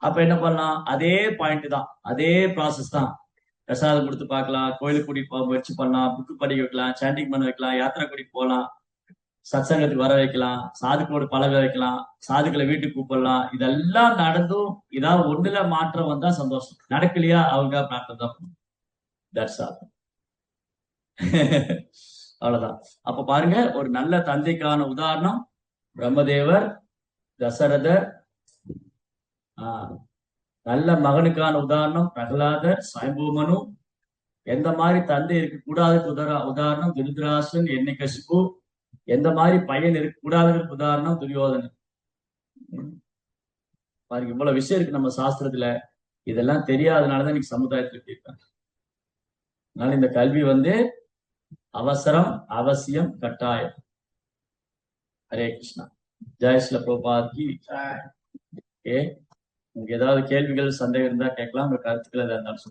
அப்ப என்ன பண்ணலாம்? அதே பாயிண்ட் தான், அதே ப்ராசஸ் தான். பிரசாதம் கொடுத்து பார்க்கலாம், கோயிலுக்கு கூட்டிட்டு போக முயற்சி பண்ணலாம், புக்கு படிக்க வைக்கலாம், சாண்டிங் பண்ண வைக்கலாம், யாத்திரை கூட்டிட்டு போகலாம், சத்சங்கத்துக்கு வர வைக்கலாம், சாதுக்களோடு பழக வைக்கலாம், சாதுக்களை வீட்டுக்கு கூப்பிடலாம். இதெல்லாம் நடந்தும் ஏதாவது ஒண்ணுல மாற்றம் வந்தா சந்தோஷம். நடக்கலையா, அவங்க பிரார்த்தனை தான். That's all. அவ்வளவுதான். அப்ப பாருங்க, ஒரு நல்ல தந்தைக்கான உதாரணம் பிரம்மதேவர், தசரதர். நல்ல மகனுக்கான உதாரணம் பிரகலாதர், ஸ்வயம்பூமனு. எந்த மாதிரி தந்தை இருக்கக்கூடாதுக்கு உதாரணம் திருதராசன், எண்ணிகசிபு. எந்த மாதிரி பையன் இருக்கக்கூடாதுக்கு உதாரணம் துரியோதனன். பாருங்க, இவ்வளவு விஷயம் இருக்கு நம்ம சாஸ்திரத்துல. இதெல்லாம் தெரியாதனாலதான் இன்னைக்கு சமுதாயத்துல இருக்காங்க. அதனால இந்த கல்வி வந்து அவசரம், அவசியம், கட்டாயம். ஹரே கிருஷ்ணா. ஜெய் ஸ்ரீல பிரபுபாத் கி ஜெய். உங்களுக்கு ஏதாவது கேள்விகள், சந்தேகம் இருந்தா கேட்கலாம். உங்க கருத்துக்கள் எதா இருந்தாலும்